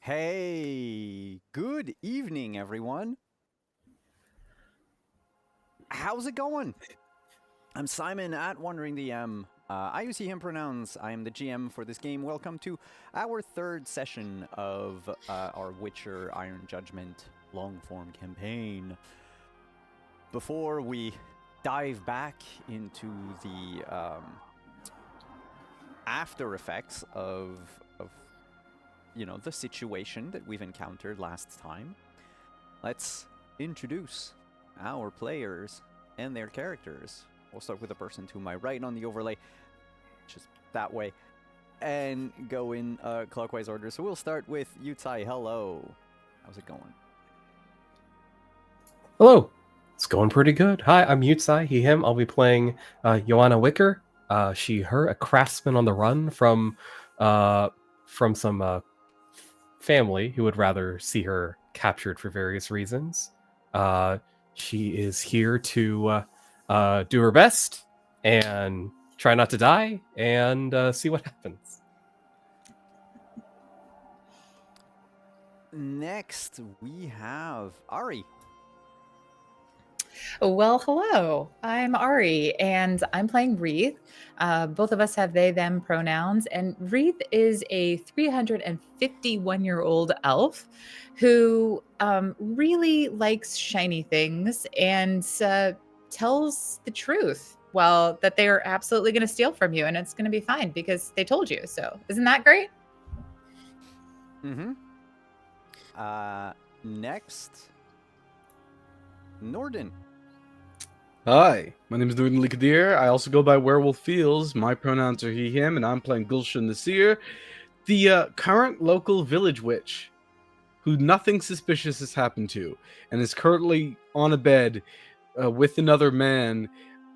Hey, good evening, everyone. How's it going? I'm Simon at Wandering DM. I use he, him pronouns. I am the GM for this game. Welcome to our third session of our Witcher Iron Judgment long form campaign. Before we dive back into the after effects of the situation that we've encountered last time, let's introduce our players and their characters. We'll start with the person to my right on the overlay, just that way, and go in clockwise order. So we'll start with Yutai. Hello. How's it going? Hello. It's going pretty good. Hi, I'm Yutsai, he, him. I'll be playing Joanna Wicker, she, her, a craftsman on the run from some family who would rather see her captured for various reasons. She is here to do her best and try not to die and see what happens. Next, we have Ari. Well, hello. I'm Ari, and I'm playing Wreath. Both of us have they, them pronouns, and Wreath is a 351-year-old elf who really likes shiny things and tells the truth. Well, that they are absolutely going to steal from you, and it's going to be fine because they told you so. Isn't that great? Mm-hmm. Next, Norden. Hi, my name is Norden Likadir. I also go by Werewolf Fields. My pronouns are he, him, and I'm playing Gulshan the Seer, the current local village witch, who nothing suspicious has happened to, and is currently on a bed with another man,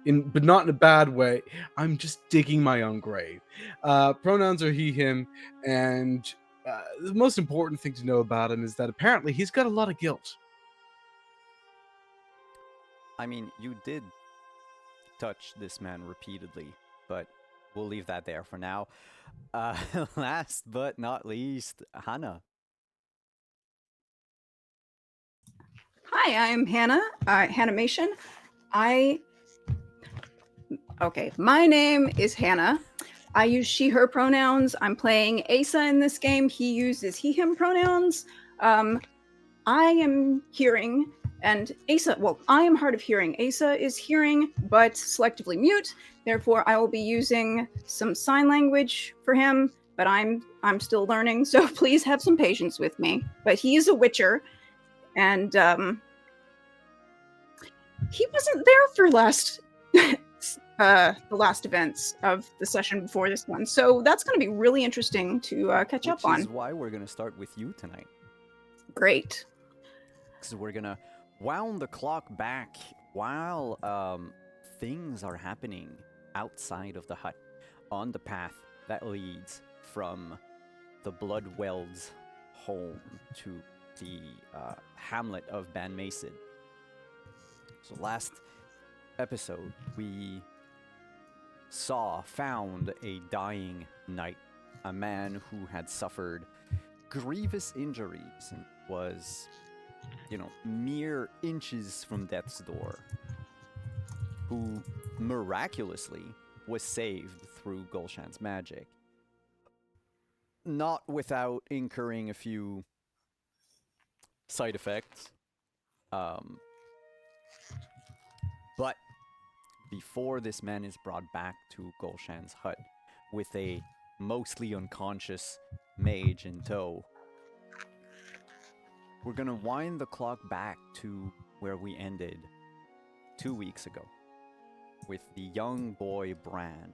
but not in a bad way. I'm just digging my own grave. Pronouns are he, him, and the most important thing to know about him is that apparently he's got a lot of guilt. I mean, you did touch this man repeatedly, but we'll leave that there for now. Last but not least, Hannah. Hi, I'm Hannah, Hannimation. My name is Hannah. I use she, her pronouns. I'm playing Asa in this game. He uses he, him pronouns. I am hearing, and Asa, I am hard of hearing. Asa is hearing, but selectively mute. Therefore, I will be using some sign language for him, but I'm still learning, so please have some patience with me. But he is a witcher, and he wasn't there for the last events of the session before this one, so that's going to be really interesting to catch up on. Which is why we're going to start with you tonight. Great. Because we're going to wound the clock back while things are happening outside of the hut on the path that leads from the Bloodweld's home to the hamlet of Ban Macid. So last episode, we found a dying knight, a man who had suffered grievous injuries and was, mere inches from death's door, who miraculously was saved through Gulshan's magic, not without incurring a few side effects. But before this man is brought back to Gulshan's hut with a mostly unconscious mage in tow, we're gonna wind the clock back to where we ended 2 weeks ago, with the young boy Bran,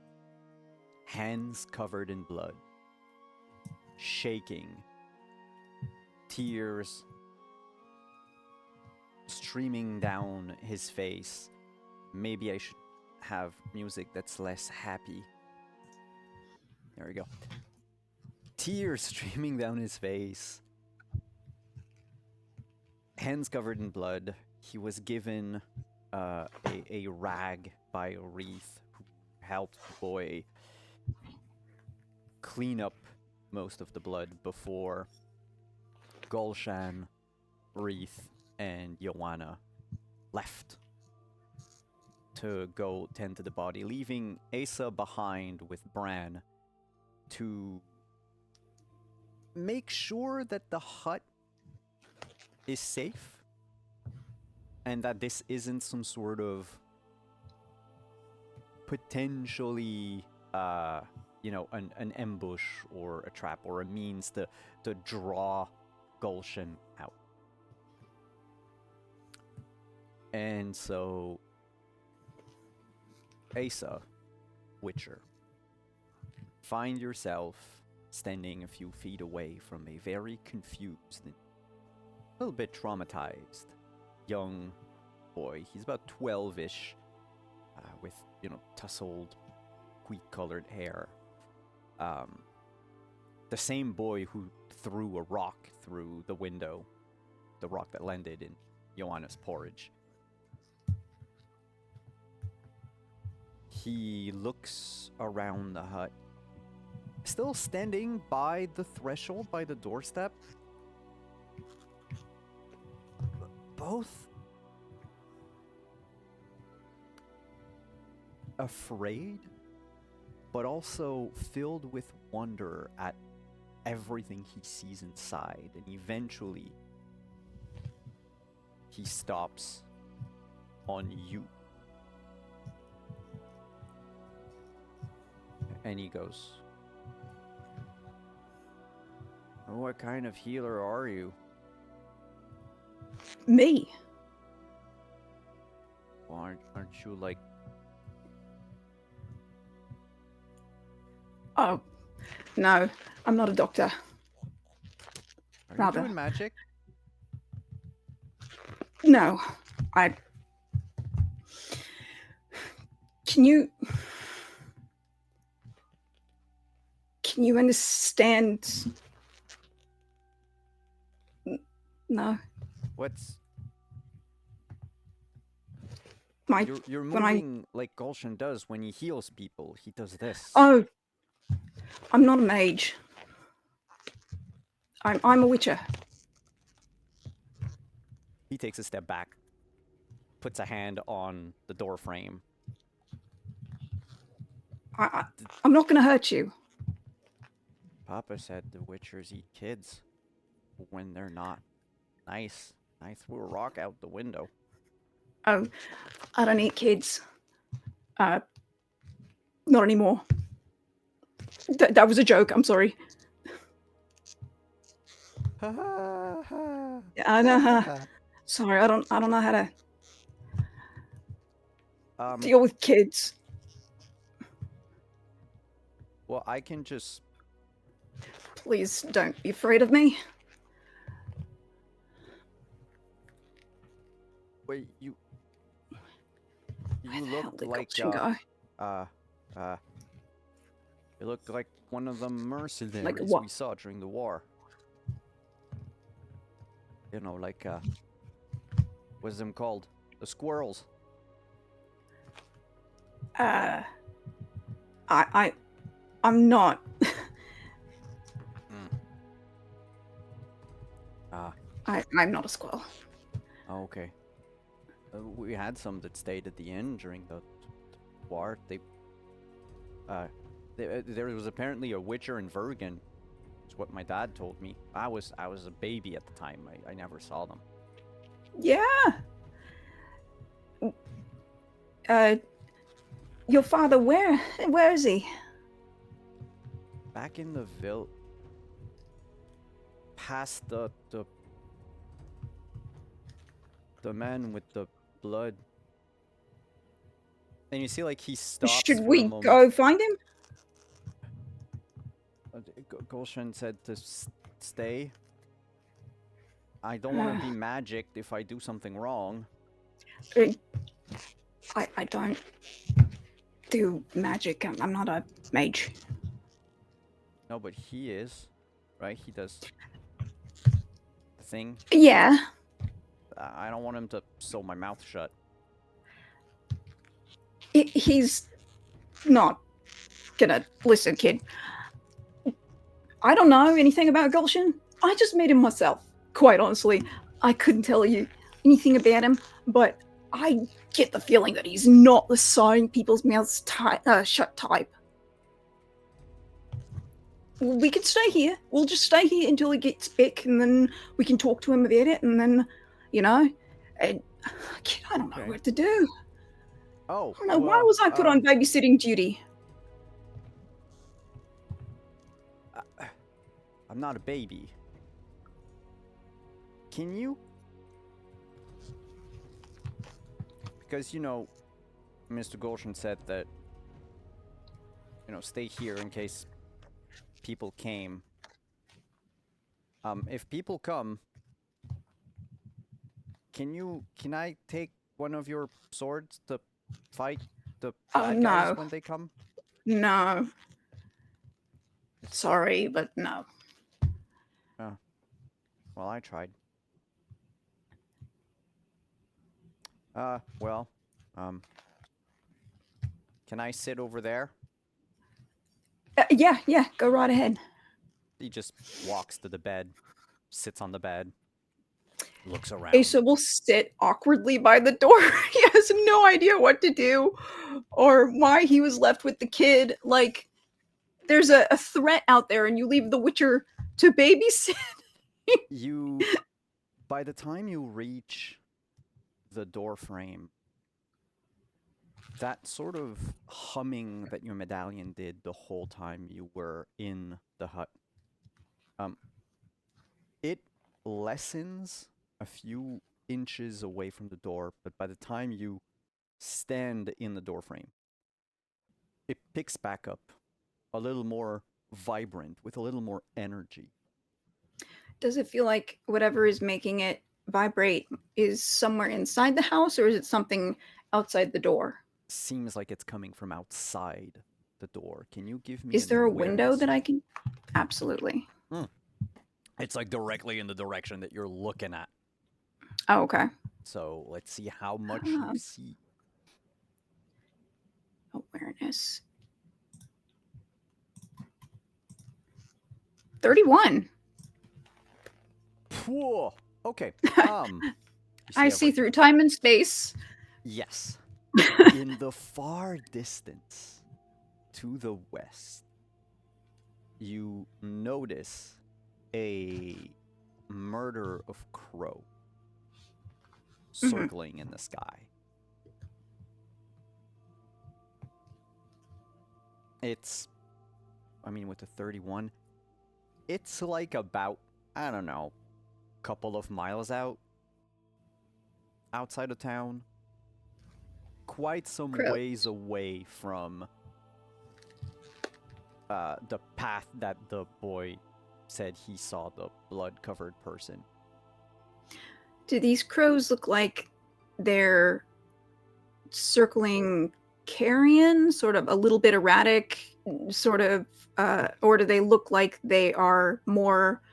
hands covered in blood, shaking, tears streaming down his face. Maybe I should have music that's less happy. There we go. Tears streaming down his face. Hands covered in blood. He was given a rag by a wreath who helped the boy clean up most of the blood before Gulshan, Wreath, and Joanna left to go tend to the body, leaving Asa behind with Bran to make sure that the hut is safe and that this isn't some sort of potentially an ambush or a trap or a means to draw Gulshan out. And so Asa, Witcher, find yourself standing a few feet away from a very confused and a little bit traumatized young boy. He's about 12-ish, with, tousled, wheat-colored hair. The same boy who threw a rock through the window, the rock that landed in Joanna's porridge. He looks around the hut, still standing by the threshold, by the doorstep. Both afraid, but also filled with wonder at everything he sees inside. And eventually, he stops on you. And he goes, "What kind of healer are you?" Me? Well, aren't you like... Oh, no, I'm not a doctor. Are Rather. you doing magic? No, Can you understand? No. What's... My You're when I- moving like Gulshan does when he heals people. He does this. Oh, I'm not a mage. I'm a witcher. He takes a step back, puts a hand on the door frame. I'm not going to hurt you. Papa said the Witchers eat kids when they're not nice. I threw a rock out the window. Oh, I don't eat kids. Not anymore. That was a joke. I'm sorry. Ha ha ha. I know. Sorry, I don't know how to deal with kids. Well, I can just... Please don't be afraid of me. Wait, you Where the hell look did like Gulshan go? you look like one of the mercenaries Like what? we saw during the war. You know, like what's them called? The squirrels. I'm not. I'm not a squirrel. Oh, okay. We had some that stayed at the inn during the war. There was apparently a Witcher in Vergen. It's what my dad told me. I was a baby at the time. I never saw them. Yeah. Your father, where is he? Back in the ville, past the man with the blood. And you see, like, he stops Should for a we moment. go find him? Gulshan said to stay. I don't want to be magicked if I do something wrong. I don't do magic. I'm not a mage. No, but he is, right? He does the thing. Yeah. I don't want him to sew my mouth shut. He's not gonna listen, kid. I don't know anything about Gulshan. I just met him myself. quite honestly, I couldn't tell you anything about him, but I get the feeling that he's not the sewing people's mouths shut type. We could stay here. We'll just stay here until he gets back, and then we can talk to him about it, and then, I don't know Okay. what to do. Oh, I don't know, why was I put on babysitting duty? I'm not a baby. Can you? Because, Mr. Gulshan said that, stay here in case people came. If people come, can I take one of your swords to fight the bad guys no. when they come? No. Sorry, but no. Oh. Well, I tried. Well, can I sit over there? Yeah, go right ahead. He just walks to the bed, sits on the bed, looks around. Asa will sit awkwardly by the door. He has no idea what to do or why he was left with the kid. Like, there's a threat out there and you leave the Witcher to babysit. By the time you reach the door frame, that sort of humming that your medallion did the whole time you were in the hut, it lessens a few inches away from the door, but by the time you stand in the door frame, it picks back up a little more vibrant, with a little more energy. Does it feel like whatever is making it vibrate is somewhere inside the house, or is it something outside the door? Seems like it's coming from outside the door. Can you give me Is there a awareness? window that I can... Absolutely. It's like directly in the direction that you're looking at. Oh, okay. So let's see how much you see. Awareness. 31. Whoa. Okay. I see through time and space. Yes. In the far distance, to the west, you notice a murder of crow circling in the sky. It's, with the 31, it's like about, I don't know, couple of miles outside of town. Quite some ways away from the path that the boy said he saw the blood-covered person. Do these crows look like they're circling carrion, sort of a little bit erratic, sort of, or do they look like they are more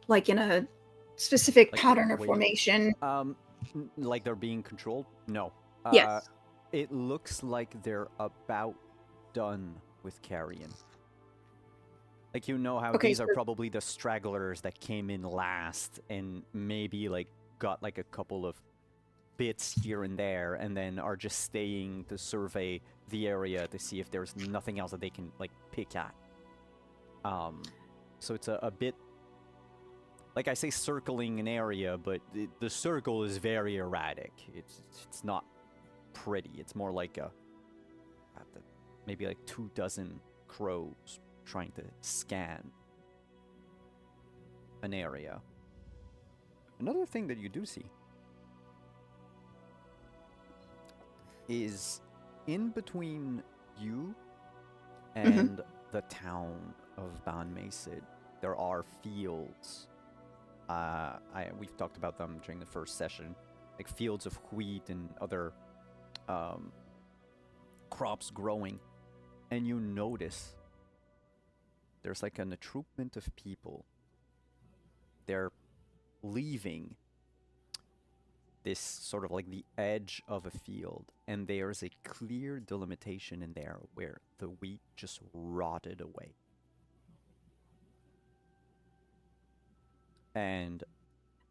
like in a specific pattern or formation? Like they're being controlled? No. Yes. It looks like they're about done with carrion. Like, how these are probably the stragglers that came in last and maybe got a couple of bits here and there, and then are just staying to survey the area to see if there's nothing else that they can pick at. So it's a bit, like I say, circling an area, but the circle is very erratic. It's not pretty. It's more like maybe 24 crows trying to scan an area. Another thing that you do see is in between you and the town of Ban Mesid, there are fields. We've talked about them during the first session, like fields of wheat and other crops growing, and you notice there's an attroupment of people. They're leaving this sort of the edge of a field, and there's a clear delimitation in there where the wheat just rotted away. And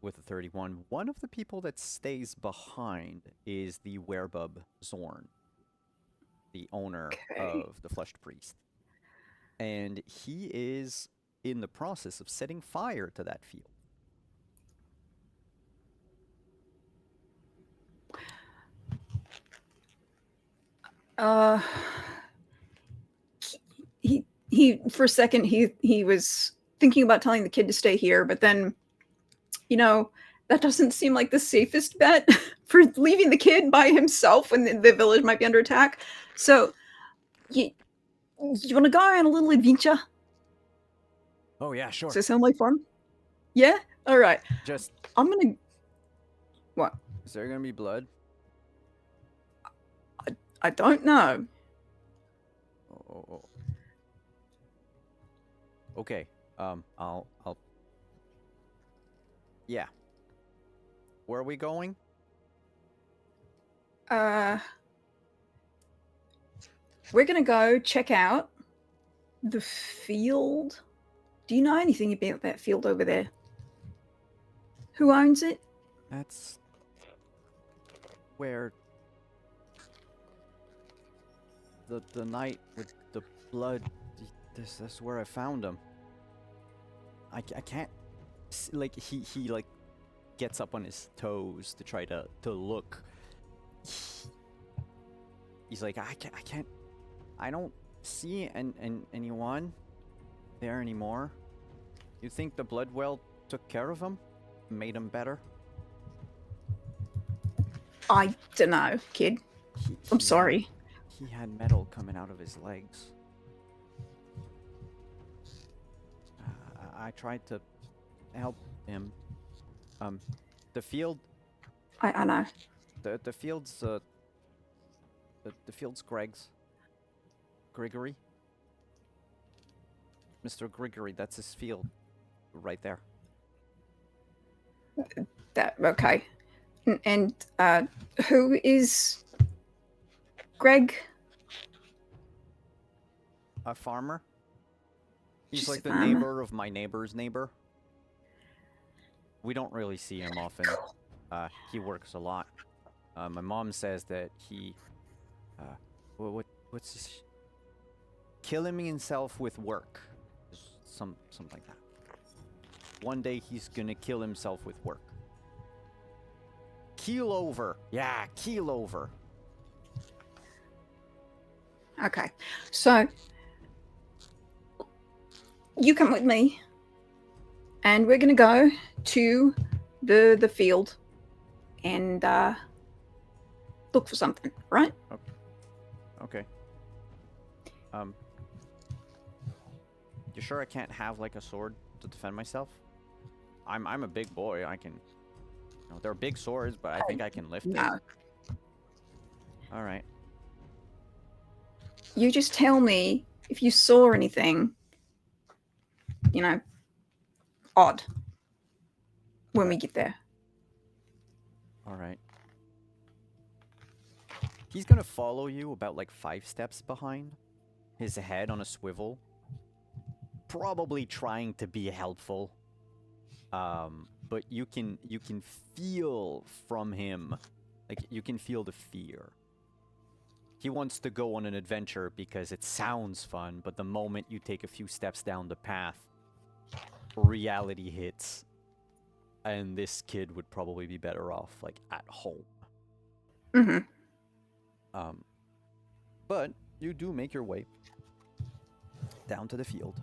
with a 31, one of the people that stays behind is the werebub Zorn, the owner Okay. of the Flushed Priest. And he is in the process of setting fire to that field. Uh, he for a second he was thinking about telling the kid to stay here, but then, that doesn't seem like the safest bet for leaving the kid by himself when the village might be under attack. So, you want to go on a little adventure? Oh yeah, sure. Does that sound like fun? Yeah. All right. Just, I'm gonna. What? is there gonna be blood? I don't know. Oh. Okay. I'll. Yeah. Where are we going? We're gonna go check out the field. Do you know anything about that field over there? Who owns it? That's where the night with the blood. That's where I found him. I can't like he like gets up on his toes to try to look. He's like, I can't. I don't see anyone there anymore. You think the blood well took care of him? Made him better? I don't know, kid. I'm sorry. He had metal coming out of his legs. I tried to help him. The field. I know. The field's the field's Greg's. Grigory. Mr. Grigory, that's his field. Right there. That okay. And who is Greg? A farmer? He's Just like a the farmer. neighbor of my neighbor's neighbor. We don't really see him often. He works a lot. My mom says that he, what's this? Killing himself with work. Something like that. One day he's gonna kill himself with work. Keel over. Yeah, keel over. Okay. So you come with me and we're gonna go to the field and look for something, right? Okay. You sure I can't have like a sword to defend myself? I'm a big boy. I can. They're big swords, but I think I can lift it. No. All right. You just tell me if you saw anything, odd when we get there. All right. He's gonna follow you about like 5 steps behind, his head on a swivel, probably trying to be helpful. But you can feel from him, like you can feel the fear. He wants to go on an adventure because it sounds fun, but the moment you take a few steps down the path, reality hits. And this kid would probably be better off like at home. Mm-hmm. But you do make your way down to the field,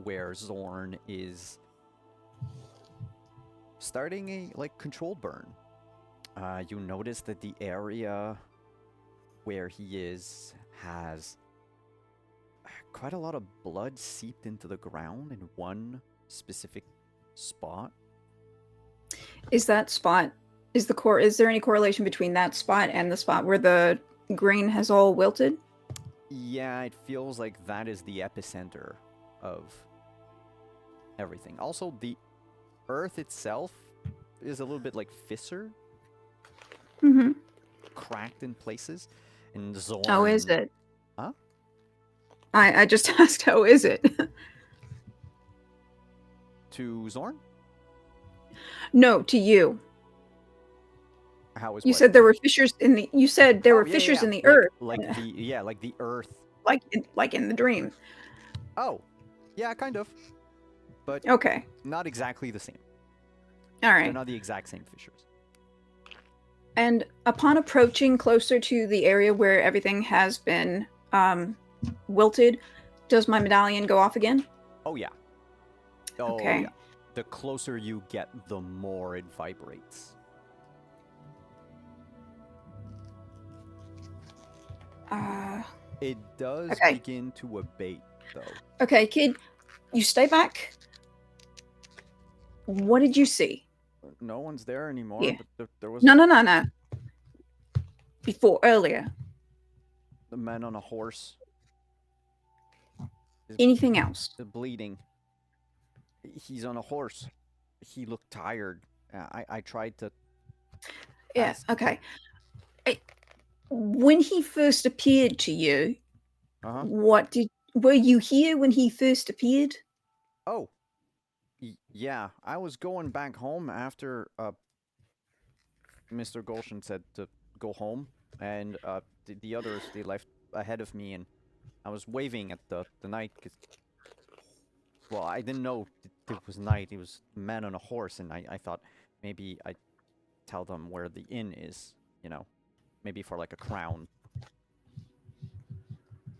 where Zorn is starting a like controlled burn. You notice that the area where he is has quite a lot of blood seeped into the ground in one specific spot. Is that spot is there any correlation between that spot and the spot where the grain has all wilted? Yeah, it feels like that is the epicenter of everything. Also, the earth itself is a little bit like fissured, Mm-hmm. cracked in places. And Zorn... How is it? Huh? I just asked, how is it? To Zorn? No, to you. How is You what? said there were fissures in the. You said there Oh, were yeah, fissures yeah, in the like, earth, like the earth. like in the dream. Oh, yeah, kind of, but Okay. not exactly the same. All They're right. not the exact same fissures. And upon approaching closer to the area where everything has been wilted, does my medallion go off again? Oh yeah. Oh Okay. yeah. The closer you get, the more it vibrates. It does Okay. begin to abate, though. Okay, kid, you stay back. What did you see? No one's there anymore. Yeah. But there was No. Before, earlier. a man on a horse. Anything else? Bleeding. He's on a horse. He looked tired. I tried to. Yeah, ask. okay. When he first appeared to you, Uh-huh. were you here when he first appeared? Oh. Yeah, I was going back home after Mr. Golshan said to go home, and the others, they left ahead of me, and I was waving at the knight, well, I didn't know it was night. It was a man on a horse, and I thought maybe I'd tell them where the inn is, you know, maybe for like a crown.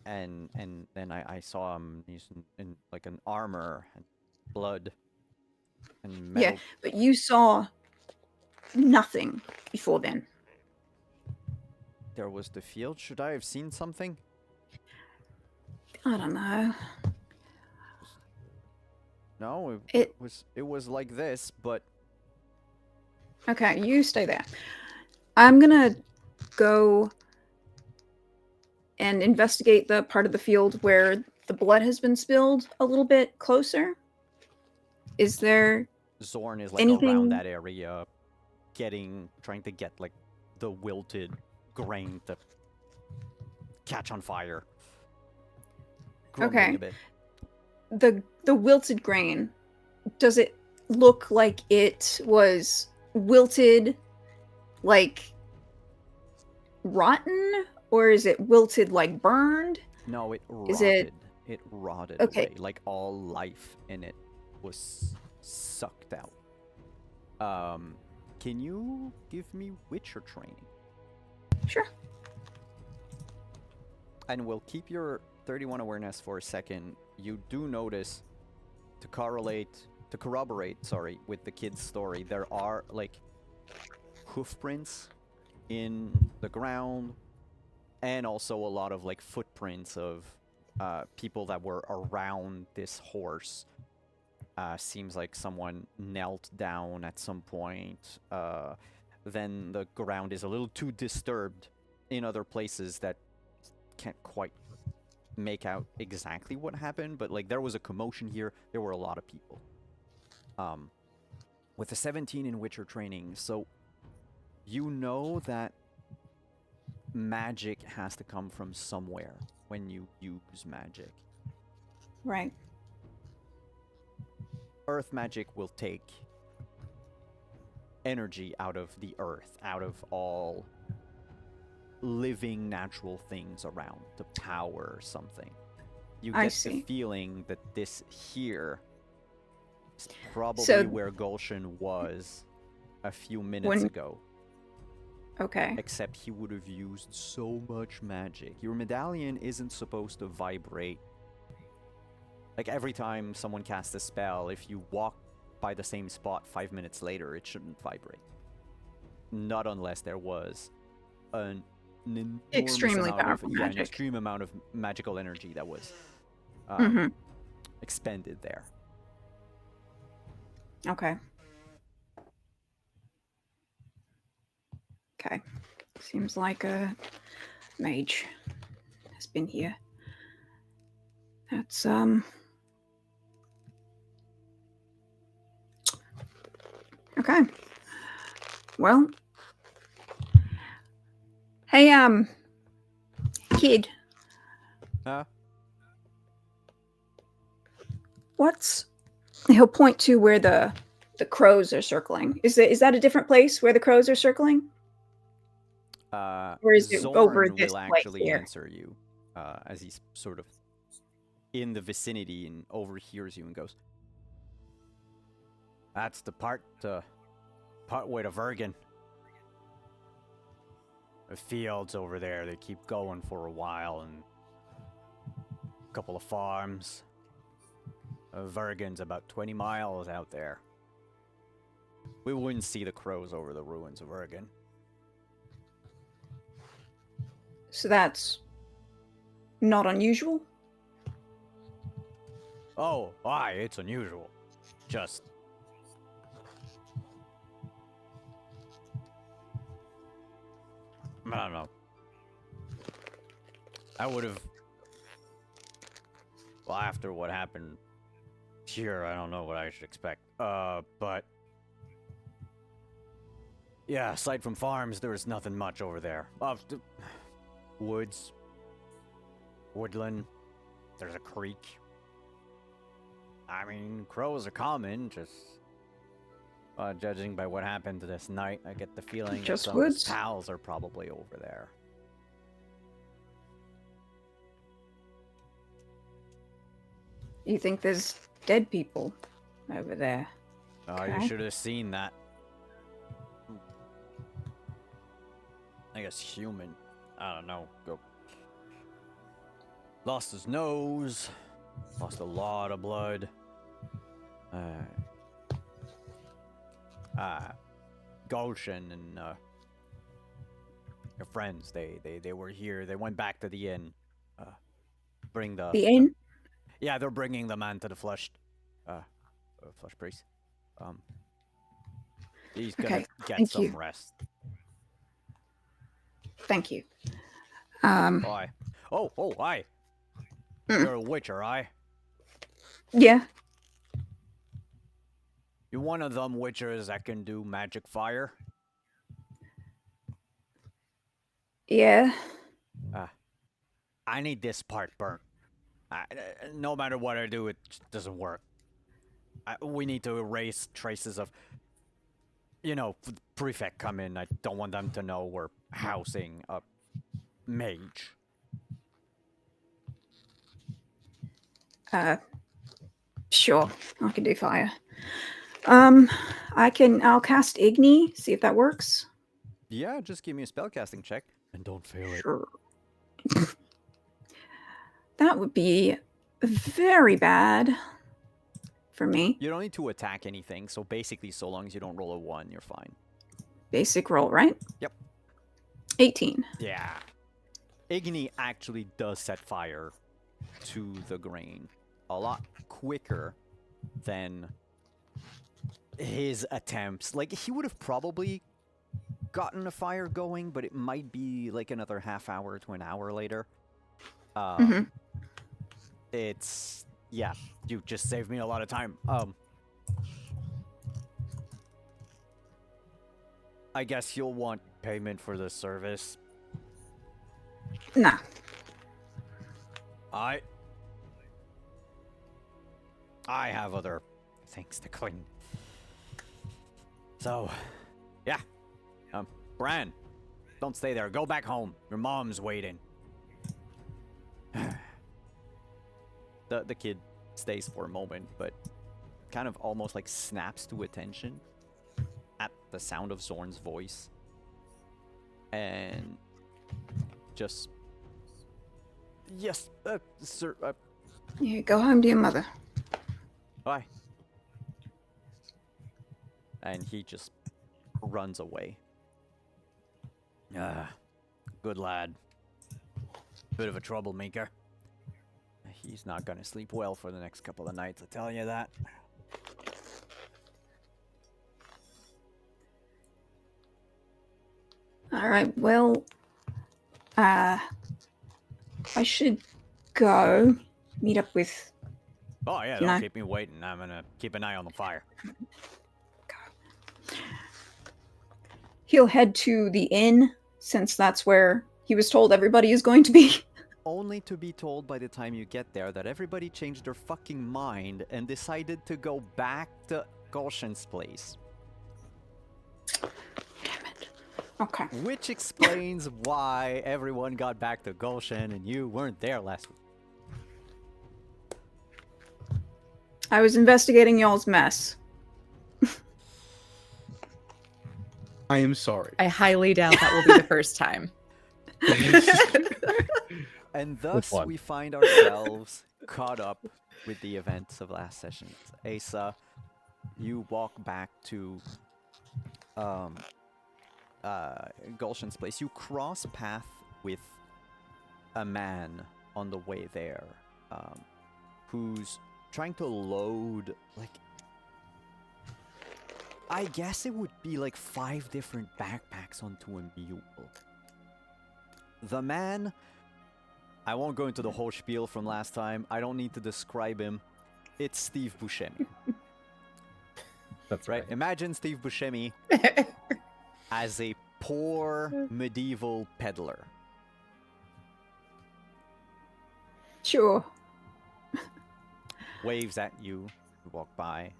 And then I saw him, he's in like an armor and blood and metal. Yeah, but you saw nothing before then. There was the field. Should I have seen something? I don't know. No, It- it was like this, but Okay, you stay there. I'm gonna go and investigate the part of the field where the blood has been spilled a little bit closer. Is there Zorn is like anything around that area, trying to get like the wilted grain to catch on fire. Grumbling Okay. a bit. the wilted grain? Does it look like it was wilted, like rotten, or is it wilted like burned? No, it rotted. Is it- It rotted Okay. away. Like all life in it was sucked out. Can you give me Witcher training? Sure. And we'll keep your 31 awareness for a second. You do notice, to corroborate, with the kid's story, there are like hoof prints in the ground, and also a lot of like footprints of people that were around this horse. Seems like someone knelt down at some point. Then the ground is a little too disturbed in other places that can't quite make out exactly what happened, but like there was a commotion here. There were a lot of people. With a 17 in Witcher training, so you know that magic has to come from somewhere when you use magic. Right. Earth magic will take energy out of the earth, out of all living natural things around to power something. You I get see. the feeling that this here is probably So- where Golshan was a few minutes When- ago. Okay. Except he would have used so much magic. Your medallion isn't supposed to vibrate. Like every time someone casts a spell, if you walk by the same spot 5 minutes later, it shouldn't vibrate. Not unless there was an enormous Extremely amount powerful of, an magic. extreme amount of magical energy that was Mhm. expended there. Okay. Okay. Seems like a mage has been here. That's Okay. Well. Hey, kid, Huh? what's He'll point to where the crows are circling. Is that a different place where the crows are circling? Or is it over Zorn this will place actually here? answer you as he's sort of in the vicinity and overhears you and goes, "That's the part way to Vergen. The fields over there, they keep going for a while, and a couple of farms. Vergen's about 20 miles out there. We wouldn't see the crows over the ruins of Vergen." So that's not unusual? Oh, aye, it's unusual. Just... I don't know. I would have... Well, after what happened here, I don't know what I should expect. But... Yeah, aside from farms, there was nothing much over there. Woods. Woodland. There's a creek. I mean, crows are common, just... judging by what happened this night, I get the feeling that Just some of his woods? pals are probably over there. You think there's dead people over there? You Okay. should have seen that. I guess human. I don't know. Lost his nose. Lost a lot of blood. Gulshan and your friends, they were here. They went back to the inn. Bring the inn? Yeah, they're bringing the man to the flush priest. He's gonna Okay, get thank some you. rest. Thank you. Aye. Oh, aye. Mm. You're a witcher, aye? Yeah. You one of them witchers that can do magic fire? Yeah. I need this part burnt. No matter what I do, it just doesn't work. We need to erase traces of... the prefect come in. I don't want them to know we're housing a mage. Sure. I can do fire. I'll cast Igni, see if that works. Yeah, just give me a spellcasting check and don't fail it. Sure. That would be very bad for me. You don't need to attack anything, so basically, so long as you don't roll a 1, you're fine. Basic roll, right? Yep. 18. Yeah. Igni actually does set fire to the grain a lot quicker than his attempts. Like, he would have probably gotten a fire going, but it might be like another half hour to an hour later. It's... Yeah, you just saved me a lot of time. I guess you'll want payment for this service. Nah. I have other things to clean. So, yeah. Bran, don't stay there. Go back home. Your mom's waiting. The kid stays for a moment, but kind of almost like snaps to attention at the sound of Zorn's voice. And just... Yes, sir, Yeah, go home to your mother. bye. And he just runs away. Good lad. Bit of a troublemaker. He's not gonna sleep well for the next couple of nights, I tell you that. All right, well, I should go meet up with... Oh yeah, No. don't keep me waiting. I'm gonna keep an eye on the fire. He'll head to the inn, since that's where he was told everybody is going to be. only to be told by the time you get there that everybody changed their fucking mind and decided to go back to Gulshan's place. Damn it. Okay. Which explains why everyone got back to Gulshan and you weren't there last week. I was investigating y'all's mess. I am sorry. I highly doubt that will be the first time. And thus one? we find ourselves caught up with the events of last session. Asa, you walk back to Gulshan's place. You cross path with a man on the way there, who's trying to load, like, I guess it would be like 5 different backpacks onto a mule. The man, I won't go into the whole spiel from last time. I don't need to describe him. It's Steve Buscemi. That's Right? Imagine Steve Buscemi as a poor medieval peddler. Sure. Waves at you. You walk by.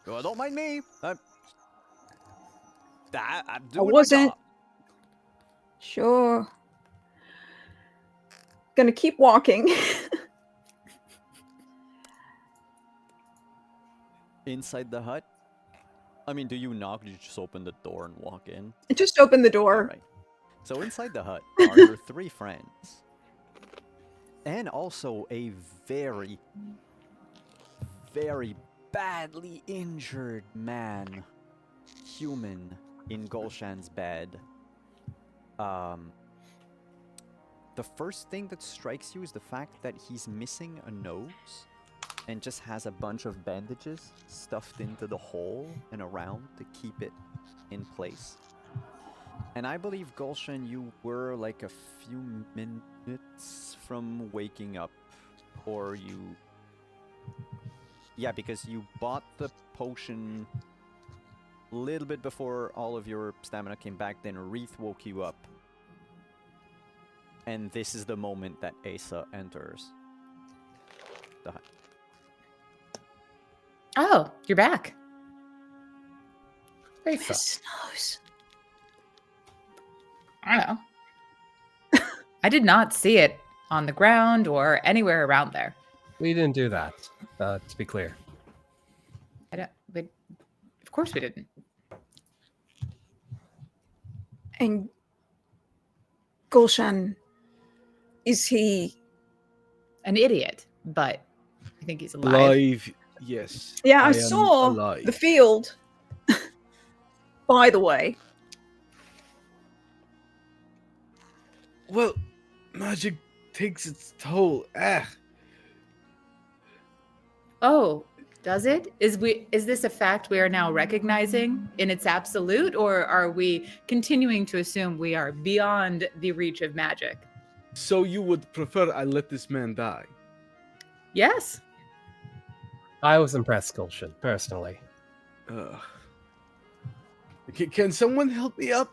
Oh, don't mind me. I'm doing my wasn't. job. Sure. Gonna keep walking. Inside the hut? I mean, do you knock? Do you just open the door and walk in? Just open the door. Alright. So inside the hut are your 3 friends. And also a very, very badly injured man. Human in Gulshan's bed. The first thing that strikes you is the fact that he's missing a nose and just has a bunch of bandages stuffed into the hole and around to keep it in place. And I believe, Gulshan, you were like a few minutes from waking up, or you... Yeah, because you bought the potion a little bit before all of your stamina came back, then Wreath woke you up. And this is the moment that Asa enters the hut. Oh, you're back. Asa. His nose. I don't know. I did not see it on the ground or anywhere around there. We didn't do that, to be clear. Of course we didn't. And Gulshan, is he? An idiot, but I think he's alive. Alive, yes. Yeah, I am saw alive. the field. By the way. Well, magic takes its toll. Oh, does it? Is this a fact we are now recognizing in its absolute, or are we continuing to assume we are beyond the reach of magic? So you would prefer I let this man die? Yes. I was impressed, Gulshan, personally. Ugh. Can someone help me up?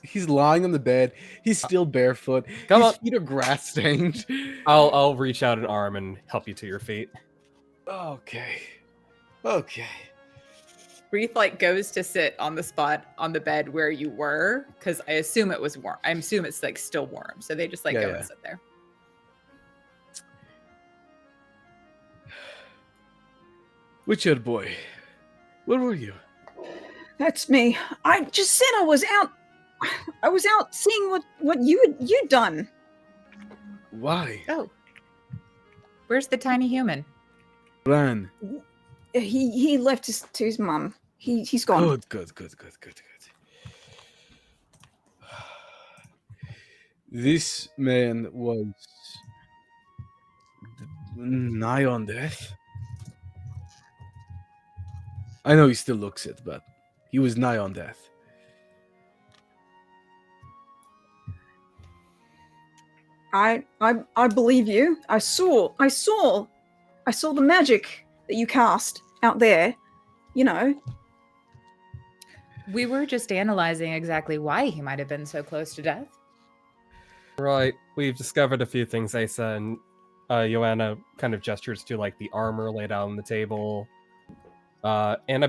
He's lying on the bed. He's still barefoot. Come His on. feet are grass stained. I'll reach out an arm and help you to your feet. Okay. Wreath goes to sit on the spot on the bed where you were, because I assume it was warm. I assume it's still warm, so they just go Yeah. and sit there. Witcher boy, where were you? That's me. I just said I was out. I was out seeing what you'd done. Why? Oh, where's the tiny human? Ran. He left to his mum. He's gone. Good. This man was nigh on death. I know he still looks it, but he was nigh on death. I believe you. I saw the magic that you cast out there. You know. We were just analyzing exactly why he might have been so close to death. Right, we've discovered a few things, Asa, and Joanna kind of gestures to like the armor laid out on the table. And I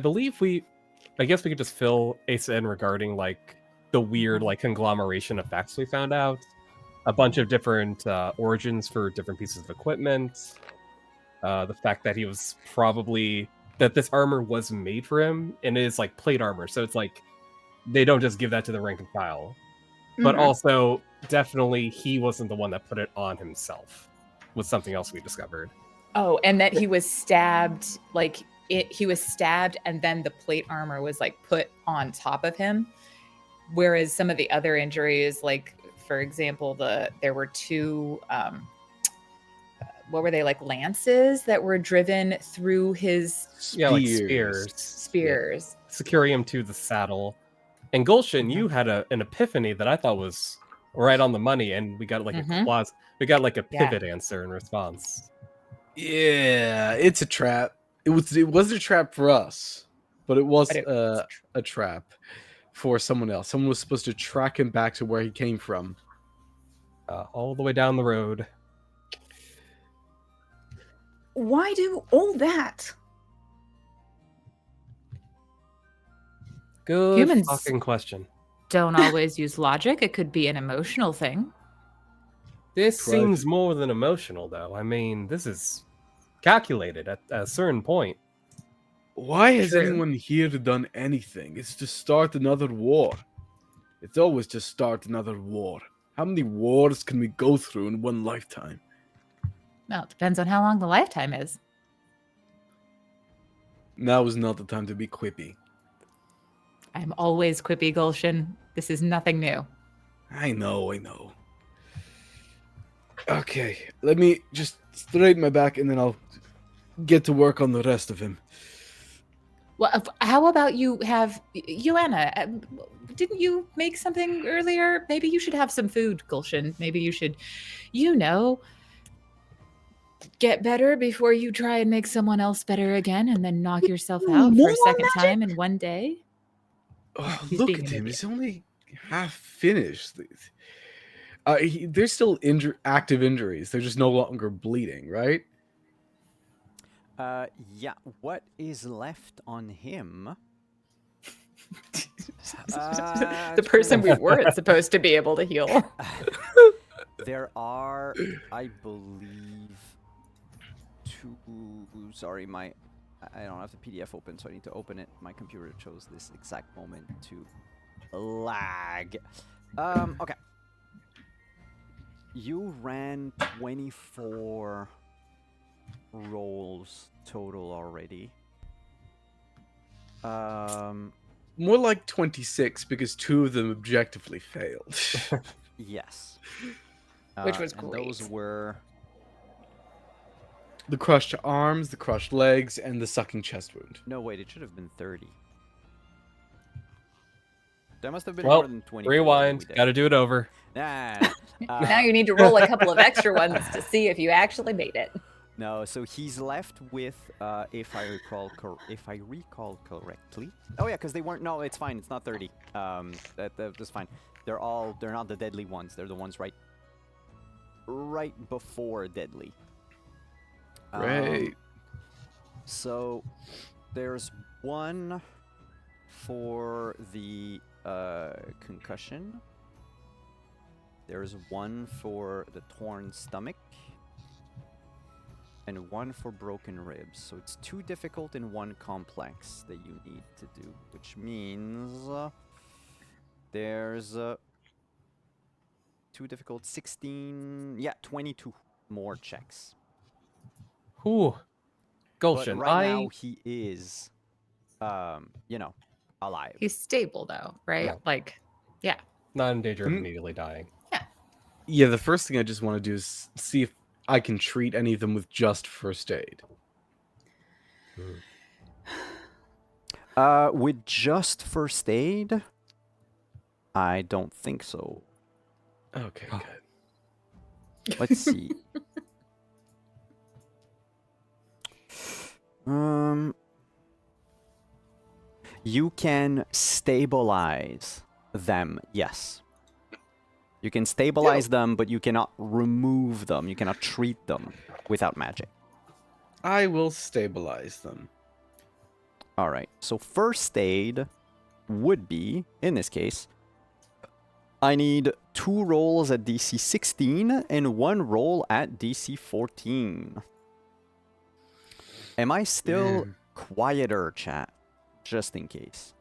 guess we could just fill Asa in regarding like the weird like conglomeration of facts we found out. A bunch of different origins for different pieces of equipment. The fact that that this armor was made for him and it is like plate armor, so it's like they don't just give that to the rank and file. But Mhm. also, definitely, he wasn't the one that put it on himself. Was something else we discovered. Oh, and that he was stabbed, he was stabbed, and then the plate armor was like put on top of him. Whereas some of the other injuries, like for example, there were two, what were they, like lances that were driven through his Yeah, like spears. spears. Yeah. Securing him to the saddle. And Gulshin, you had an epiphany that I thought was right on the money, and we got like a pivot answer in response. Yeah, it's a trap. It was a trap for us, but it was a trap for someone else. Someone was supposed to track him back to where he came from. All the way down the road. Why do all that? Good Humans fucking question. don't always use logic. It could be an emotional thing. This Right. seems more than emotional, though. I mean, this is calculated at a certain point. Why has True. anyone here done anything? It's to start another war. It's always to start another war. How many wars can we go through in one lifetime? Well, it depends on how long the lifetime is. Now is not the time to be quippy. I'm always quippy, Gulshin. This is nothing new. I know. Okay, let me just straighten my back and then I'll get to work on the rest of him. Well, how about you have Joanna? Didn't you make something earlier? Maybe you should have some food, Gulshin. Maybe you should, get better before you try and make someone else better again, and then knock yourself out for a second time in one day. Oh, He's look being at an him. idiot. He's only half finished. There's still active injuries. They're just no longer bleeding, right? Yeah. What is left on him? The person we weren't supposed to be able to heal. There are, I believe, two. Sorry, I don't have the PDF open, so I need to open it. My computer chose this exact moment to lag. Okay. You ran 24 rolls total already. More like 26 because 2 of them objectively failed. Yes. Which was and great. those were The crushed arms, the crushed legs, and the sucking chest wound. no wait. It should have been 30. There must have been Well, more than 20. rewind. Got to do it over. Nah. Now you need to roll a couple of extra ones to see if you actually made it. No, so he's left with, if I recall correctly. Oh yeah, because they weren't. No, it's fine. It's not 30. That's fine. They're not the deadly ones. They're the ones right before deadly. Great. So there's one for the concussion. There's one for the torn stomach. And one for broken ribs. So it's 2 difficult and 1 complex that you need to do, which means there's 2 difficult, 16, 22 more checks. Whew. But Gulshin, right now he is, alive. He's stable though, right? Yeah. Like, yeah. not in danger of immediately dying. Yeah, the first thing I just want to do is see if I can treat any of them with just first aid. With just first aid, I don't think so. Okay, Oh. good. Let's see. You can stabilize them, yes. You can stabilize them, but you cannot remove them. You cannot treat them without magic. I will stabilize them. All right. So first aid would be, in this case, I need 2 rolls at DC 16 and 1 roll at DC 14. Am I still quieter, chat? Just in case.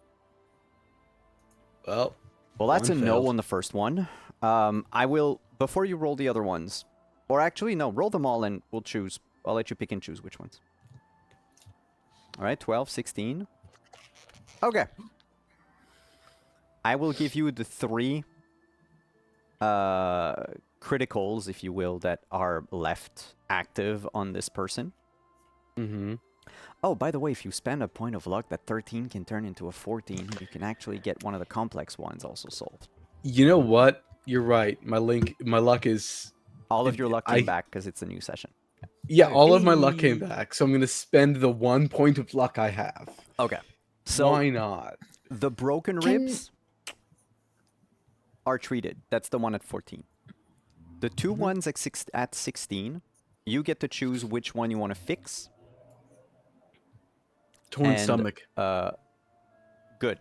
Well, that's a one no failed. on the first one. I will, before you roll the other ones, or actually, no, roll them all and we'll choose. I'll let you pick and choose which ones. All right, 12, 16. Okay. I will give you the 3 criticals, if you will, that are left active on this person. Mm-hmm. Oh, by the way, if you spend a point of luck, that 13 can turn into a 14. You can actually get one of the complex ones also solved. You know what? You're right. My luck is... All of your luck came back because it's a new session. Yeah, all of my luck came back, so I'm going to spend the 1 point of luck I have. Okay. So why not? the broken ribs are treated. That's the one at 14. The 2 ones at 16, you get to choose which one you want to fix. Torn stomach. Good.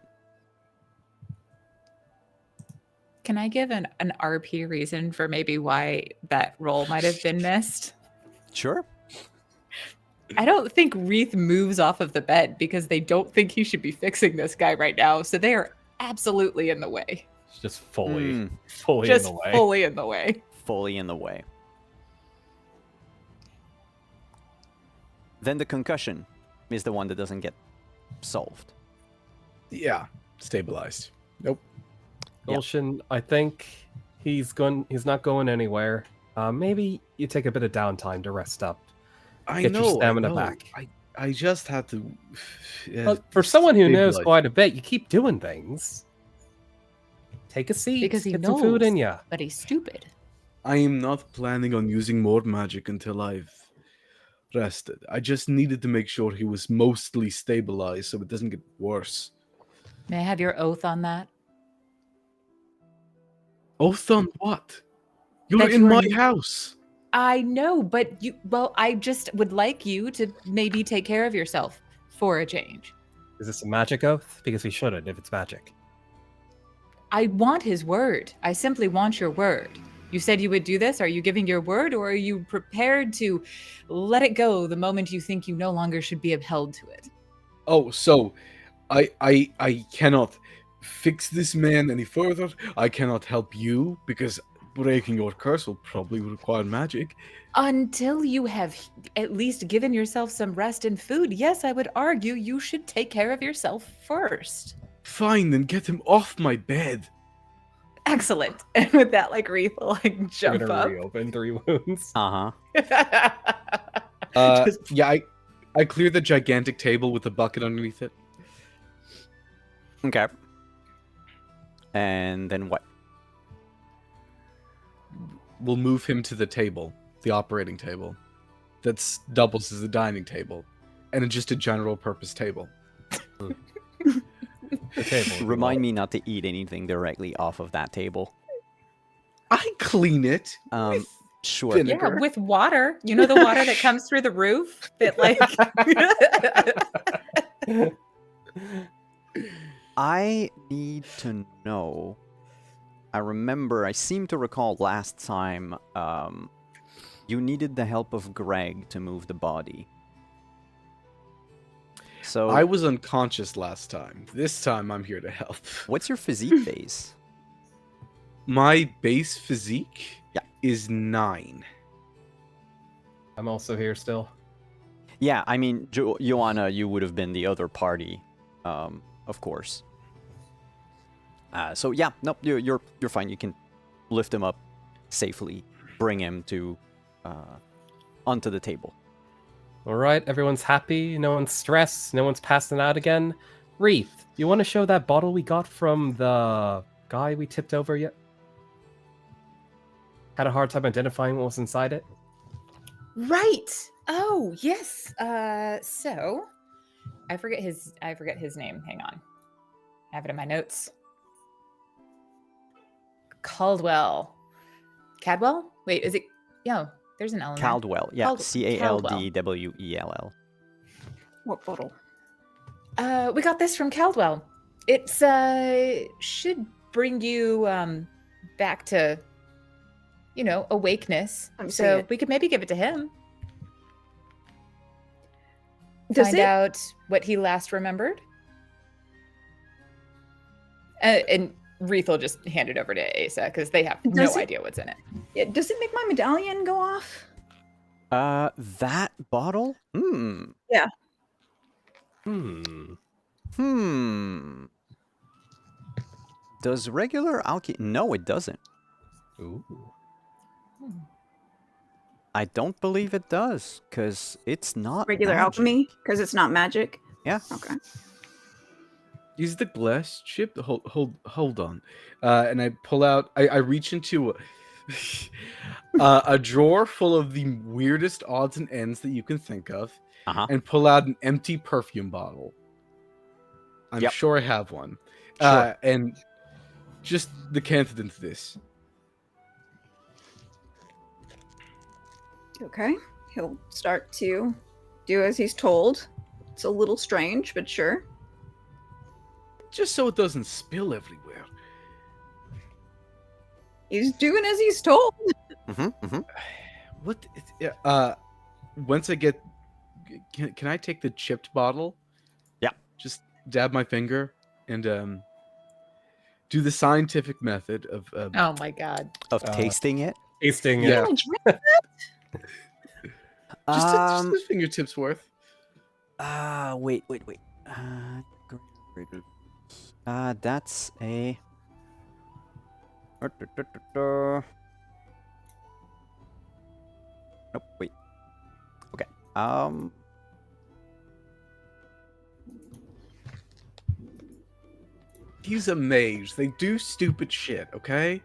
Can I give an RP reason for maybe why that roll might have been missed? Sure. I don't think Wreath moves off of the bed because they don't think he should be fixing this guy right now. So they are absolutely in the way. It's just fully in Just the way. fully in the way. Fully in the way. Then the concussion is the one that doesn't get solved. Yeah, stabilized. Nope. Gulshan, I think he's not going anywhere. Maybe you take a bit of downtime to rest up. Get your stamina back. I just had to... But for someone who knows stabilize. quite a bit, you keep doing things. Take a seat. Because he get some food knows. in ya. But he's stupid. I am not planning on using more magic until I've rested. I just needed to make sure he was mostly stabilized so it doesn't get worse. May I have your oath on that? Oath on what? You're That in you my are- house. I know, but I just would like you to maybe take care of yourself for a change. Is this a magic oath? Because we shouldn't if it's magic. I want his word. I simply want your word. You said you would do this. Are you giving your word, or are you prepared to let it go the moment you think you no longer should be upheld to it? Oh, so I cannot fix this man any further. I cannot help you because breaking your curse will probably require magic. Until you have at least given yourself some rest and food, yes, I would argue you should take care of yourself first. Fine, then get him off my bed. Excellent. And with that, Wreath will jump We're gonna up. reopen 3 wounds. Uh-huh. Yeah, I clear the gigantic table with the bucket underneath it. Okay. And then what? We'll move him to the table, the operating table. That's doubles as a dining table. And it's just a general purpose table. The table. Remind me not to eat anything directly off of that table. I clean it. with Sure. vinegar. Yeah, with water. You know the water that comes through the roof? That I need to know. I seem to recall last time you needed the help of Greg to move the body. So I was unconscious last time. This time I'm here to help. what's your physique base? My base physique Yeah. is 9. I'm also here still. Yeah, I mean, Joanna, you would have been the other party, of course. So yeah, no, you're fine. You can lift him up safely, bring him to onto the table. All right, everyone's happy. No one's stressed. No one's passing out again. Wreath, you want to show that bottle we got from the guy we tipped over yet? Had a hard time identifying what was inside it. Right. Oh, yes. So I forget his name. Hang on. I have it in my notes. Caldwell. Cadwell? Wait, is it? Yeah, there's an L in there. Caldwell. Yeah, Caldwell. Caldwell. What bottle? We got this from Caldwell. It's should bring you back to, awakeness. Let me see So it. we could maybe give it to him. Does Find it? out what he last remembered. And Wreath will just hand it over to Asa because they have Does no it? idea what's in it. Yeah, does it make my medallion go off? That bottle? Hmm. Does regular alchemy? No, it doesn't. Ooh. I don't believe it does, because it's not Regular magic. alchemy? Because it's not magic? Yeah. Okay. Is the glass chipped? Hold on. And I pull out. I reach into a drawer full of the weirdest odds and ends that you can think of, and pull out an empty perfume bottle. I'm Yep. sure I have one. Sure. And just decant into this. Okay. He'll start to do as he's told. It's a little strange, but sure. Just so it doesn't spill everywhere. He's doing as he's told. What? Once I get, can I take the chipped bottle? Yeah. Just dab my finger and do the scientific method of. Oh my god. Of tasting it? Tasting Yeah. it. Just a fingertips worth. Wait. That's a. Nope, wait. Okay. He's a mage. They do stupid shit, okay?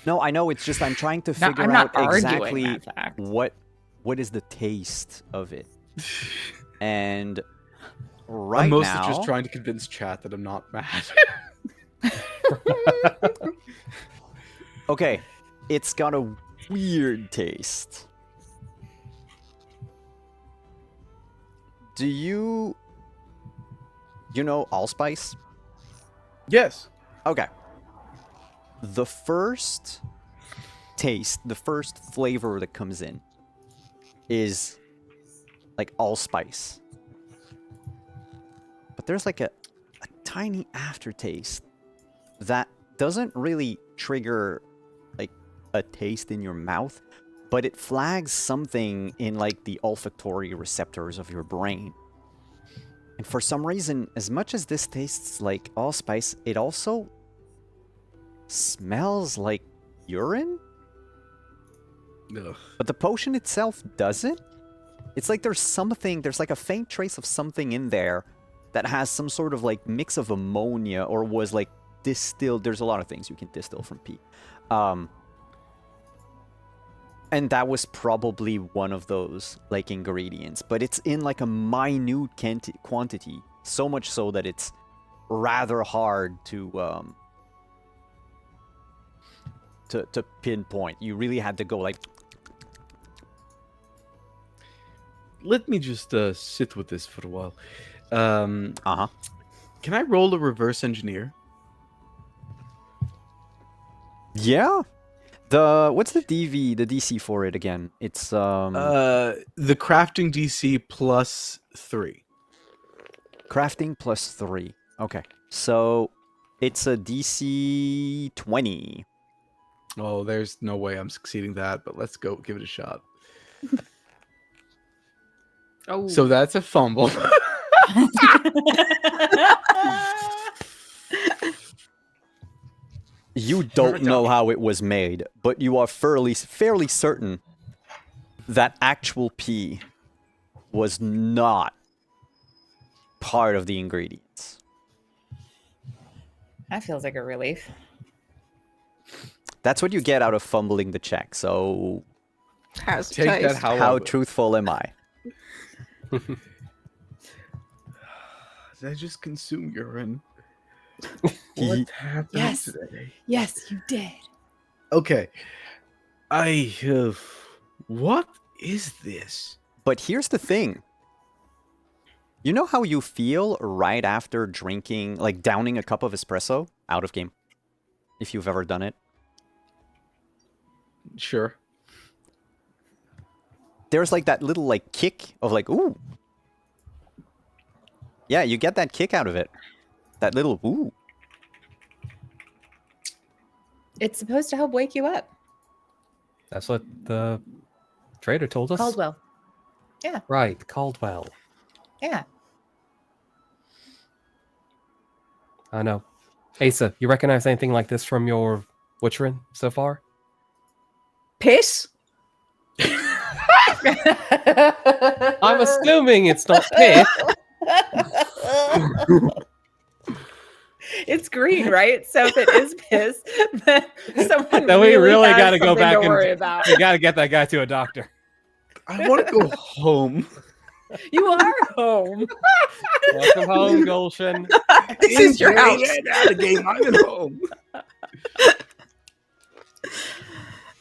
No, I know. It's just I'm trying to No, figure I'm not out arguing exactly that fact. what is the taste of it. And right I'm mostly now, just trying to convince chat that I'm not mad. okay, it's got a weird taste. Do you know allspice? Yes. Okay. The first taste, the first flavor that comes in is like allspice. But there's like a tiny aftertaste that doesn't really trigger like a taste in your mouth, but it flags something in like the olfactory receptors of your brain. And for some reason, as much as this tastes like allspice, it also smells like urine? Ugh. But the potion itself doesn't? It's like there's like a faint trace of something in there that has some sort of like mix of ammonia or was like distilled. There's a lot of things you can distill from pee. And that was probably one of those like ingredients, but it's in like a minute quantity, so much so that it's rather hard to pinpoint. You really had to go like. Let me just sit with this for a while. Can I roll a reverse engineer? Yeah. What's the DC for it again? It's The crafting DC plus 3. crafting plus 3. Okay. So it's a DC 20. Oh, there's no way I'm succeeding that, but let's go give it a shot. Oh. So that's a fumble. You don't know how it was made, but you are fairly certain that actual pee was not part of the ingredients. That feels like a relief. That's what you get out of fumbling the check. So Has Take that taste. how truthful am I? Did I just consume urine? What happened Yes. today? Yes, you did. Okay. What is this? But here's the thing. You know how you feel right after drinking, like downing a cup of espresso out of game? If you've ever done it. Sure. There's like that little like kick of like, ooh. Yeah, you get that kick out of it. That little ooh. It's supposed to help wake you up. That's what the trader told us. Caldwell. Right, Caldwell. Yeah. I know. Asa, you recognize anything like this from your Witcherin so far? Piss? I'm assuming it's not piss. It's green, right? So if it is piss, then someone Then we really has gotta go something back to and worry about. we gotta get that guy to a doctor. I want to go home. You are home. Welcome home, Gulshan. This is your house. Out of game. I'm at home.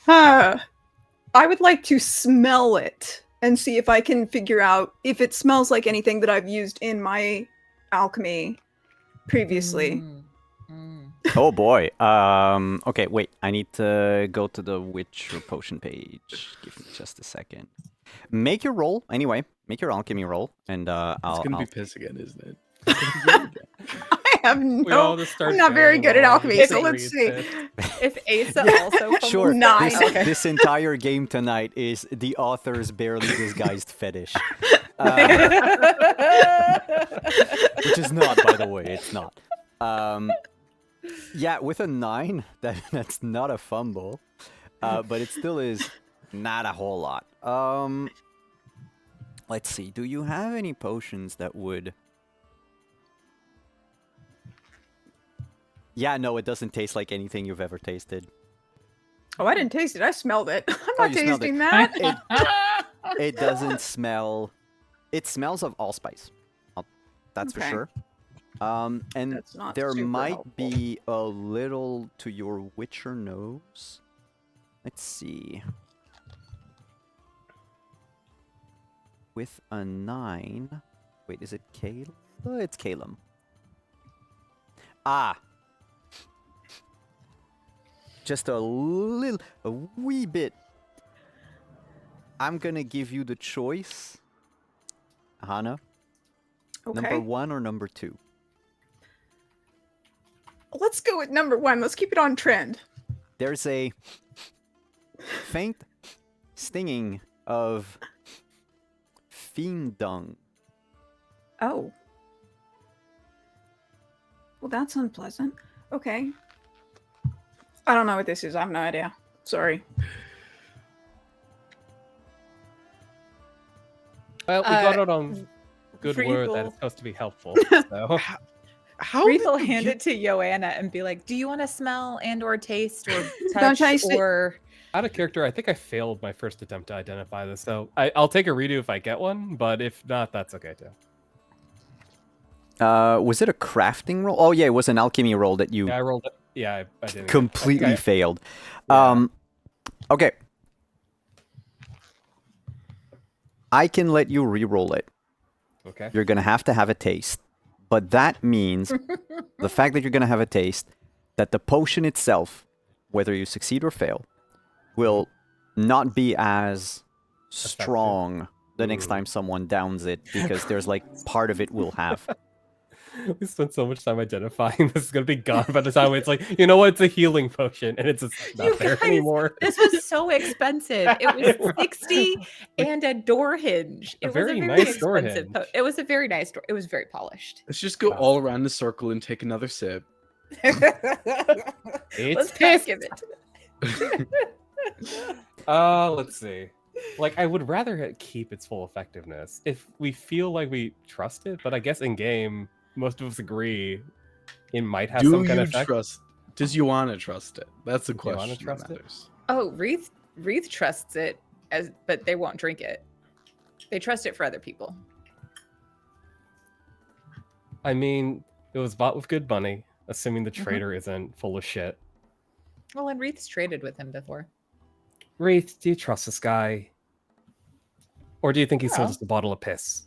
I would like to smell it and see if I can figure out if it smells like anything that I've used in my alchemy previously. Oh boy. Okay, wait. I need to go to the witch or potion page. Give me just a second. Make your roll anyway. Make your alchemy roll, and It's I'll. gonna I'll... be piss again, isn't it? I have no. just start I'm not very good at alchemy, If so it let's see. If Asa also fumbles, Sure. Nine. This, Okay. this entire game tonight is the author's barely disguised fetish, which is not, by the way. It's not. Yeah, with a 9, that's not a fumble, but it still is not a whole lot. Let's see. Do you have any potions that would? Yeah, no, it doesn't taste like anything you've ever tasted. Oh, I didn't taste it. I smelled it. I'm Oh, not you smelled tasting it. that. It doesn't smell. It smells of allspice. That's for Okay. sure. And That's not there super might helpful. be a little to your Witcher nose. Let's see. With a 9. Wait, is it Caleb? Oh, it's Caleb. Ah. Just a wee bit. I'm gonna give you the choice, Hannah. Okay. Number 1 or number 2? Let's go with number 1. Let's keep it on trend. There's a faint stinging of fiend dung. Oh. Well, that's unpleasant. Okay. I don't know what this is. I have no idea. Sorry. Well, we got it on good Free word that will. it's supposed to be helpful. So How Reef did will you hand get- it to Joanna and be like, "Do you want to smell and or taste or Don't touch taste it. or?" out of character, I think I failed my first attempt to identify this. So I'll take a redo if I get one, but if not, that's okay too. Was it a crafting roll? Oh yeah, it was an alchemy roll that you Yeah, I rolled it. Yeah, I didn't. completely Okay. failed. Yeah. Okay. I can let you re-roll it. Okay. You're gonna have to have a taste. But that means the fact that you're gonna have a taste, that the potion itself, whether you succeed or fail, will not be as strong the next time someone downs it, because there's like part of it will have. We spent so much time identifying this is gonna be gone by the time it's like, you know what, it's a healing potion and it's just You not there guys, anymore. This was so expensive. It was 60 and a door hinge. A It was very a very nice door expensive. hinge. It was a very nice door. It was very polished. Let's just go all around the circle and take another sip. It's Let's piss. not give it. Let's see. Like, I would rather keep its full effectiveness if we feel like we trust it, but I guess in game, most of us agree it might have Do some kind you of effect. trust? Does you want to trust it? That's the Joanna question. trust that it? matters. Oh, Wreath trusts it, but they won't drink it. They trust it for other people. I mean, it was bought with good money, assuming the Mhm. trader isn't full of shit. Well, and Wreath's traded with him before. Wreath, do you trust this guy? Or do you think he sold Well. us a bottle of piss?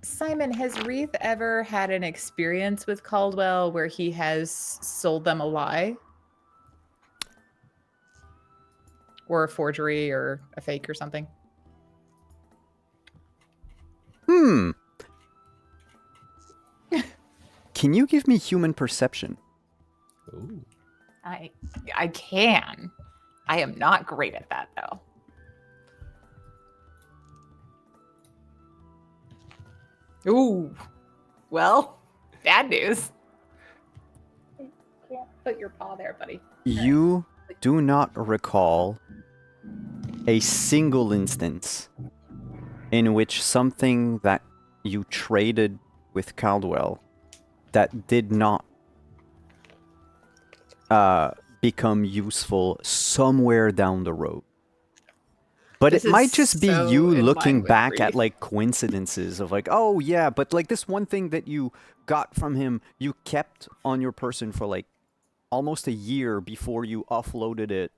Simon, has Wreath ever had an experience with Caldwell where he has sold them a lie? Or a forgery or a fake or something? Can you give me human perception? Ooh. I can. I am not great at that though. Ooh. Well, bad news. Can't put your paw there, buddy. You do not recall a single instance in which something that you traded with Caldwell that did not become useful somewhere down the road. But This it might is just be so you in line looking with back at Wreath. like coincidences of like, oh yeah, but like this one thing that you got from him, you kept on your person for like almost a year before you offloaded it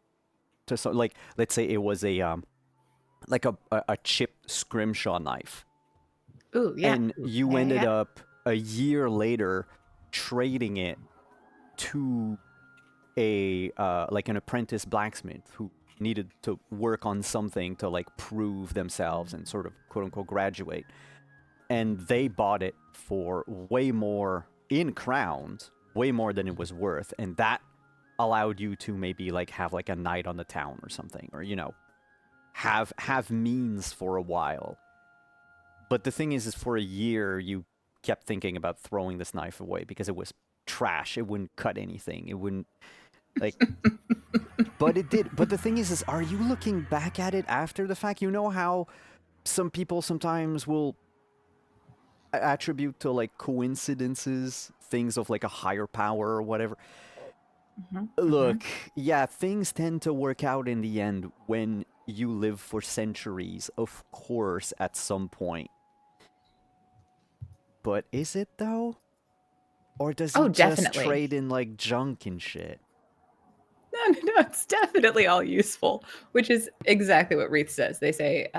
to some, like, let's say it was a like a chipped scrimshaw knife. Ooh, yeah. And you ended up a year later trading it to a like an apprentice blacksmith who needed to work on something to like prove themselves and sort of quote unquote graduate. And they bought it for way more in crowns, way more than it was worth, and that allowed you to maybe like have like a night on the town or something, or you know, have means for a while. But the thing is for a year you kept thinking about throwing this knife away because it was trash. It wouldn't cut anything. It wouldn't like but it did. But the thing is are you looking back at it after the fact? You know how some people sometimes will attribute to like coincidences things of like a higher power or whatever. Look, yeah, things tend to work out in the end when you live for centuries, of course, at some point. But is it though? Or does he Oh, just definitely. trade in like junk and shit? No, it's definitely all useful, which is exactly what Wreath says. They say,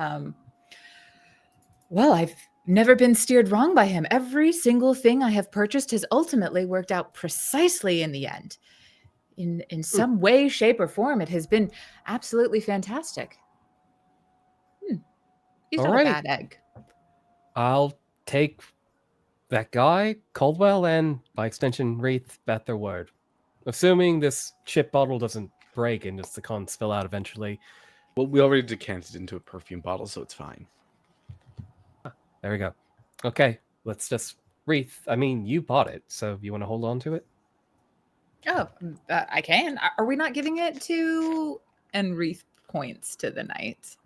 well, I've never been steered wrong by him. Every single thing I have purchased has ultimately worked out precisely in the end. In some way, shape, or form, it has been absolutely fantastic. He's All not right. a bad egg. I'll take that guy, Caldwell, and by extension, Wreath at their word. Assuming this chip bottle doesn't break and just the con spill out eventually. Well, we already decanted into a perfume bottle, so it's fine. There we go. Okay, let's just Wreath. I mean, you bought it, so you want to hold on to it? Oh, I can. Are we not giving it to... And Wreath points to the knight.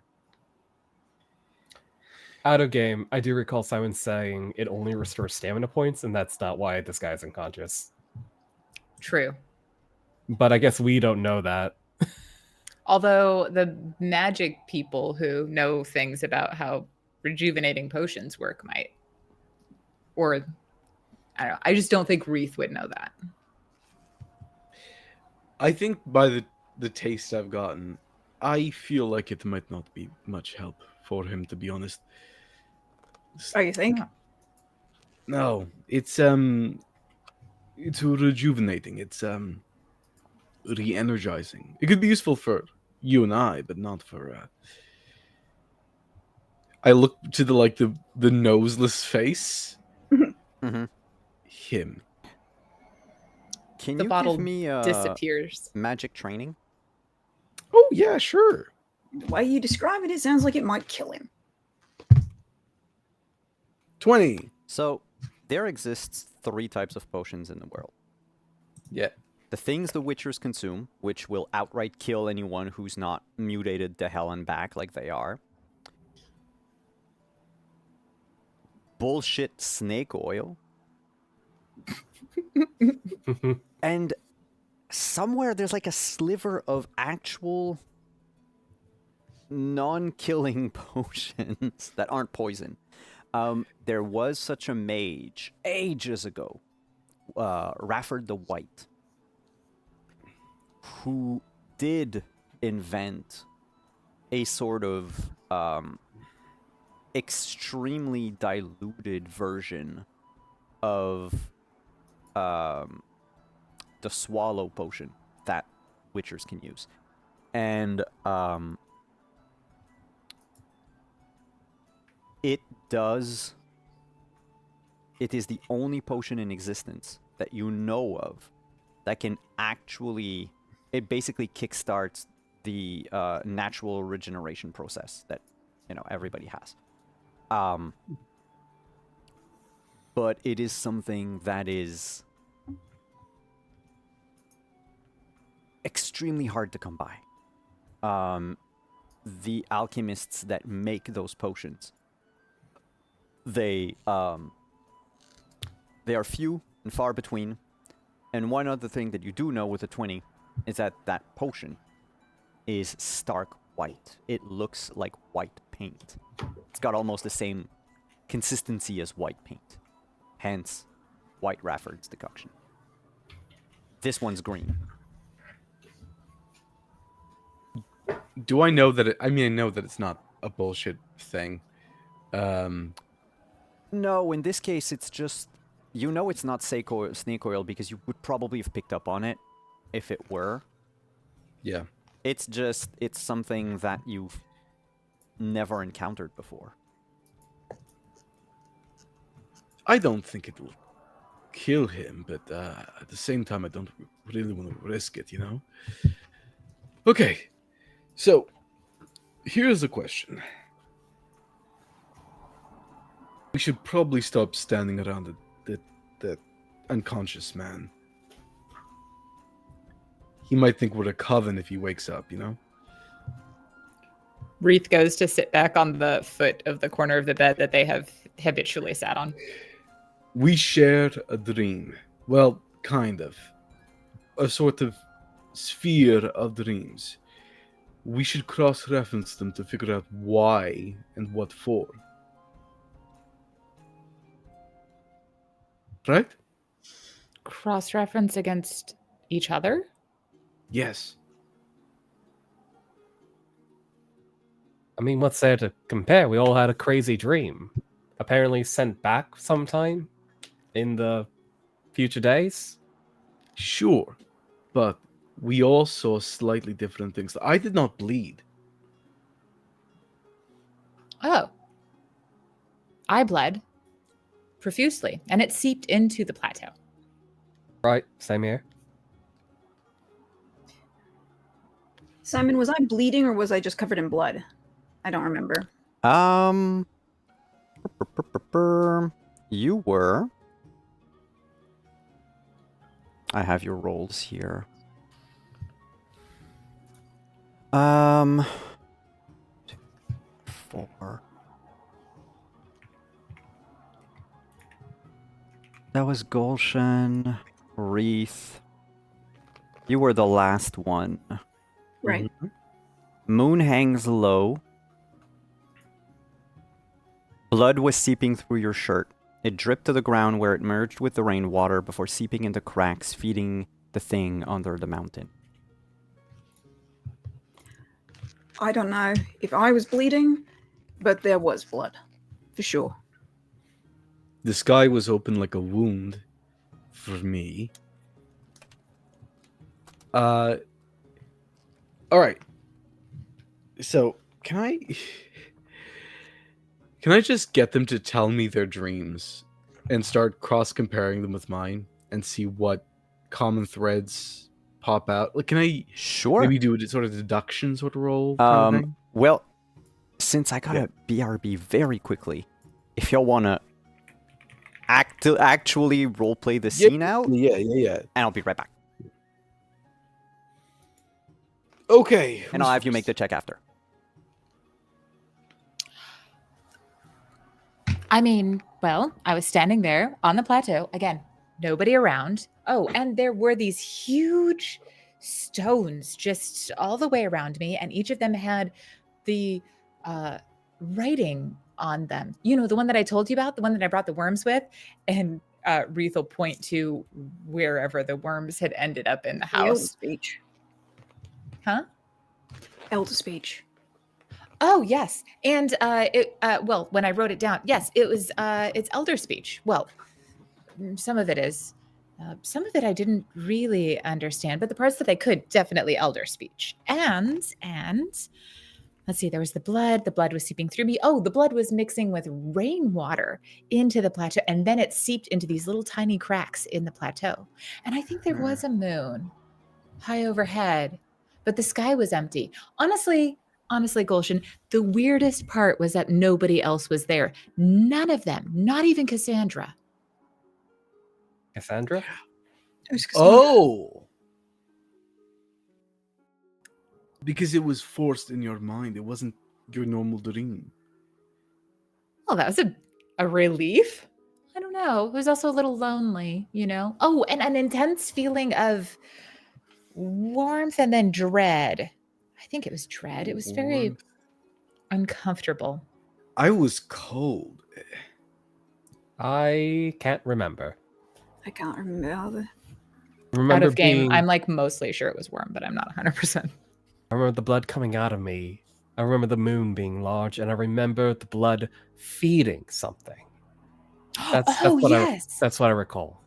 Out of game, I do recall Simon saying it only restores stamina points, and that's not why this guy's unconscious. True. But I guess we don't know that. Although the magic people who know things about how rejuvenating potions work might. Or, I don't know. I just don't think Wreath would know that. I think by the taste I've gotten, I feel like it might not be much help for him, to be honest. Oh, you think? No, it's rejuvenating. It's re-energizing. It could be useful for you and I, but not for. I look to the noseless face. Mm-hmm. Him. Can The you bottle give me disappears. magic training? Oh yeah, sure. The way you describe it, it sounds like it might kill him. 20. So there exists 3 types of potions in the world. Yeah. The things the Witchers consume, which will outright kill anyone who's not mutated to hell and back like they are. Bullshit snake oil. And somewhere there's like a sliver of actual non-killing potions that aren't poison. There was such a mage ages ago Rafford the White, who did invent a sort of extremely diluted version of the swallow potion that witchers can use. And it is the only potion in existence that you know of that can actually, it basically kickstarts the natural regeneration process that, everybody has. But it is something that is extremely hard to come by. The alchemists that make those potions, they are few and far between. And one other thing that you do know with a 20 is that potion is stark white. It looks like white paint. It's got almost the same consistency as white paint. Hence, White Rafford's decoction. This one's green. Do I know that I know that it's not a bullshit thing. No, in this case, it's just, it's not snake oil because you would probably have picked up on it if it were. Yeah. It's something that you've never encountered before. I don't think it'll kill him, but at the same time, I don't really want to risk it, Okay, so here's the question. We should probably stop standing around the unconscious man. He might think we're a coven if he wakes up, Wreath goes to sit back on the foot of the corner of the bed that they have habitually sat on. We share a dream. Well, kind of. A sort of sphere of dreams. We should cross-reference them to figure out why and what for. Right? Cross-reference against each other? Yes. I mean, what's there to compare? We all had a crazy dream. Apparently sent back sometime in the future days. Sure. But we all saw slightly different things. I did not bleed. Oh. I bled profusely, and it seeped into the plateau. Right, same here. Simon, was I bleeding or was I just covered in blood? I don't remember. You were. I have your rolls here. 4. That was Gulshan, Wreath. You were the last one. Right. Mhm. Moon hangs low. Blood was seeping through your shirt. It dripped to the ground where it merged with the rainwater before seeping into cracks, feeding the thing under the mountain. I don't know if I was bleeding, but there was blood. For sure. The sky was open like a wound for me. All right. So, can I just get them to tell me their dreams and start cross-comparing them with mine and see what common threads pop out? Like, can I Sure. maybe do a sort of deduction sort of roll kind of thing? Well, since I got a BRB very quickly, if y'all want to actually roleplay the scene out, Yeah. and I'll be right back. Okay. And I'll have you make the check after. I mean, well, I was standing there on the plateau. Again, nobody around. Oh, and there were these huge stones just all the way around me, and each of them had the writing on them. The one that I told you about, the one that I brought the worms with. And Wreath will point to wherever the worms had ended up in the The elder house. speech. Huh? Elder speech. Oh yes, and well, when I wrote it down, yes, it was it's elder speech. Well, some of it is, some of it I didn't really understand, but the parts that I could, definitely elder speech. And let's see, there was the blood. The blood was seeping through me. Oh, the blood was mixing with rainwater into the plateau, and then it seeped into these little tiny cracks in the plateau. And I think there was a moon high overhead, but the sky was empty. Honestly, Gulshan, the weirdest part was that nobody else was there. None of them, not even Cassandra. Cassandra? Who's Cassandra? Oh! Because it was forced in your mind. It wasn't your normal dream. Well, that was a relief. I don't know. It was also a little lonely, you know? Oh, and an intense feeling of warmth and then dread. I think it was dread. It was very Warmth. uncomfortable. I was cold. I can't remember. I can't remember either. I remember Out of game, being, I'm like mostly sure it was warm, but I'm not 100%. I remember the blood coming out of me. I remember the moon being large, and I remember the blood feeding something. That's what yes. that's what I recall.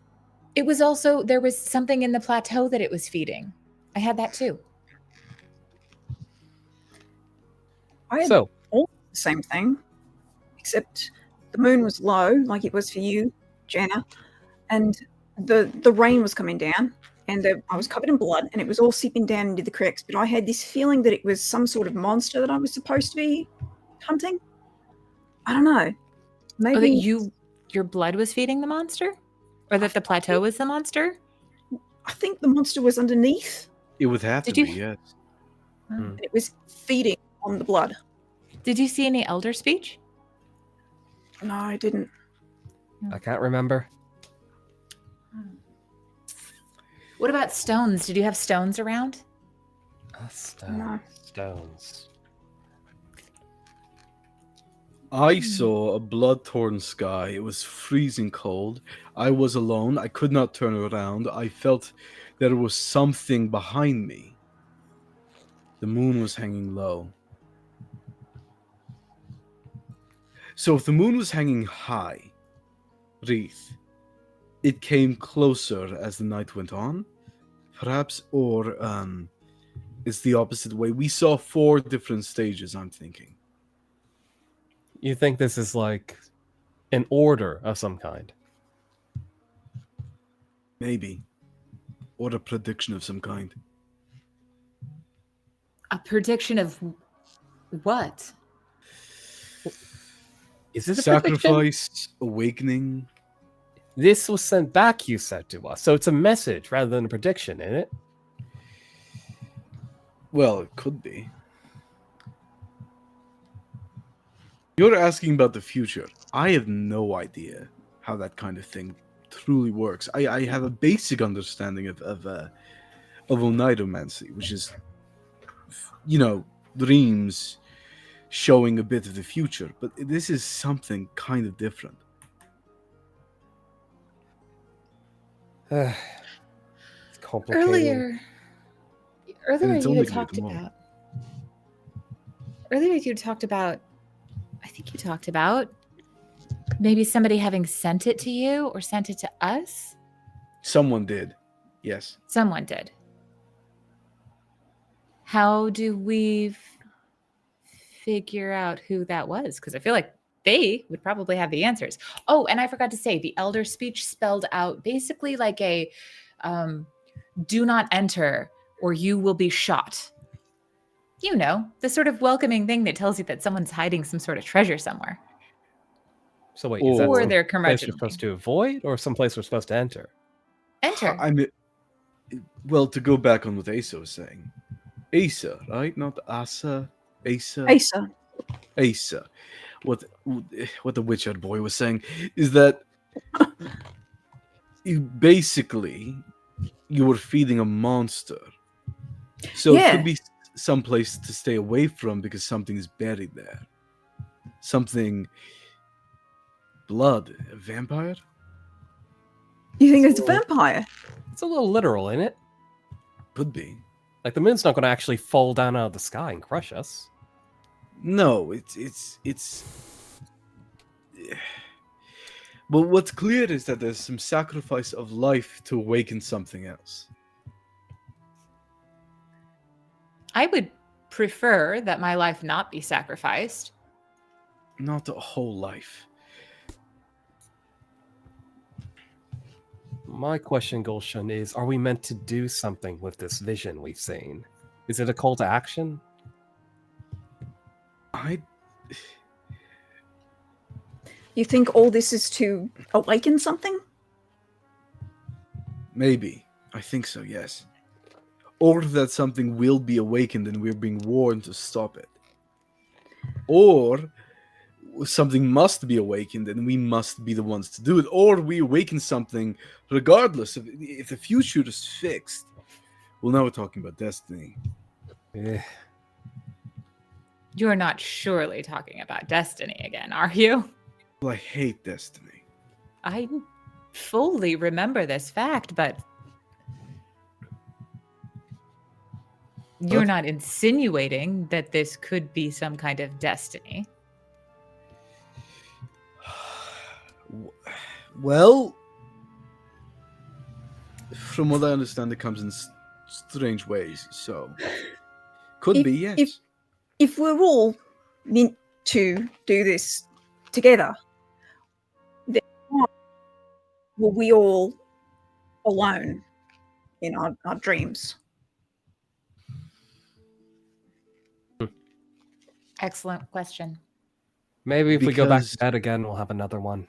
It was also, there was something in the plateau that it was feeding. I had that too. I had So, the same thing, except the moon was low, like it was for you, Jana, and the rain was coming down, and I was covered in blood, and it was all seeping down into the cracks. But I had this feeling that it was some sort of monster that I was supposed to be hunting. I don't know. Maybe Oh, that your blood was feeding the monster? Or that the plateau was the monster? I think the monster was underneath, It would have Did to you- be, yes. and it was feeding on the blood. Did you see any elder speech? No, I didn't. I can't remember. What about stones? Did you have stones around? No. Stones. I saw a blood-torn sky. It was freezing cold. I was alone. I could not turn around. I felt there was something behind me. The moon was hanging low. So if the moon was hanging high, Wreath, it came closer as the night went on, perhaps, or it's the opposite way. We saw 4 different stages, I'm thinking. You think this is like an order of some kind? Maybe. Or a prediction of some kind. A prediction of what? Is this a prediction? Sacrifice, awakening. This was sent back, you said to us. So it's a message rather than a prediction, isn't it? Well, it could be. You're asking about the future. I have no idea how that kind of thing truly works. I have a basic understanding of oneiromancy, which is, dreams showing a bit of the future. But this is something kind of different. It's complicated. Earlier it's you only had gonna talked be tomorrow. about. Earlier you talked about. I think you talked about maybe somebody having sent it to you or sent it to us. Someone did. Yes. Someone did. How do we figure out who that was? Because I feel like they would probably have the answers. Oh, and I forgot to say, the elder speech spelled out basically like a do not enter or you will be shot. You know, the sort of welcoming thing that tells you that someone's hiding some sort of treasure somewhere. So wait, is that Or some they're place we're curmudgeonly. supposed to avoid or some place we're supposed to enter? Enter. I mean, well, to go back on what Asa was saying. Asa, right? Not Asa. Asa. Asa. Asa. What the Witcher boy was saying is that you were feeding a monster. So it could be some place to stay away from because something's buried there. Something. Blood. A vampire? You think it's a vampire? It's a little literal, isn't it? Could be. Like the moon's not going to actually fall down out of the sky and crush us. No, it's. But what's clear is that there's some sacrifice of life to awaken something else. I would prefer that my life not be sacrificed. Not a whole life. My question, Gulshan, is are we meant to do something with this vision we've seen? Is it a call to action? You think all this is to awaken something? Maybe. I think so, yes. Or that something will be awakened and we're being warned to stop it. Or something must be awakened and we must be the ones to do it. Or we awaken something regardless of if the future is fixed. Well, now we're talking about destiny. Eh. You're not surely talking about destiny again, are you? Well, I hate destiny. I fully remember this fact, but you're What? not insinuating that this could be some kind of destiny. Well, from what I understand, it comes in strange ways, so could If- be, yes. If we're all meant to do this together, then why were we all alone in our dreams? Excellent question. Maybe if we go back Because- to bed again, we'll have another one.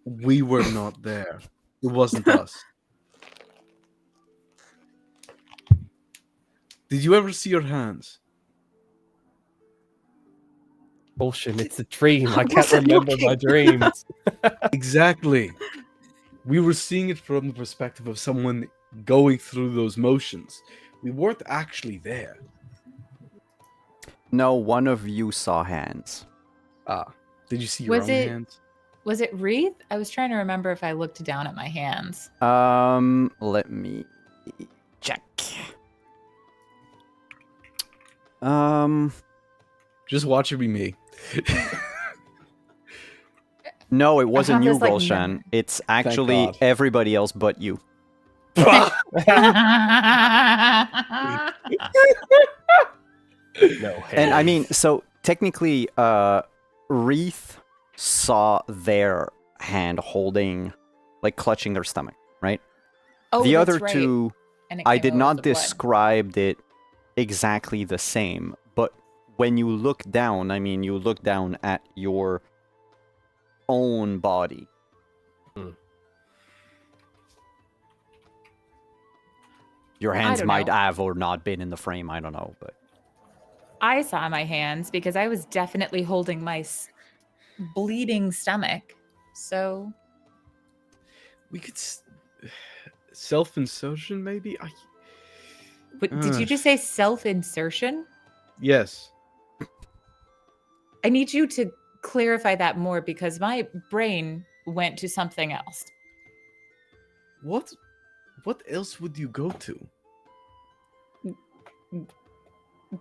We were not there. It wasn't us. Did you ever see your hands? Bullshit, it's a dream. I I can't wasn't remember my looking. dreams. Exactly. We were seeing it from the perspective of someone going through those motions. We weren't actually there. No, one of you saw hands. Ah, did you see your Was own it- hands? Was it Wreath? I was trying to remember if I looked down at my hands. Let me check. Just watch it be me. No, it wasn't found you, this, like, Gulshan. It's actually God. everybody else but you. No, And I hands. mean, so technically, Wreath saw their hand holding, like clutching their stomach, right? Oh, The that's other right. two, And it I came did over not the blood. describe it exactly the same, but when you look down, I mean, you look down at your own body. Hmm. Your hands don't might know. have or not been in the frame, I don't know, but I saw my hands because I was definitely holding my bleeding stomach. So We could self-insertion, maybe. Did you just say self-insertion? Yes. I need you to clarify that more because my brain went to something else. What else would you go to?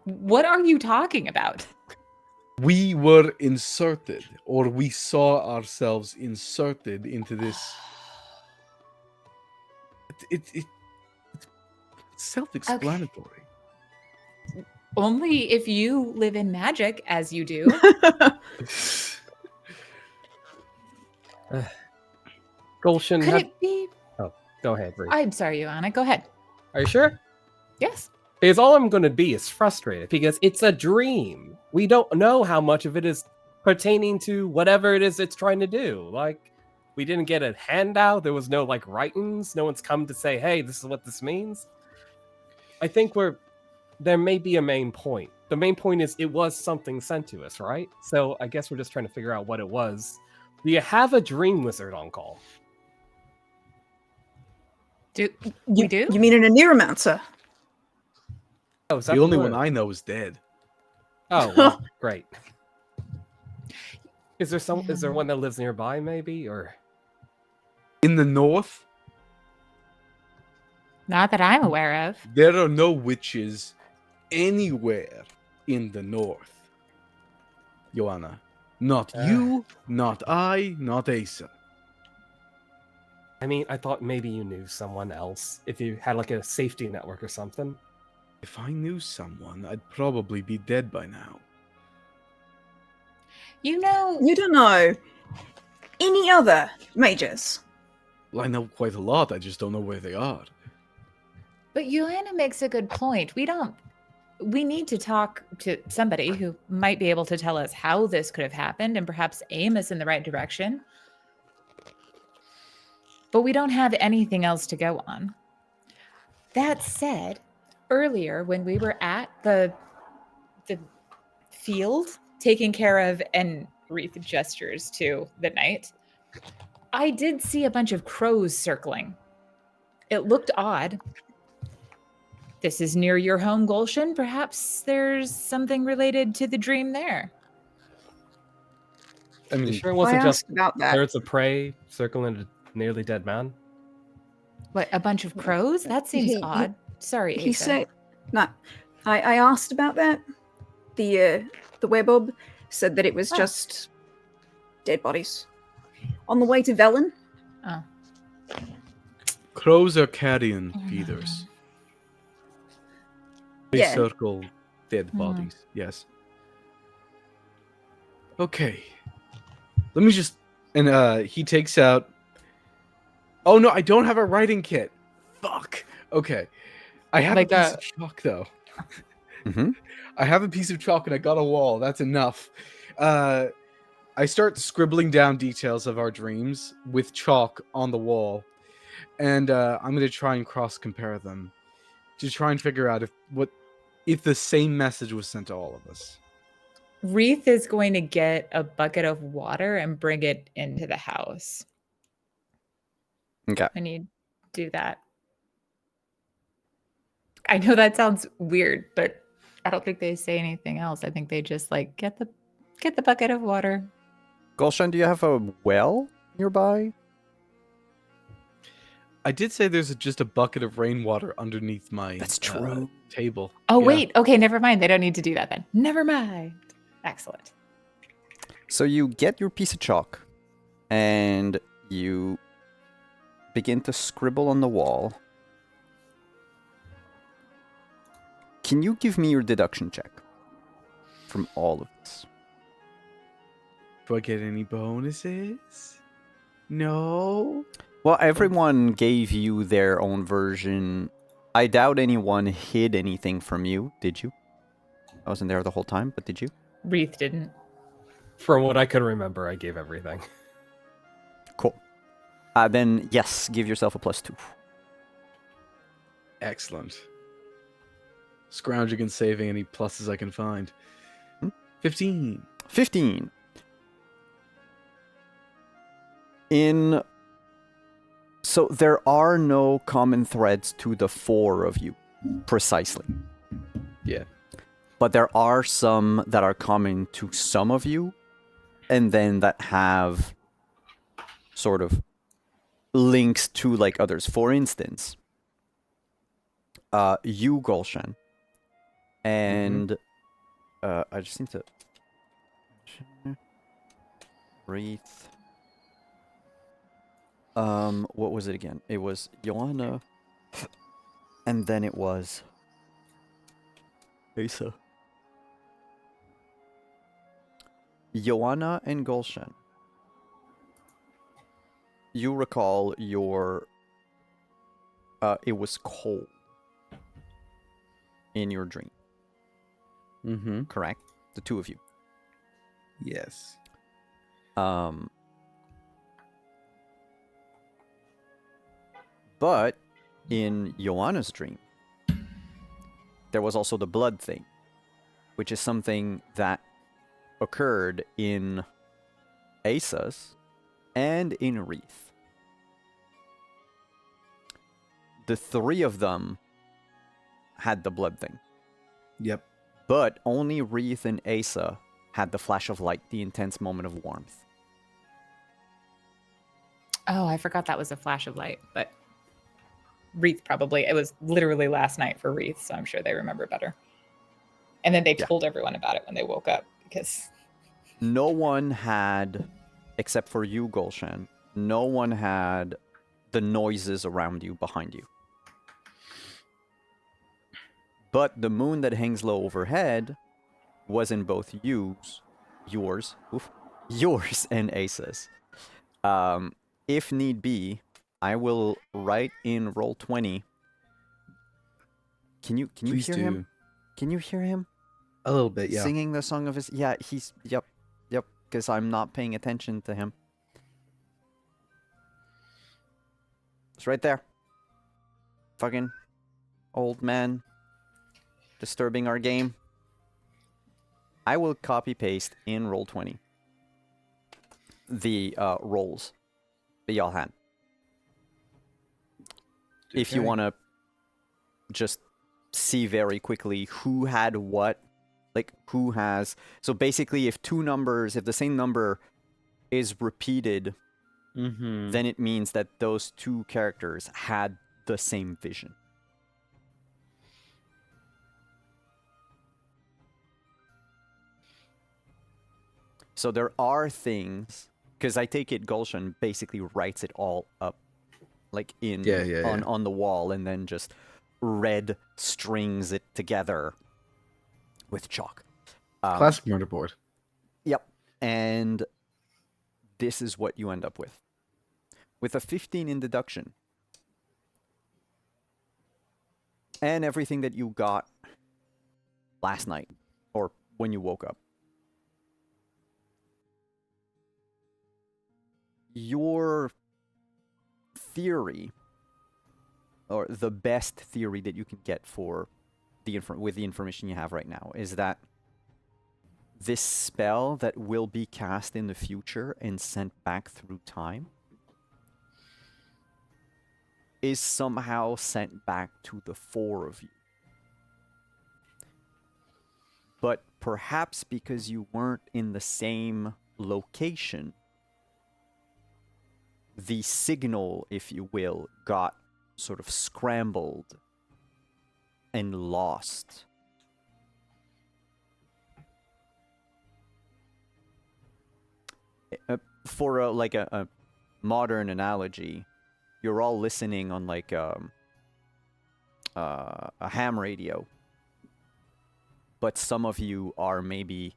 What are you talking about? We were inserted, or we saw ourselves inserted into this. It's self-explanatory. Only if you live in magic as you do. Gulshan, Could it be? go ahead, Bree. I'm sorry, Joanna. Go ahead. Are you sure? Yes. Because all I'm going to be is frustrated because it's a dream. We don't know how much of it is pertaining to whatever it is it's trying to do. Like, we didn't get a handout. There was no, like, writings. No one's come to say, hey, this is what this means. I think there may be a main point. The main point is it was something sent to us, right? So I guess we're just trying to figure out what it was. Do you have a dream wizard on call? We do? You mean an Neuromancer? Oh, is that The only word? one I know is dead. Oh, well, great. Is there one that lives nearby, maybe, or In the north, Not that I'm aware of. There are no witches anywhere in the north. Joanna. Not you, not I, not Asa. I mean, I thought maybe you knew someone else. If you had like a safety network or something. If I knew someone, I'd probably be dead by now. You know, You don't know any other mages. Well, I know quite a lot, I just don't know where they are. but Joanna makes a good point. We need to talk to somebody who might be able to tell us how this could have happened and perhaps aim us in the right direction. But we don't have anything else to go on. That said, earlier when we were at the field taking care of, and Wreath gestures to the knight, I did see a bunch of crows circling. It looked odd. This is near your home, Gulshan. Perhaps there's something related to the dream there. I You mean, sure it I wasn't just asked about that. birds of prey circling a nearly dead man? What, a bunch of crows? That seems He- odd. Sorry, He Asa. said, "No." I asked about that. The webob said that it was Oh. just dead bodies on the way to Velen. Oh. crows are carrion feeders. They Yeah. circle dead Mhm. bodies, yes. Okay. Let me just... And he takes out... Oh no, I don't have a writing kit. Fuck. Okay. I have Like a piece a- of chalk though. Mm-hmm. I have a piece of chalk and I got a wall. That's enough. I start scribbling down details of our dreams with chalk on the wall. And I'm going to try and cross-compare them to try and figure out if the same message was sent to all of us. Wreath is going to get a bucket of water and bring it into the house. Okay. I need to do that. I know that sounds weird, but I don't think they say anything else. I think they just like get the bucket of water. Gulshan, do you have a well nearby? I did say there's just a bucket of rainwater underneath my That's true. table. Oh, Yeah. wait. Okay, never mind. They don't need to do that then. Never mind. Excellent. So you get your piece of chalk and you begin to scribble on the wall. Can you give me your deduction check from all of this? Do I get any bonuses? No. Well, everyone gave you their own version. I doubt anyone hid anything from you, did you? I wasn't there the whole time, but did you? Wreath didn't. From what I could remember, I gave everything. Cool. Then, yes, give yourself a +2. Excellent. Scrounging and saving any pluses I can find. Hmm? 15. 15. So there are no common threads to the four of you, precisely. Yeah. But there are some that are common to some of you, and then that have sort of links to like others. For instance, you, Gulshan, and I just need to Wreath. What was it again? It was Joanna, and then it was Asa. Joanna and Gulshan. You recall your... it was cold in your dream, Mm-hmm. correct? The two of you. Yes. But in Joanna's dream, there was also the blood thing, which is something that occurred in Asa's and in Wreath. The three of them had the blood thing, Yep. but only Wreath and Asa had the flash of light, the intense moment of warmth. Oh, I forgot that was a flash of light, but Wreath probably. It was literally last night for Wreath, so I'm sure they remember better. And then they Yeah. told everyone about it when they woke up because No one had, except for you, Gulshan, no one had the noises around you behind you. But the moon that hangs low overhead was in both yours, and Asa's. If need be, I will write in Roll20. Can you Please hear do. him? Can you hear him A little bit, yeah. singing the song of his? Yeah, he's yep, because I'm not paying attention to him. It's right there. Fucking old man disturbing our game. I will copy paste in Roll20 the rolls that y'all had. If you Okay. want to just see very quickly who had what, like who has. So basically, if the same number is repeated, Mm-hmm. then it means that those two characters had the same vision. So there are things, because I take it Gulshan basically writes it all up, like on the wall, and then just red strings it together with chalk. Classic murder board. Yep. And this is what you end up with. With a 15 in deduction. And everything that you got last night, or when you woke up. Your theory, or the best theory that you can get for with the information you have right now, is that this spell that will be cast in the future and sent back through time is somehow sent back to the four of you. But perhaps because you weren't in the same location, the signal, if you will, got sort of scrambled and lost. For a modern analogy, you're all listening on like a ham radio, but some of you are maybe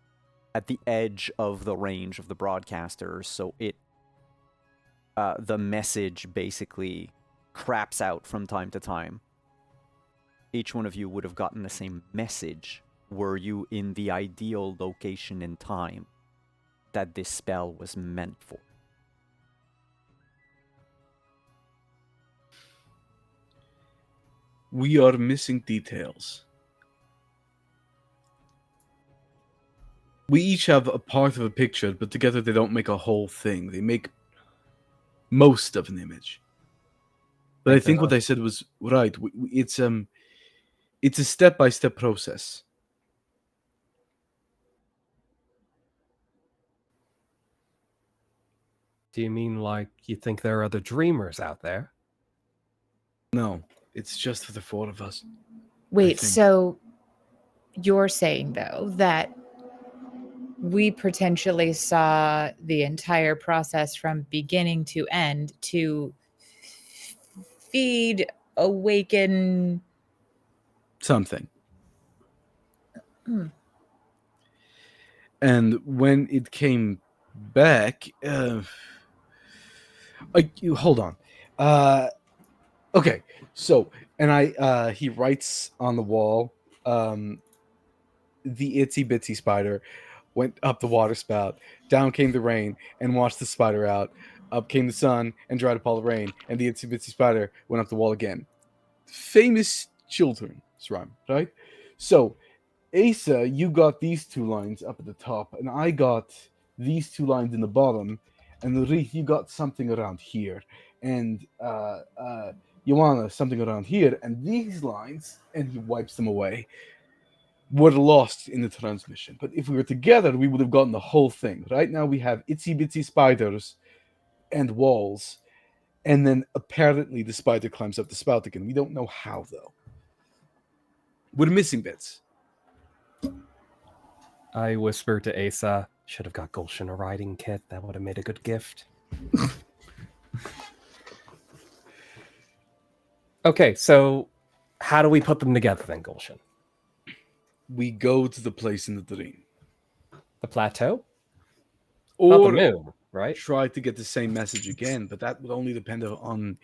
at the edge of the range of the broadcaster, so the message basically craps out from time to time. Each one of you would have gotten the same message were you in the ideal location and time that this spell was meant for. We are missing details. We each have a part of a picture, but together they don't make a whole thing. They make most of an image. But I think what I said was right. It's a step-by-step process. Do you mean like you think there are other dreamers out there? No, it's just for the four of us. wait, think. so you're saying though that we potentially saw the entire process from beginning to end to feed, awaken Something. Hmm. And when it came back, hold on. Okay, so and he writes on the wall, the itsy bitsy spider went up the water spout, down came the rain and washed the spider out, up came the sun and dried up all the rain, and the itsy bitsy spider went up the wall again. Famous children's rhyme, right? So Asa, you got these two lines up at the top, and I got these two lines in the bottom, and Rith, you got something around here, and Joanna something around here, and these lines, and he wipes them away, were lost in the transmission. But if we were together, we would have gotten the whole thing. Right now we have itsy bitsy spiders and walls, And then apparently the spider climbs up the spout again. We don't know how, though. We're missing bits. I whisper to Asa, should have got Gulshan a riding kit. That would have made a good gift. Okay, so how do we put them together then, Gulshan? We go to the place in the dream. The plateau? Not the Or moon, right? try to get the same message again, but that would only depend on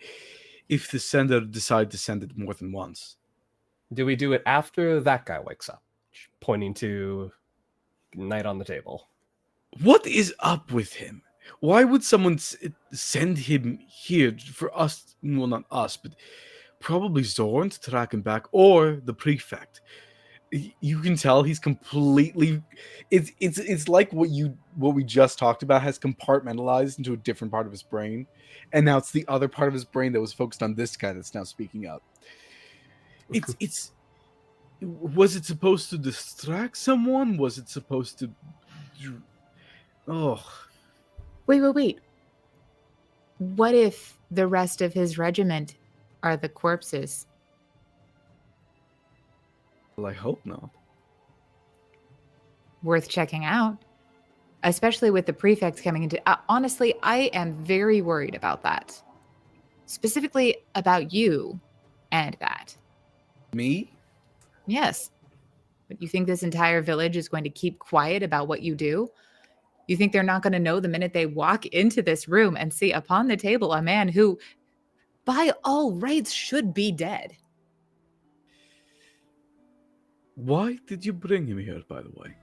if the sender decide to send it more than once. Do we do it after that guy wakes up? Pointing to Night on the Table. What is up with him? Why would someone send him here for us? Well, not us, but probably Zorn to track him back, or the prefect. You can tell he's completely. It's like what we just talked about has compartmentalized into a different part of his brain, and now it's the other part of his brain that was focused on this guy that's now speaking up. It's. Was it supposed to distract someone? Was it supposed to? Oh. Wait. What if the rest of his regiment are the corpses? Well, I hope not. Worth checking out. Especially with the prefects coming into... honestly, I am very worried about that. Specifically about you and that. Me? Yes. But you think this entire village is going to keep quiet about what you do? You think they're not going to know the minute they walk into this room and see upon the table a man who, by all rights, should be dead? Why did you bring him here, by the way?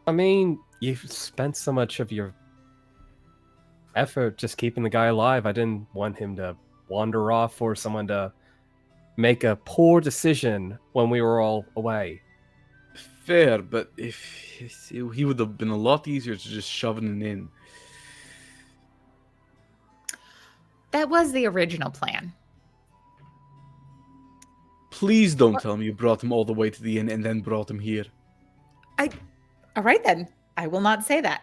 I mean, you've spent so much of your effort just keeping the guy alive. I didn't want him to wander off or someone to make a poor decision when we were all away. Fair, but if he would have been a lot easier to just shove it in. That was the original plan. Please don't tell me you brought him all the way to the inn and then brought him here. All right, then. I will not say that.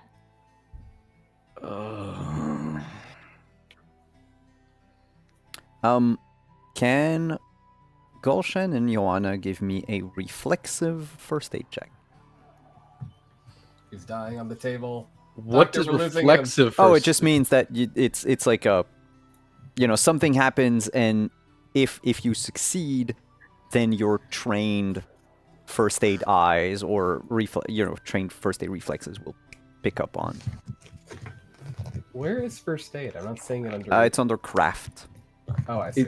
Can Gulshan and Joanna give me a reflexive first aid check? He's dying on the table. What Doctor, does we're losing reflexive? Oh, it first- just means that it's like a, something happens, and if you succeed, then your trained first aid eyes or trained first aid reflexes will pick up on. Where is first aid? I'm not seeing it under. It's under craft. Oh, I see.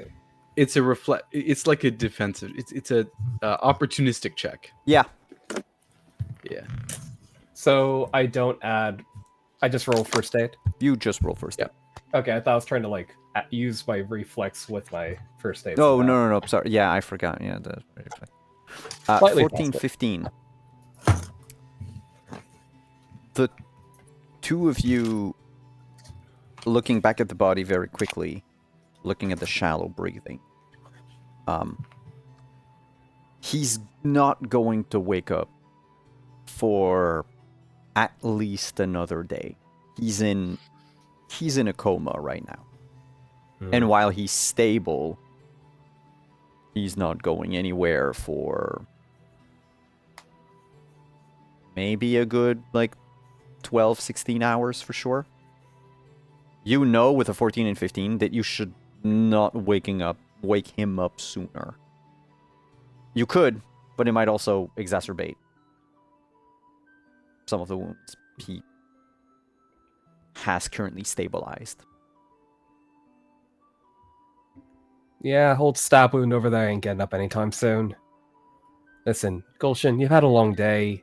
It's a It's like a defensive. It's a opportunistic check. Yeah. Yeah. So I don't add. I just roll first aid. You just roll first aid. Okay, I thought I was trying to use my reflex with my first aid. Oh, so no. Sorry. Yeah, I forgot. Yeah, Slightly 14, faster. 15. The two of you looking back at the body very quickly, looking at the shallow breathing. He's not going to wake up for at least another day. He's in a coma right now. And while he's stable, he's not going anywhere for maybe a good 12, 16 hours for sure. You know with a 14 and 15 that you should not wake him up sooner. You could, but it might also exacerbate some of the wounds he has currently stabilized. Yeah, old stab wound over there ain't getting up anytime soon. Listen, Gulshan, you've had a long day.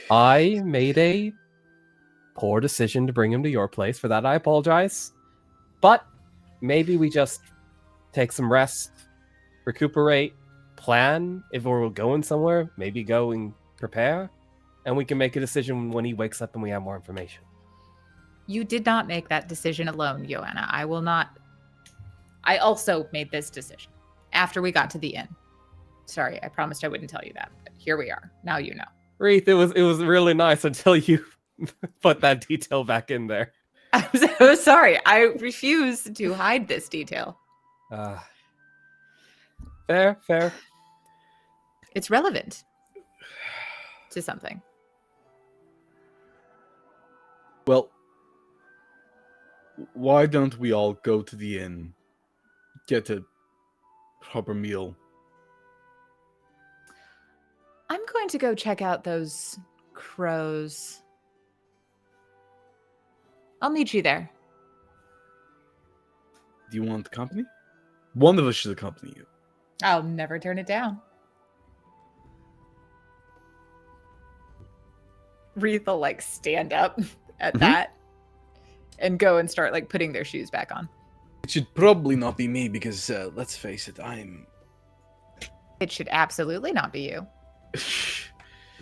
I made a poor decision to bring him to your place. For that, I apologize. But maybe we just take some rest, recuperate, plan if we're going somewhere, maybe go and prepare, and we can make a decision when he wakes up and we have more information. You did not make that decision alone, Joanna. I will not. I also made this decision after we got to the inn. Sorry, I promised I wouldn't tell you that, but here we are. Now you know. Wreath, it was really nice until you put that detail back in there. I'm so sorry. I refuse to hide this detail. Fair. It's relevant to something. Well, why don't we all go to the inn, get a proper meal? I'm going to go check out those crows. I'll meet you there. Do you want company? One of us should accompany you. I'll never turn it down. Wreath will like stand up at that and go and start like putting their shoes back on. It should probably not be me because, let's face it, It should absolutely not be you.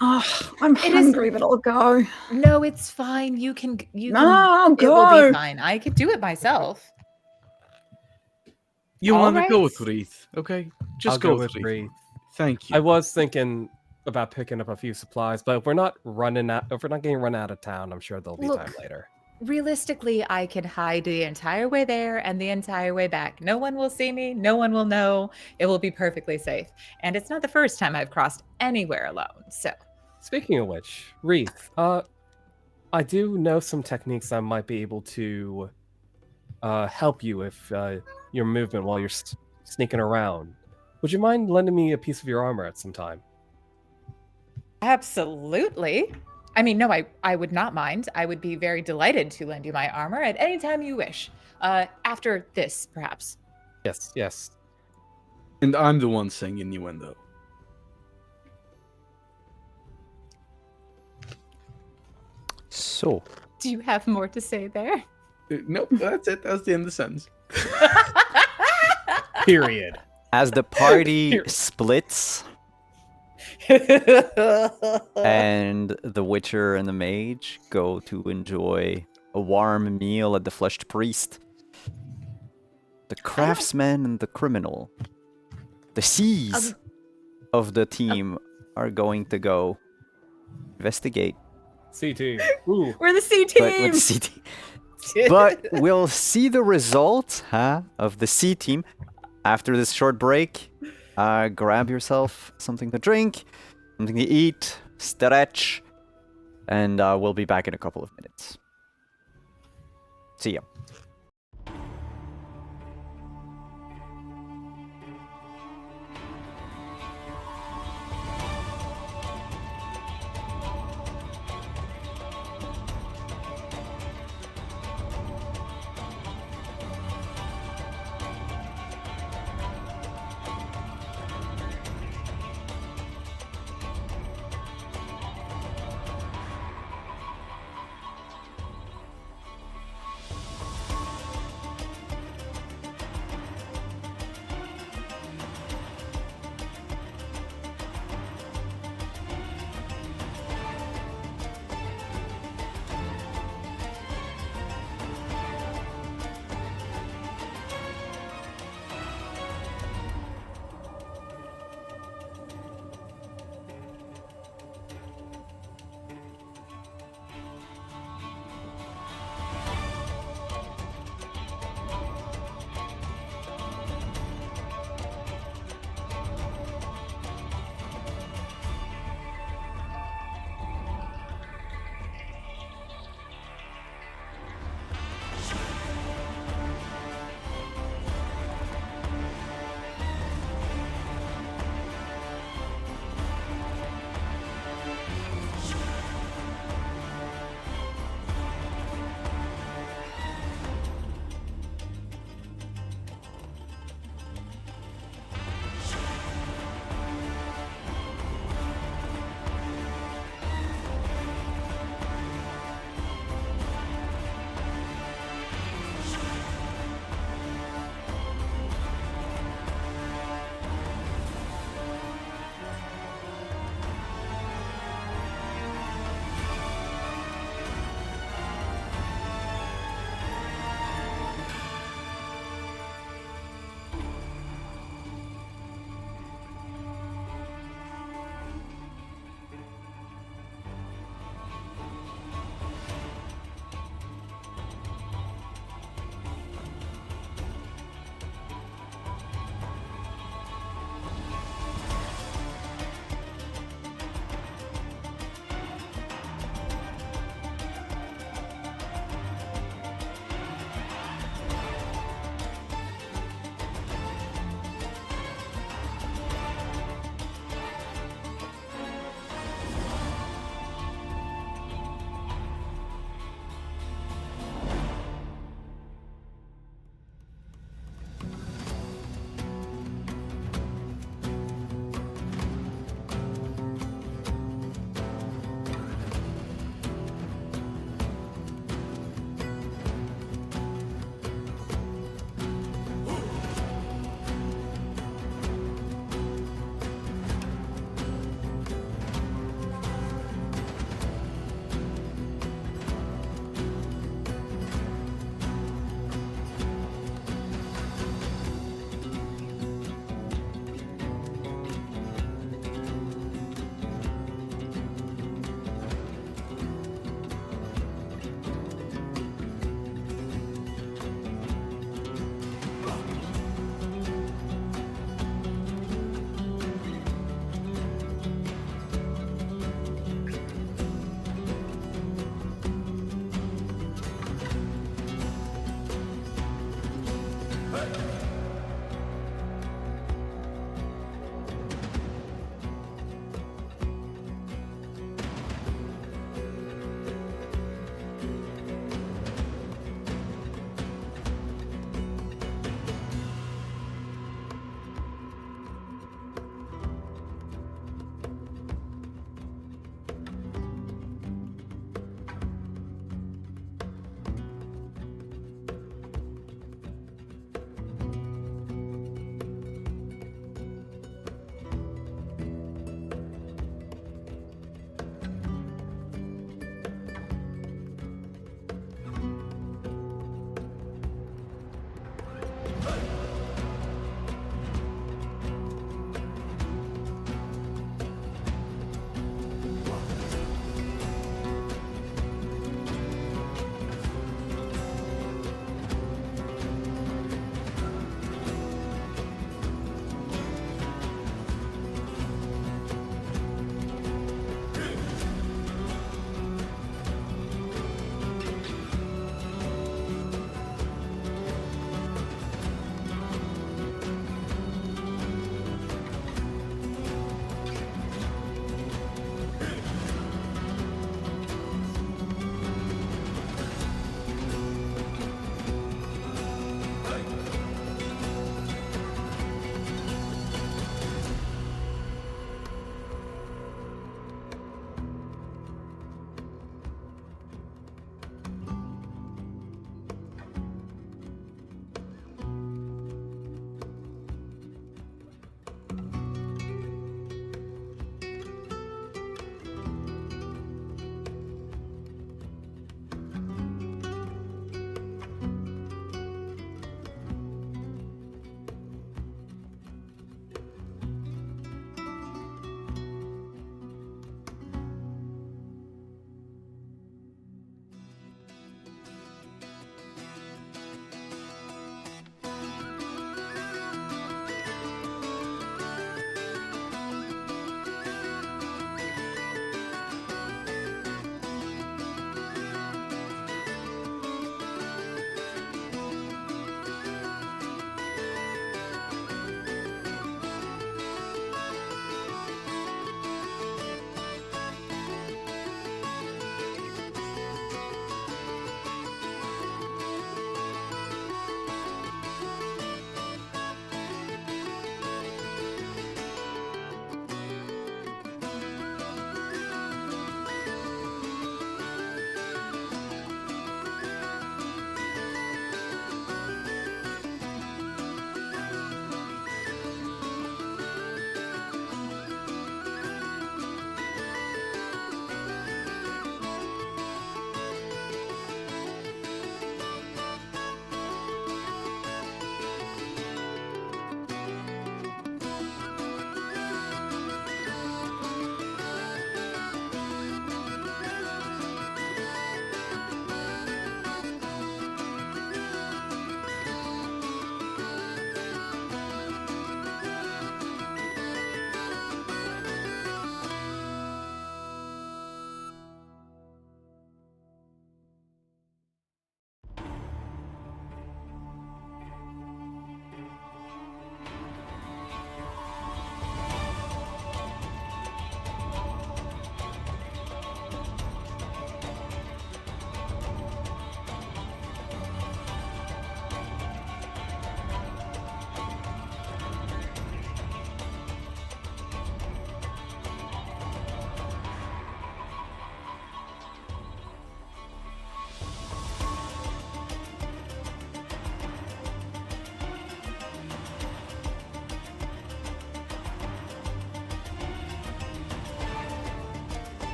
Oh, I'm hungry, but I'll go. No, it's fine. You can. I'll It will go. be fine. I could do it myself. You All want to go right. with Wreath, okay? Just I'll go with Wreath. Wreath. Thank you. I was thinking about picking up a few supplies, but if we're not getting run out of town, I'm sure there'll be time later. Realistically, I could hide the entire way there and the entire way back. No one will see me. No one will know. It will be perfectly safe. And it's not the first time I've crossed anywhere alone. So, Speaking of which, Wreath, I do know some techniques that might be able to help you if your movement while you're sneaking around. Would you mind lending me a piece of your armor at some time? absolutely. I mean, no, I would not mind. I would be very delighted to lend you my armor at any time you wish. After this, perhaps. Yes. And I'm the one saying innuendo. So, Do you have more to say there? Nope, that's it. That's the end of the sentence. Period. as the party splits and the Witcher and the Mage go to enjoy a warm meal at the Fleshed Priest, the Craftsman and the Criminal, the C's of the team are going to go investigate. CT. Ooh. We're the C But team. with C team. But we'll see the results of the C team after this short break. Grab yourself something to drink, something to eat, stretch, and we'll be back in a couple of minutes. See ya.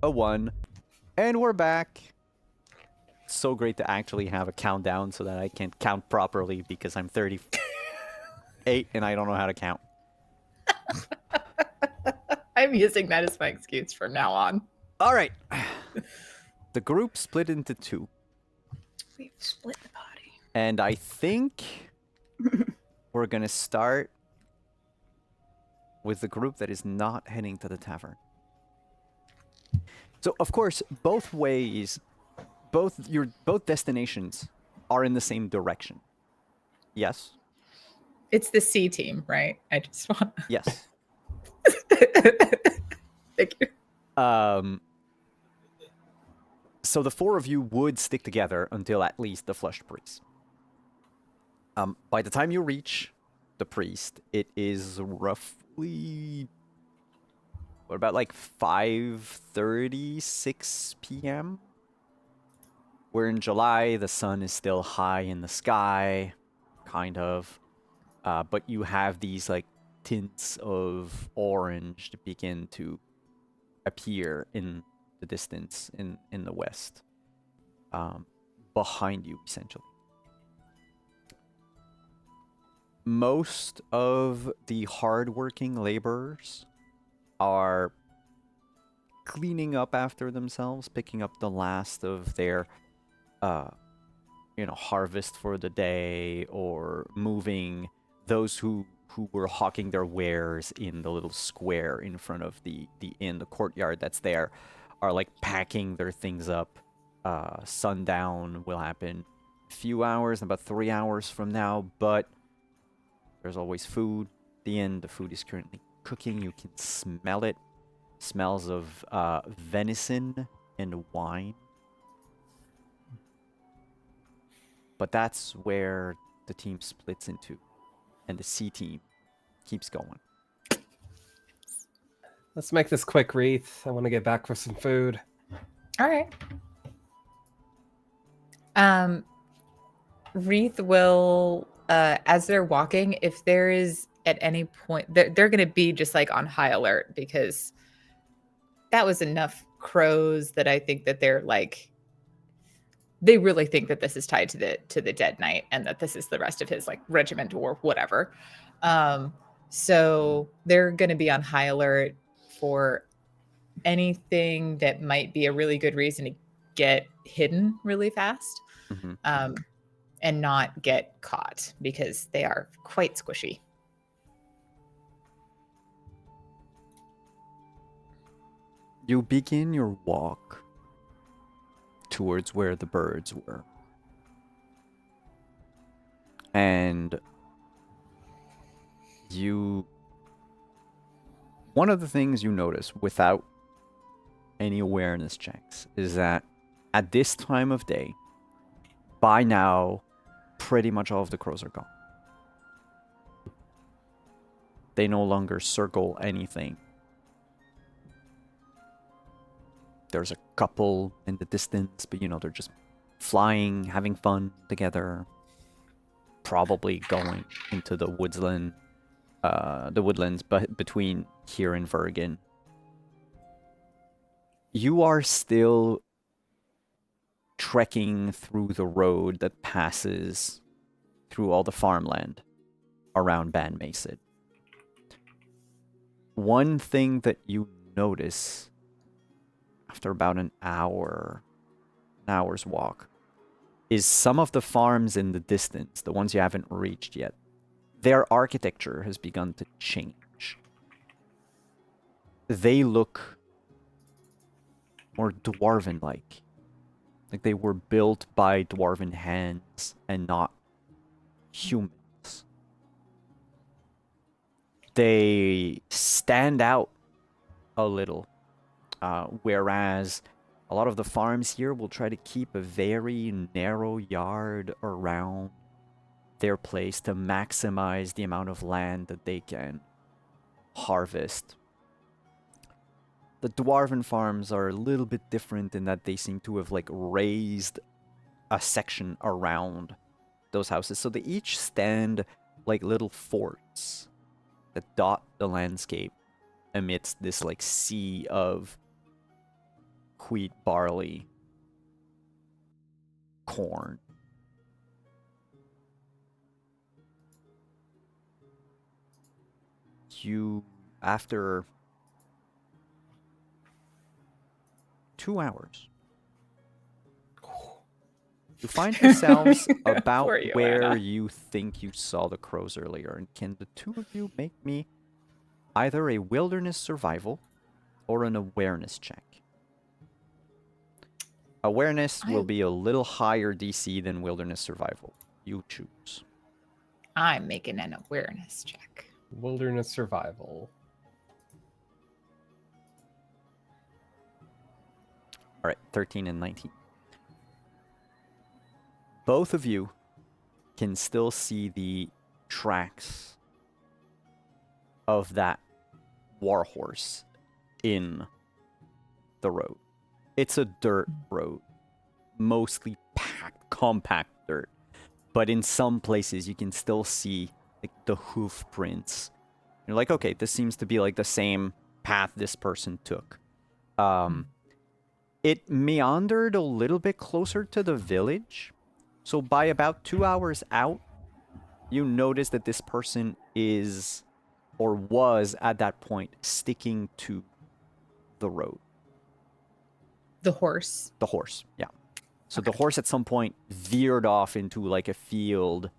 a 1, and we're back. So great to actually have a countdown so that I can count properly because I'm 38 and I don't know how to count. I'm using that as my excuse from now on. All right. The group split into 2. We've split the body. And I think we're going to start with the group that is not heading to the tavern. So, of course, both ways, both destinations are in the same direction. Yes? It's the C team, right? I just want. Yes. Thank you. So the 4 of you would stick together until at least the flushed priest. By the time you reach the priest, it is roughly about like 5:30, 6 p.m. We're in July. The sun is still high in the sky, kind of. But you have these like tints of orange to begin to appear in the distance in the west, behind you, essentially. Most of the hardworking laborers are cleaning up after themselves, picking up the last of their, harvest for the day, or moving those who were hawking their wares in the little square in front of the inn, the courtyard that's there, are like packing their things up. Sundown will happen a few hours, about 3 hours from now, but there's always food. The inn, the food is currently cooking. You can smell it. Smells of venison and wine. But that's where the team splits into. And the C team keeps going. Let's make this quick, Wreath. I want to get back for some food. All right. Wreath will, as they're walking, if there is at any point, they're going to be just like on high alert, because that was enough crows that I think that they're like, they really think that this is tied to the dead knight, and that this is the rest of his like regiment or whatever. So they're going to be on high alert for anything that might be a really good reason to get hidden really fast, and not get caught, because they are quite squishy. You begin your walk towards where the birds were. And one of the things you notice without any awareness checks is that at this time of day, by now, pretty much all of the crows are gone. They no longer circle anything. There's a couple in the distance, but they're just flying, having fun together. Probably going into the woodlands, but between here and Vergen. You are still trekking through the road that passes through all the farmland around Ban Macid. One thing that you notice after about an hour's walk, is some of the farms in the distance, the ones you haven't reached yet, their architecture has begun to change. They look more dwarven-like. Like they were built by dwarven hands and not humans. They stand out a little. Whereas a lot of the farms here will try to keep a very narrow yard around their place to maximize the amount of land that they can harvest. The dwarven farms are a little bit different in that they seem to have like raised a section around those houses. So they each stand like little forts that dot the landscape amidst this like sea of wheat, barley, corn. You, after 2 hours, you find yourselves about Poor where Joanna. you think you saw the crows earlier. And can the two of you make me either a wilderness survival or an awareness check? Awareness will be a little higher DC than wilderness survival. You choose. I'm making an awareness check. Wilderness survival. All right, 13 and 19. Both of you can still see the tracks of that warhorse in the road. It's a dirt road, mostly packed, compact dirt. But in some places, you can still see like the hoof prints. You're like, okay, this seems to be like the same path this person took. It meandered a little bit closer to the village. So by about 2 hours out, you notice that this person is, or was at that point, sticking to the road. The horse. The horse, yeah. So Okay. the horse at some point veered off into like a field,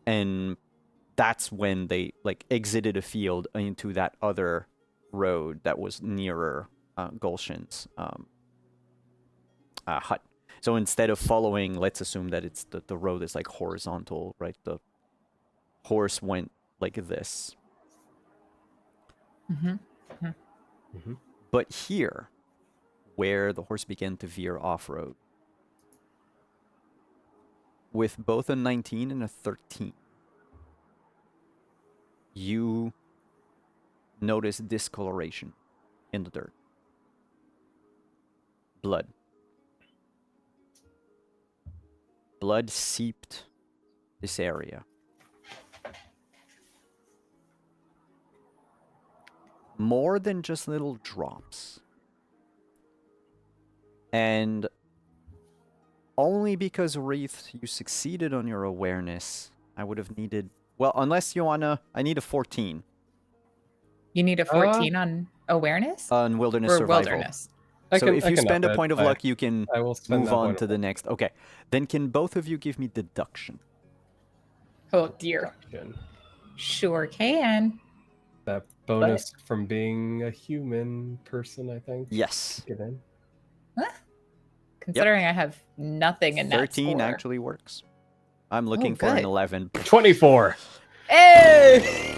and that's when they like exited a field into that other road that was nearer Gulshan's hut. So instead of following, let's assume that it's the road is like horizontal, right? The horse went like this. Mm-hmm. But here, where the horse began to veer off-road, with both a 19 and a 13, you notice discoloration in the dirt. Blood. Blood seeped this area. More than just little drops. And only because, Wreath, you succeeded on your awareness, I would have needed... Well, unless you wanna... I need a 14 You need a 14 on awareness? on wilderness Or survival. wilderness? So if you spend a point of luck, you can I will spend move that on point to of the luck. next. Okay. Then can both of you give me deduction? Oh, dear. Deduction. Sure can. That bonus from being a human person, I think. Yes. Get in. Considering I have nothing in that 13 score. actually works. I'm looking for an good. 11. 24. Hey!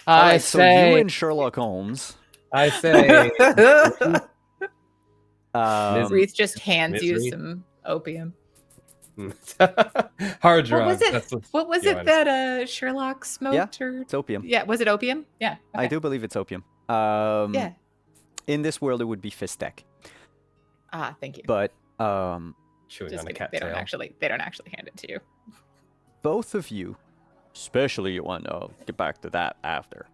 All I right, so you say. and Sherlock Holmes. I say. Wreath just hands you Misery. some opium. Hard What drugs. was it? That's What was it that Sherlock smoked? Or It's opium. yeah, was it opium? Yeah. I okay. do believe it's opium. Yeah. In this world, it would be fistek. Ah, thank you. But chewing Just on a kidding. cat They don't tail. actually hand it to you. both of you, especially you want to get back to that after.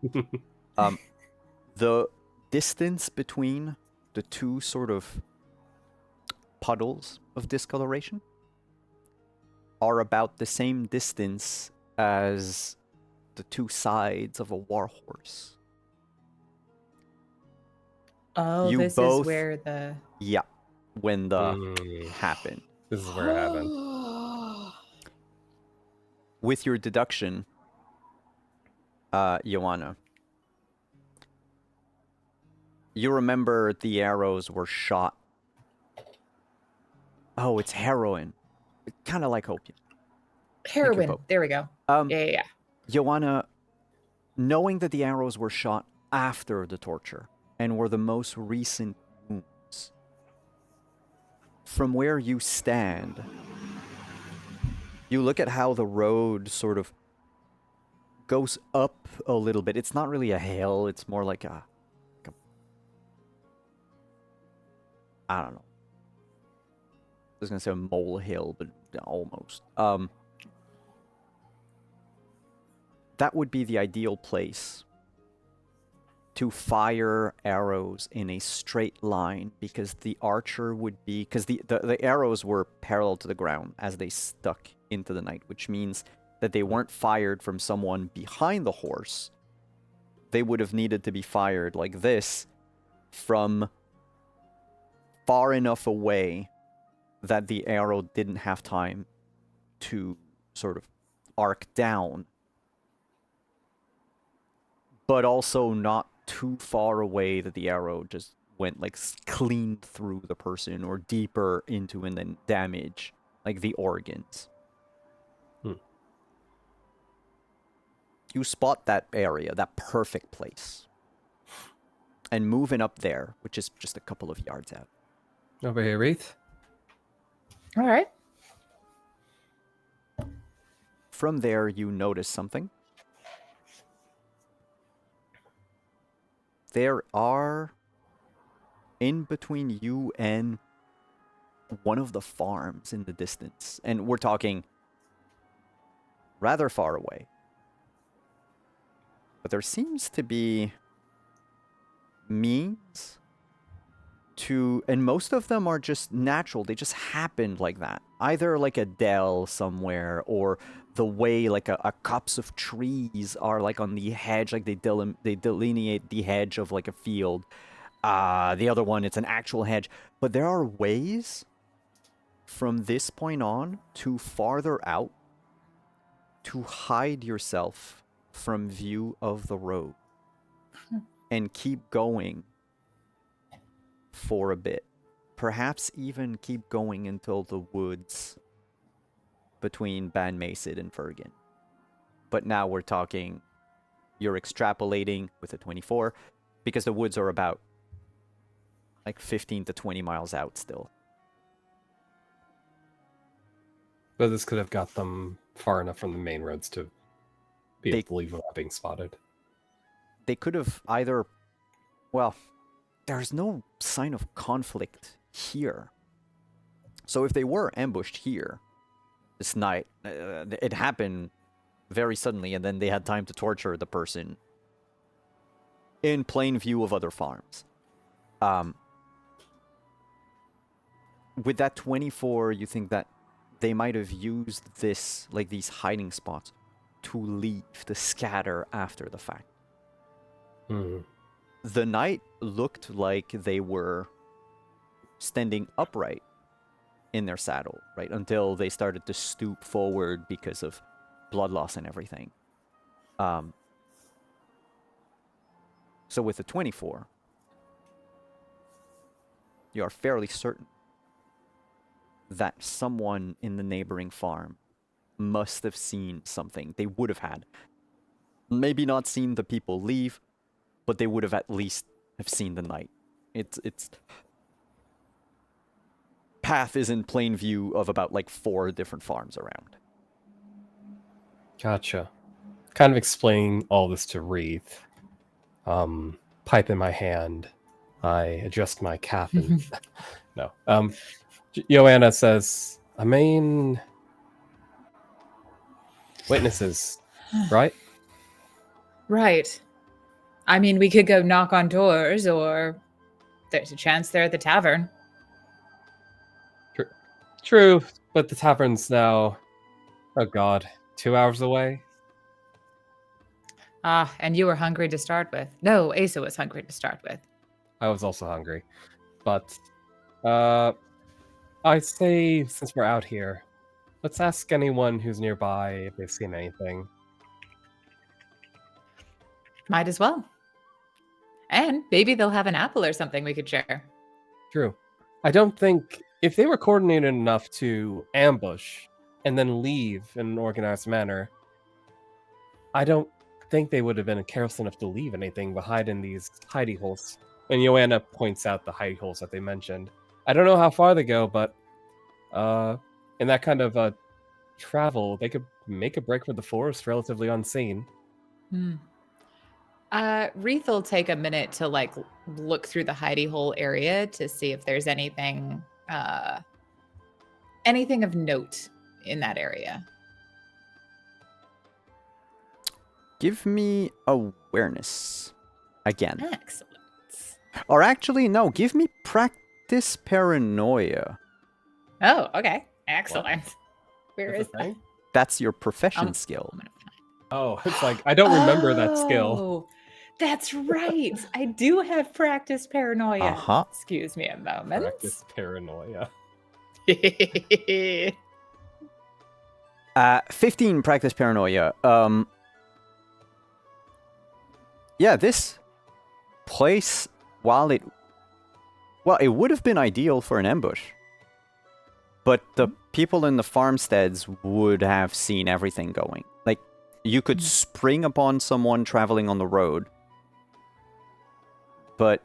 The distance between the two sort of puddles of discoloration are about the same distance as the two sides of a warhorse. Oh, You this both- is where the Yeah, when the happened. This is where it happened. With your deduction, Joanna, you remember the arrows were shot. Oh, it's heroin. Kind of like opium. heroin. Pope. There we go. Yeah. Joanna, knowing that the arrows were shot after the torture and were the most recent wounds, from where you stand, you look at how the road sort of goes up a little bit. It's not really a hill, it's more like a I don't know. I was gonna say a molehill, but almost. That would be the ideal place to fire arrows in a straight line because the archer would be... Because the arrows were parallel to the ground as they stuck into the night, which means that they weren't fired from someone behind the horse. They would have needed to be fired like this from far enough away that the arrow didn't have time to sort of arc down, but also not too far away that the arrow just went like clean through the person or deeper into and then damage like the organs. You spot that area, that perfect place, and moving up there, which is just a couple of yards out. Over here, Wreath. All right. From there, you notice something. There are, in between you and one of the farms in the distance, and we're talking rather far away, but there seems to be means to, and most of them are just natural. They just happened like that. Either like a dell somewhere, or the way like a copse of trees are like on the hedge, like they delineate the hedge of like a field. The other one, it's an actual hedge. But there are ways from this point on to farther out to hide yourself from view of the road and keep going for a bit. Perhaps even keep going until the woods between Ban Macid and Fergan. But now we're talking, you're extrapolating with a 24, because the woods are about like 15 to 20 miles out still. But this could have got them far enough from the main roads to be able to leave without being spotted. They could have either... Well, there's no sign of conflict here. So if they were ambushed here this night, it happened very suddenly, and then they had time to torture the person in plain view of other farms. With that 24, you think that they might have used this, like these hiding spots, to leave, to scatter after the fact. The night looked like they were standing upright in their saddle, right? Until they started to stoop forward because of blood loss and everything. So with the 24, you are fairly certain that someone in the neighboring farm must have seen something. They would have had. Maybe not seen the people leave, but they would have at least have seen the night. It's path is in plain view of about like 4 different farms around. Gotcha. Kind of explaining all this to Wreath. Pipe in my hand. I adjust my cap and... No. Joanna says, I mean... Witnesses, right? Right. I mean, we could go knock on doors, or there's a chance they're at the tavern. True, but the tavern's now, oh god, 2 hours away? Ah, and you were hungry to start with. No, Asa was hungry to start with. I was also hungry. But, I say, since we're out here, let's ask anyone who's nearby if they've seen anything. Might as well. And maybe they'll have an apple or something we could share. True. I don't think, if they were coordinated enough to ambush and then leave in an organized manner, I don't think they would have been careless enough to leave anything behind in these hidey holes. And Joanna points out the hidey holes that they mentioned. I don't know how far they go, but in that kind of travel, they could make a break for the forest relatively unseen. Wreath will take a minute to like look through the hidey hole area to see if there's anything of note in that area. Give me awareness. again. Excellent. Or actually, no, give me practice paranoia. Oh, okay. Excellent. Where That's is a thing? That's your profession Um, skill. I'm gonna find- Oh, it's like I don't remember that skill. Oh, that's right. I do have practice paranoia. Uh-huh. Excuse me a moment. Practice paranoia. 15 practice paranoia. Yeah, this place, while it would have been ideal for an ambush, but the people in the farmsteads would have seen everything going. Like, you could spring upon someone traveling on the road, but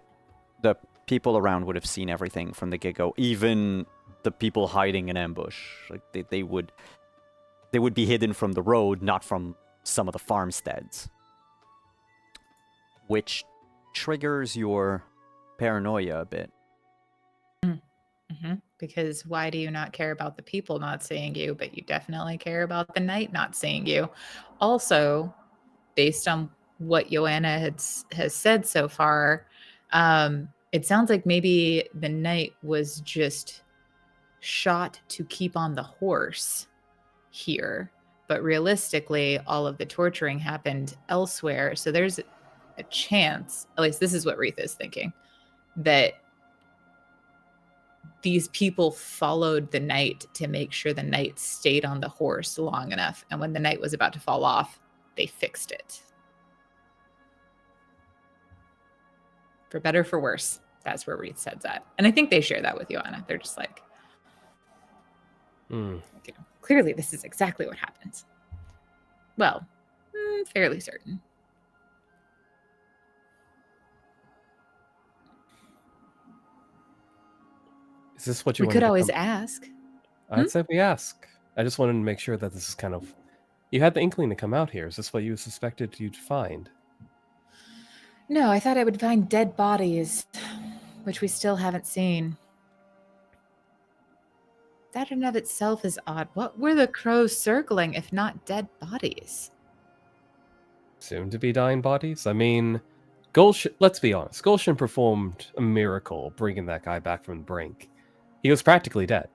the people around would have seen everything from the get-go. Even the people hiding in ambush, like they would be hidden from the road, not from some of the farmsteads, which triggers your paranoia a bit. Because why do you not care about the people not seeing you, but you definitely care about the night not seeing you? Also, based on what Joanna has said so far, it sounds like maybe the knight was just shot to keep on the horse here, but realistically all of the torturing happened elsewhere. So there's a chance, at least this is what Reith is thinking, that these people followed the knight to make sure the knight stayed on the horse long enough, and when the knight was about to fall off, they fixed it. For better, for worse, that's where Reith's head's at. And I think they share that with Joanna. They're just like, clearly this is exactly what happens. Well, fairly certain. Is this what you We wanted could to always come- ask. I'd say we ask. I just wanted to make sure that this is kind of... You had the inkling to come out here. Is this what you suspected you'd find? No, I thought I would find dead bodies, which we still haven't seen. That in and of itself is odd. What were the crows circling if not dead bodies? Soon to be dying bodies? I mean, Gulshan, let's be honest. Gulshan performed a miracle bringing that guy back from the brink. He was practically dead.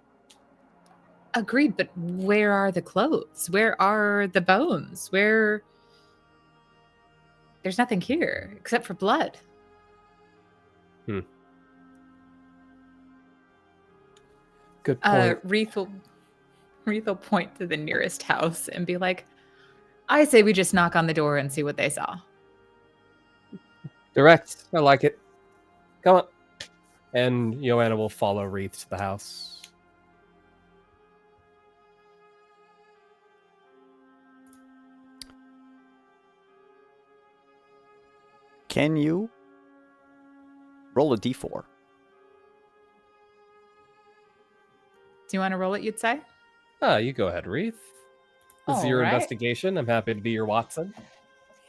Agreed, but where are the clothes? Where are the bones? Where... There's nothing here except for blood. Good point. Reith will point to the nearest house and be like, I say we just knock on the door and see what they saw. Direct. I like it. Come on. And Joanna will follow Reith to the house. Can you roll a d4? Do you want to roll it, you'd say? You go ahead, Reith. This is All your right. investigation. I'm happy to be your Watson.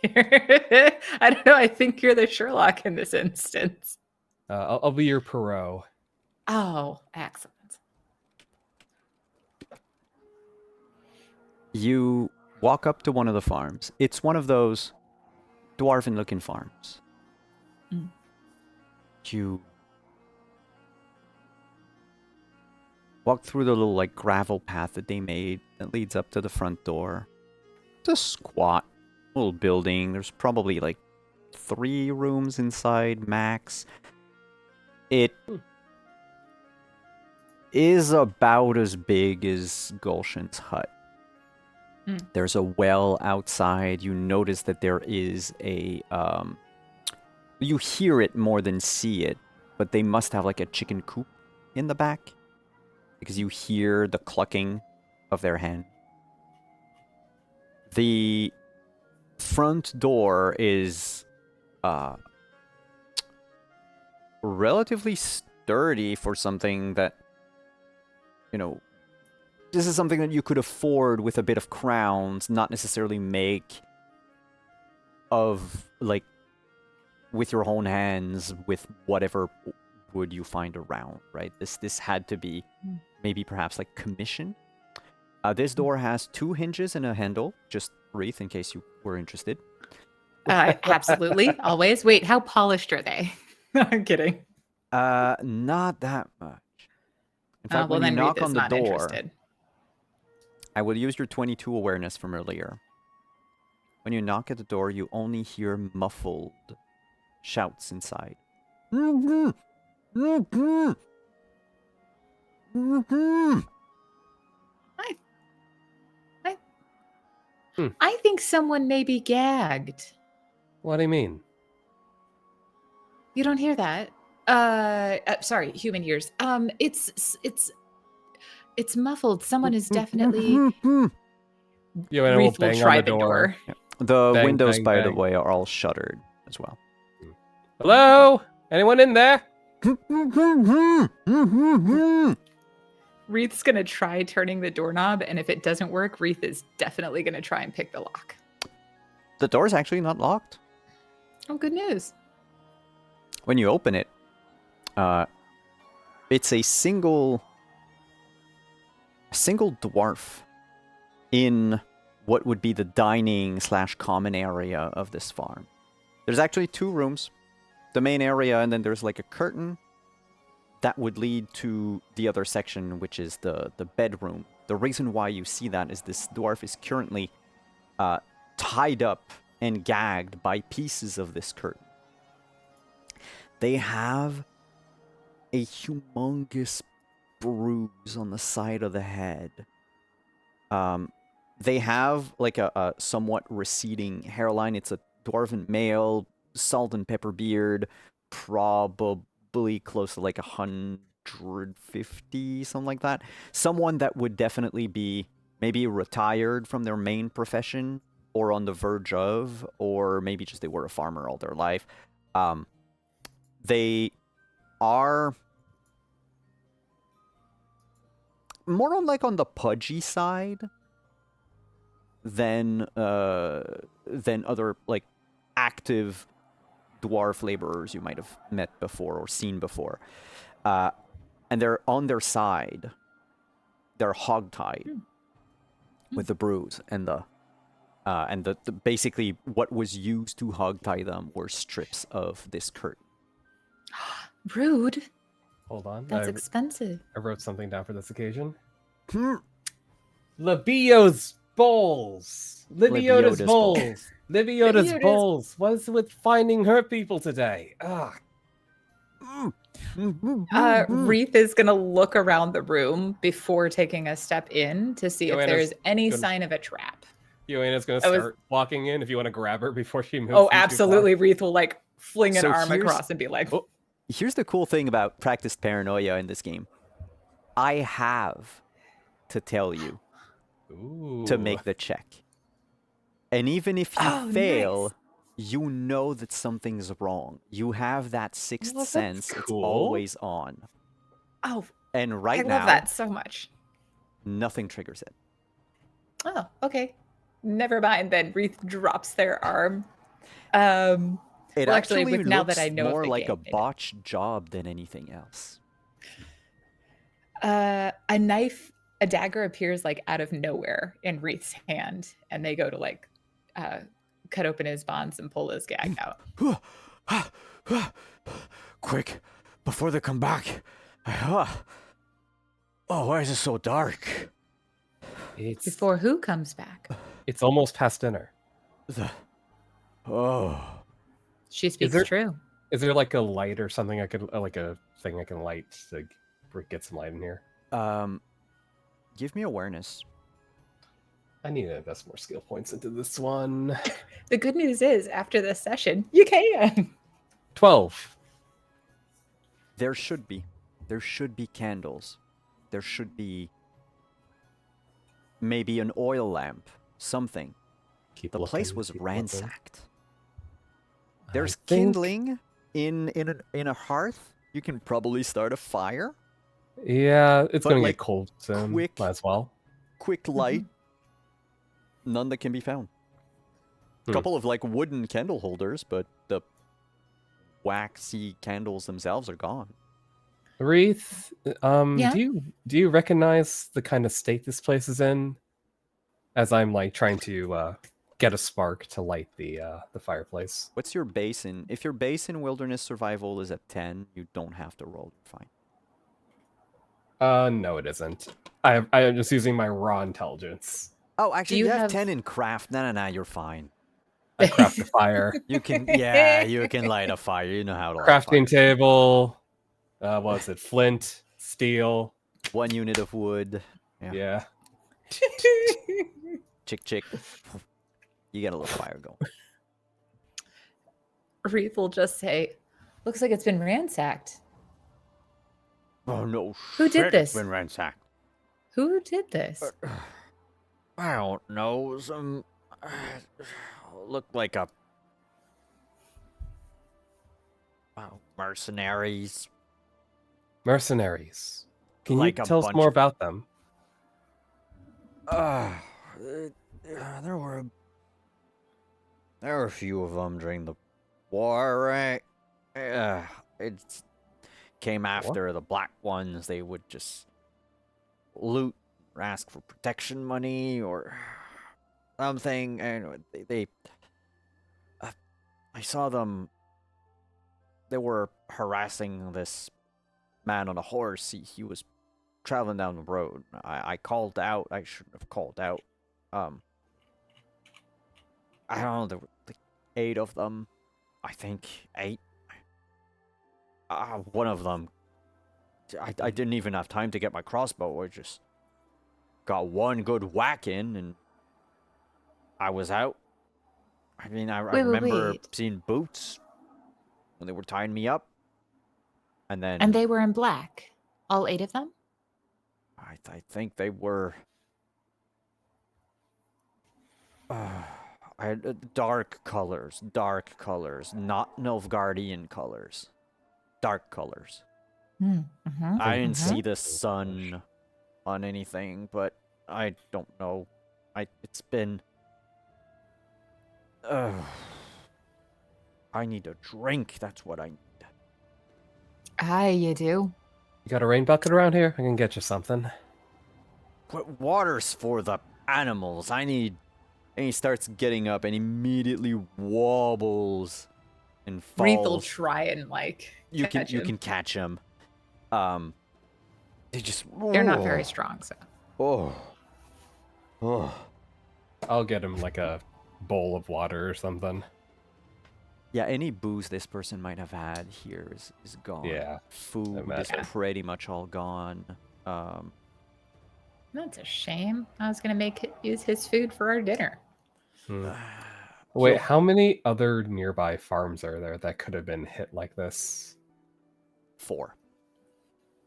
I don't know. I think you're the Sherlock in this instance. I'll be your Perot. Oh, excellent. You walk up to one of the farms. It's one of those dwarven-looking farms. You walk through the little like gravel path that they made that leads up to the front door. It's a squat little building. There's probably like 3 rooms inside max. It is about as big as Gulshan's hut. There's a well outside. You notice that there is a you hear it more than see it, but they must have like a chicken coop in the back because you hear the clucking of their hen. The front door is relatively sturdy for something that, you know, this is something that you could afford with a bit of crowns, not necessarily make of, like, with your own hands, with whatever wood you find around, right? This had to be maybe perhaps like commission. This door has 2 hinges and a handle, just Reith in case you were interested. Absolutely, always. Wait, how polished are they? I'm kidding. Not that much. In fact, Well, when you then knock Reith is on the not door, interested. I will use your 22 awareness from earlier. When you knock at the door, you only hear muffled shouts inside. I think someone may be gagged. What do you mean? You don't hear that? Sorry, human ears. It's muffled. Someone is definitely. You and I will Reith will bang try on the door. The Bang, windows, bang, by the bang. way, are all shuttered as well. Hello? Anyone in there? Reith's gonna try turning the doorknob, and if it doesn't work, Reith is definitely gonna try and pick the lock. The door's actually not locked. Oh, good news. When you open it, it's a single dwarf in what would be the dining / common area of this farm. There's actually 2 rooms, the main area, and then there's like a curtain that would lead to the other section, which is the bedroom. The reason why you see that is this dwarf is currently tied up and gagged by pieces of this curtain. They have a humongous bruise on the side of the head. They have like a somewhat receding hairline. It's a dwarven male, salt and pepper beard, probably close to like 150, something like that. Someone that would definitely be maybe retired from their main profession or on the verge of, or maybe just they were a farmer all their life. They are more on like on the pudgy side than other like active dwarf laborers you might have met before or seen before. And they're on their side. They're hogtied with the bruise and the basically what was used to hogtie them were strips of this curtain. Rude. Hold on. That's expensive. I wrote something down for this occasion. Libio's bowls. Libiota's Libiota's bowls. Libiota's Libiota's- bowls. What is it with finding her people today? Ah. Reith is gonna look around the room before taking a step in to see if Joanna's there's any gonna- sign of a trap. Joanna's gonna I was- start walking in if you want to grab her before she moves. Oh, in too absolutely. Reith will like fling an So arm here's- across and be like, Oh. Here's the cool thing about practiced paranoia in this game. I have to tell you far. Ooh. to make the check. And even if you Oh, fail, nice. you know that something's wrong. You have that sixth Well, that's sense. It's cool. always on. oh, And right I now, love that so much. nothing triggers it. Oh, okay. Never mind. Then Reith drops their arm. It Well, actually, actually with- now looks that I know of more the like a game, maybe. botched job than anything else. A knife, a dagger appears like out of nowhere in Reith's hand, and they go to like cut open his bonds and pull his gag out. Quick, before they come back. Oh, why is it so dark? Before who comes back? It's almost past dinner. She speaks there- true. Is there like a light or something I could like a thing I can light to get some light in here? Give me awareness. I need to invest more skill points into this one. The good news is, after this session, you can. 12. There should be candles. There should be maybe an oil lamp, something. Keep The looking, place was keep looking. ransacked. There's I think- kindling in a hearth. You can probably start a fire. Yeah, it's But, gonna like, get cold soon. quick- Might as well. Quick light. None that can be found. A Hmm. couple of like wooden candle holders, but the waxy candles themselves are gone. Wreath, Yeah? do you recognize the kind of state this place is in? As I'm like trying to get a spark to light the fireplace. What's your base in? If your base in wilderness survival is at 10, you don't have to roll. Fine. No, it isn't. I'm just using my raw intelligence. Oh, actually, you you have have- 10 in craft. No, you're fine. I craft a fire. You can, yeah, you can light a fire. You know how to light a Crafting fire. table. What was it? Flint, steel. 1 unit of wood. Yeah. Chick. You get a little fire going. Reef will just say, "Looks like it's been ransacked. Oh no! Who did shit, this? It's been ransacked. Who did this?" I don't know. Some looked like a mercenaries. Mercenaries. Can Like you a tell us bunch more of- about them? There were a few of them during the war, right? It came after the black ones. They would just loot or ask for protection money or something. And I saw them. They were harassing this man on a horse. He was traveling down the road. I called out. I shouldn't have called out. I don't know. There were like 8 of them. I think 8. One of them. I didn't even have time to get my crossbow. I just got one good whack in, and I was out. I mean, I remember wait. seeing boots when they were tying me up, and then And they were in black. All 8 of them? I think they were. I had dark colors, not Nilfgaardian colors, dark colors. Mm-hmm. I didn't see the sun on anything, but I don't know. It's been. I need a drink. That's what I need. Aye, you do. You got a rain bucket around here? I can get you something. But water's for the animals. I need. And he starts getting up and immediately wobbles and falls. Reef will try and you catch him. can catch him. They just. They're not very strong, so. Oh. I'll get him like a bowl of water or something. Yeah, any booze this person might have had here is gone. Yeah, Food is imagine. pretty much all gone. That's a shame. I was gonna use his food for our dinner. Wait, how many other nearby farms are there that could have been hit like this? 4.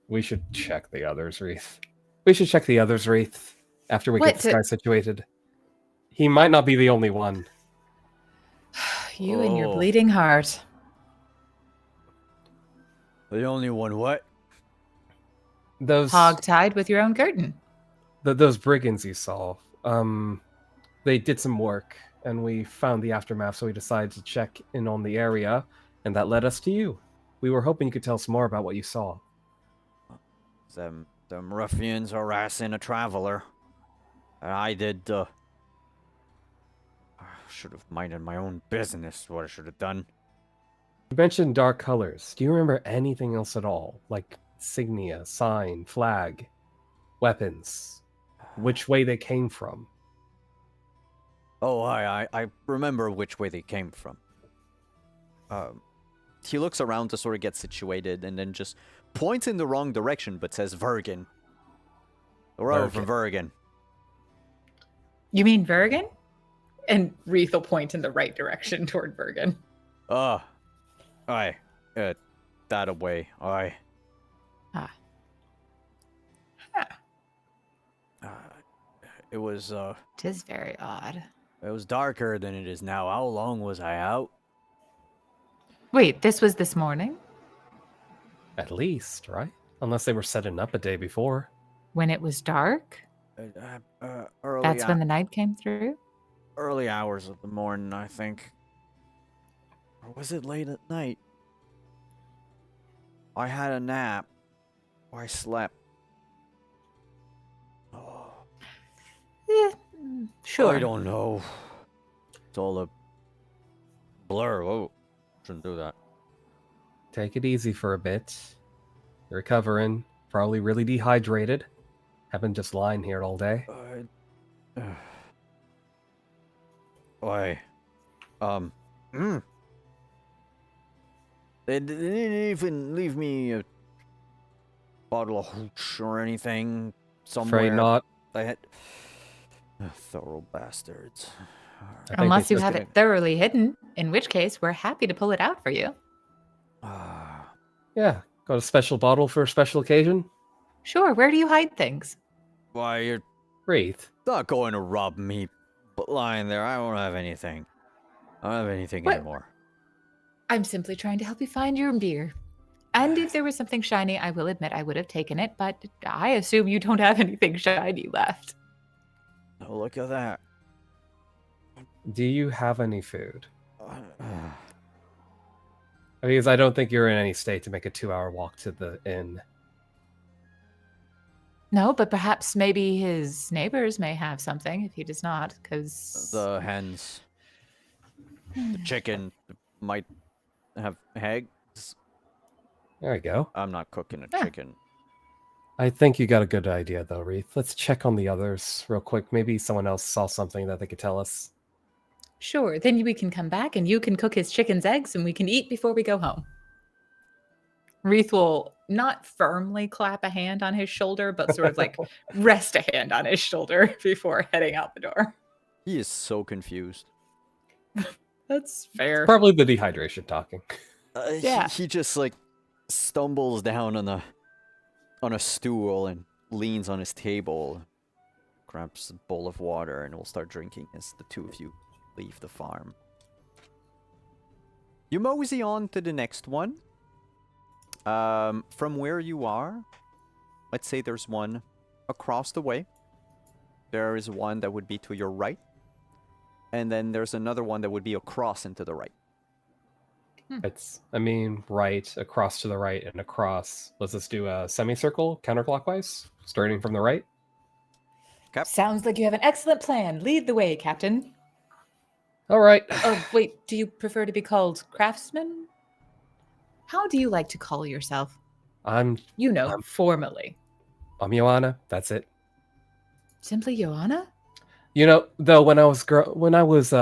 We should check the others, Wreath. After we What, get this to- guy situated. He might not be the only one. You and your Oh. bleeding heart. The only one what? Those Hog-tied with your own curtain. those brigands you saw, they did some work, and we found the aftermath, so we decided to check in on the area, and that led us to you. We were hoping you could tell us more about what you saw. Them ruffians harassing a traveler. And I did, I should have minded my own business, what I should have done. You mentioned dark colors. Do you remember anything else at all? Like insignia, sign, flag, weapons? Which way they came from? Oh, I remember which way they came from. He looks around to sort of get situated and then just points in the wrong direction but says Vergen. We're over from Vergen. You mean Vergen? And Wreath will point in the right direction toward Vergen. Aye. That away. Aye. Ah. It was, Tis very odd. it was darker than it is now. How long was I out? Wait, this was this morning? At least, right? Unless they were setting up a day before. When it was dark? Early That's when the night came through? early hours of the morning, I think. Or was it late at night? I had a nap. Or I slept. Oh, Sure. I don't know. It's all a blur. Whoa, shouldn't do that. Take it easy for a bit. You're recovering. Probably really dehydrated. Haven't just lying here all day. Why? They didn't even leave me a bottle of hooch or anything somewhere. Afraid not. They had thorough bastards. I think Unless they you took have it thoroughly hidden, in which case we're happy to pull it out for you. Yeah, got a special bottle for a special occasion? Sure, where do you hide things? Why, you're Wreath. not going to rob me, but lying there. I don't have anything. I don't have anything What? anymore. I'm simply trying to help you find your beer. And if there was something shiny, I will admit I would have taken it, but I assume you don't have anything shiny left. Oh, look at that. Do you have any food? Because I don't think you're in any state to make a 2-hour walk to the inn. No, but perhaps maybe his neighbors may have something if he does not, because... The hens, the chicken might have eggs. There we go. I'm not cooking a Yeah. chicken. I think you got a good idea, though, Wreath. Let's check on the others real quick. Maybe someone else saw something that they could tell us. Sure, then we can come back and you can cook his chicken's eggs and we can eat before we go home. Wreath will not firmly clap a hand on his shoulder, but sort of like rest a hand on his shoulder before heading out the door. He is so confused. That's fair. Probably the dehydration talking. Yeah. He just like stumbles down on a stool and leans on his table, grabs a bowl of water, and will start drinking as the two of you leave the farm. You mosey on to the next one. From where you are, let's say there's one across the way. There is one that would be to your right. And then there's another one that would be across and to the right. Right, across to the right and across. Let's just do a semicircle counterclockwise, starting from the right. Sounds like you have an excellent plan. Lead the way, Captain. All right. Oh, wait, do you prefer to be called craftsman? How do you like to call yourself? I'm Formally. Joanna. That's it. Simply Joanna? You know, though, when I was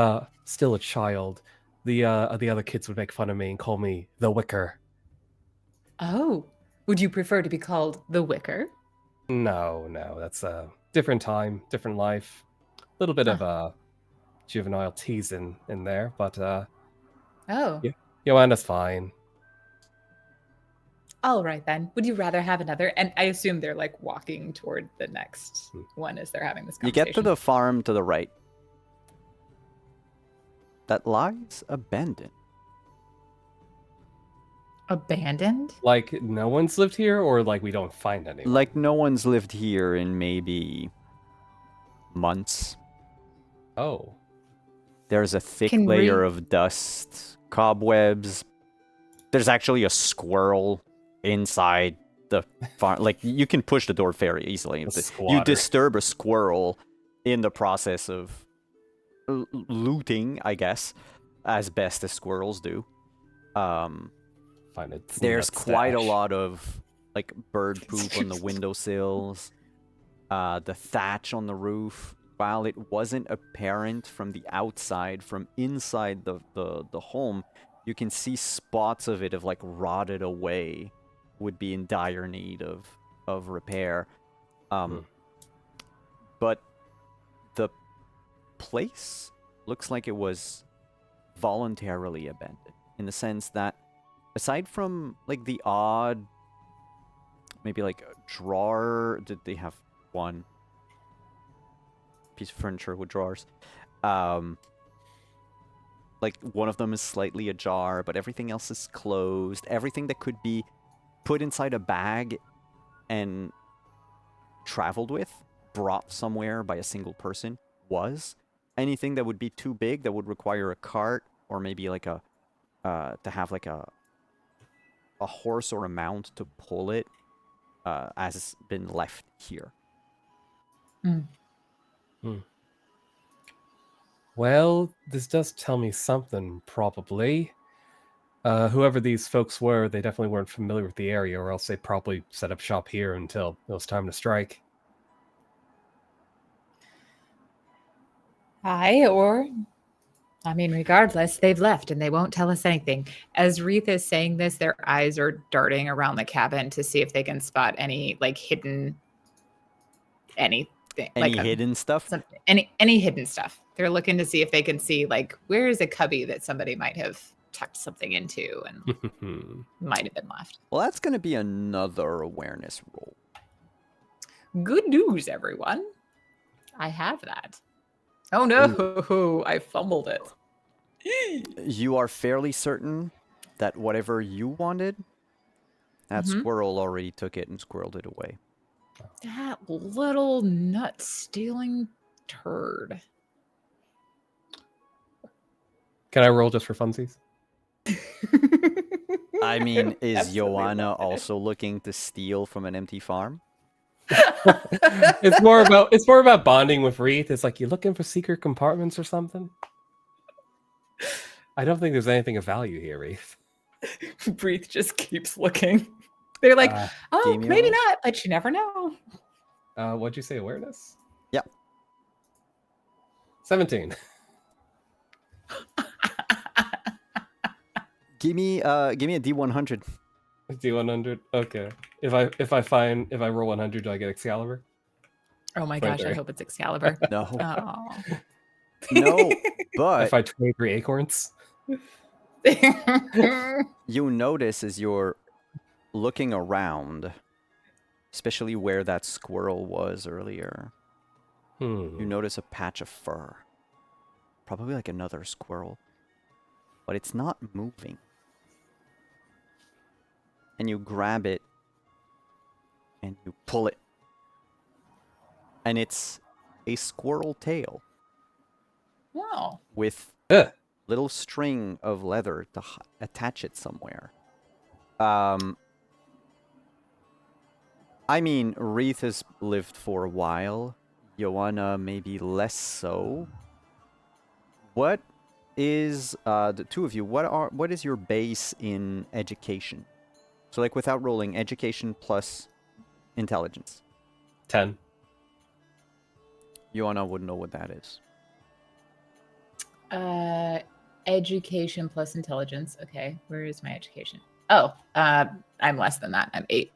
still a child, the other kids would make fun of me and call me the Wicker. Oh, would you prefer to be called the Wicker? No, that's a different time, different life. A little bit of juvenile teasing in there, but Oh. yeah, Joanna's fine. All right, then. Would you rather have another? And I assume they're like walking toward the next one as they're having this You conversation. get to the farm to the right. That lies abandoned. Abandoned? Like no one's lived here, or like we don't find anyone. Like no one's lived here in maybe months. Oh, There's a thick Can layer we- of dust, cobwebs. There's actually a squirrel inside the farm. Like you can push the door very easily. A You squatter. disturb a squirrel in the process of looting, I guess, as best as squirrels do. find it. There's quite a lot of like bird poop on the windowsills, the thatch on the roof. While it wasn't apparent from the outside, from inside the home, you can see spots of it have like rotted away, would be in dire need of repair. But the place looks like it was voluntarily abandoned, in the sense that aside from like the odd, maybe like a drawer, did they have one piece of furniture with drawers? Like one of them is slightly ajar, but everything else is closed. Everything that could be put inside a bag and traveled with, brought somewhere by a single person, was. Anything that would be too big, that would require a cart, or maybe like to have like a horse or a mount to pull it, has been left here. Well, this does tell me something, probably. Whoever these folks were, they definitely weren't familiar with the area, or else they probably set up shop here until it was time to strike. Regardless, they've left and they won't tell us anything. As Reith is saying this, their eyes are darting around the cabin to see if they can spot any hidden anything, Any hidden stuff? any hidden stuff. They're looking to see if they can see where is a cubby that somebody might have tucked something into and might have been left. Well, that's going to be another awareness roll. Good news, everyone. I have that. Oh no, I fumbled it. You are fairly certain that whatever you wanted, that squirrel already took it and squirreled it away. That little nut stealing turd. Can I roll just for funsies? I mean, is Absolutely Joanna love it. also looking to steal from an empty farm? It's more about bonding with Reith. It's like, you looking for secret compartments or something? I don't think there's anything of value here, Reith. Breathe just keeps looking. They're like, oh, Game maybe over? not, but you never know. What'd you say, awareness? Yeah. 17. Give me a D100. D100. Okay. If I roll 100, do I get Excalibur? Oh my gosh, I 23. hope it's Excalibur. No, Oh. no, but If I 23 acorns. you notice as you're looking around, especially where that squirrel was earlier, you notice a patch of fur. Probably like another squirrel. But it's not moving. And you grab it and you pull it. And it's a squirrel tail Wow. with Ugh. little string of leather to attach it somewhere. I mean, Reith has lived for a while. Joanna maybe less so. What is the two of you? What is your base in education? So like without rolling, education plus intelligence. 10. Joanna wouldn't know what that is. Education plus intelligence. Okay, where is my education? Oh, I'm less than that. I'm 8.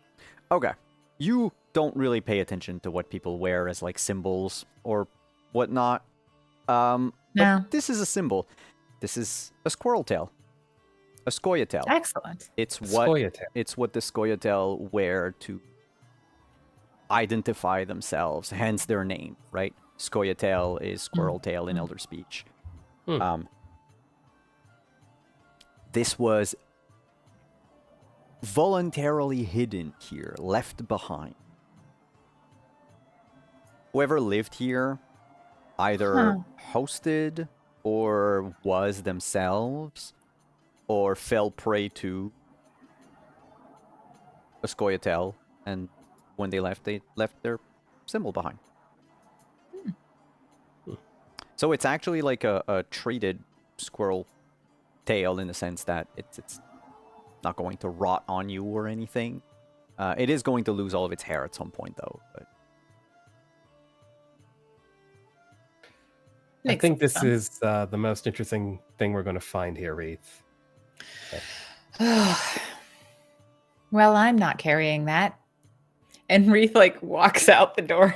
Okay. You don't really pay attention to what people wear as like symbols or whatnot. No. But this is a symbol. This is a squirrel tail. A scoia'tael. Excellent. It's what Scoia'tael. it's what the scoia'tael wear to identify themselves, hence their name, right? Scoia'tael is squirrel tail in Elder Speech. This was voluntarily hidden here, left behind. Whoever lived here either hosted or was themselves or fell prey to a scoia'tael, and when they left their symbol behind. So it's actually like a treated squirrel tail in the sense that it's not going to rot on you or anything. It is going to lose all of its hair at some point, though. But I think this is the most interesting thing we're going to find here, Reith. Well, I'm not carrying that. And Reith walks out the door.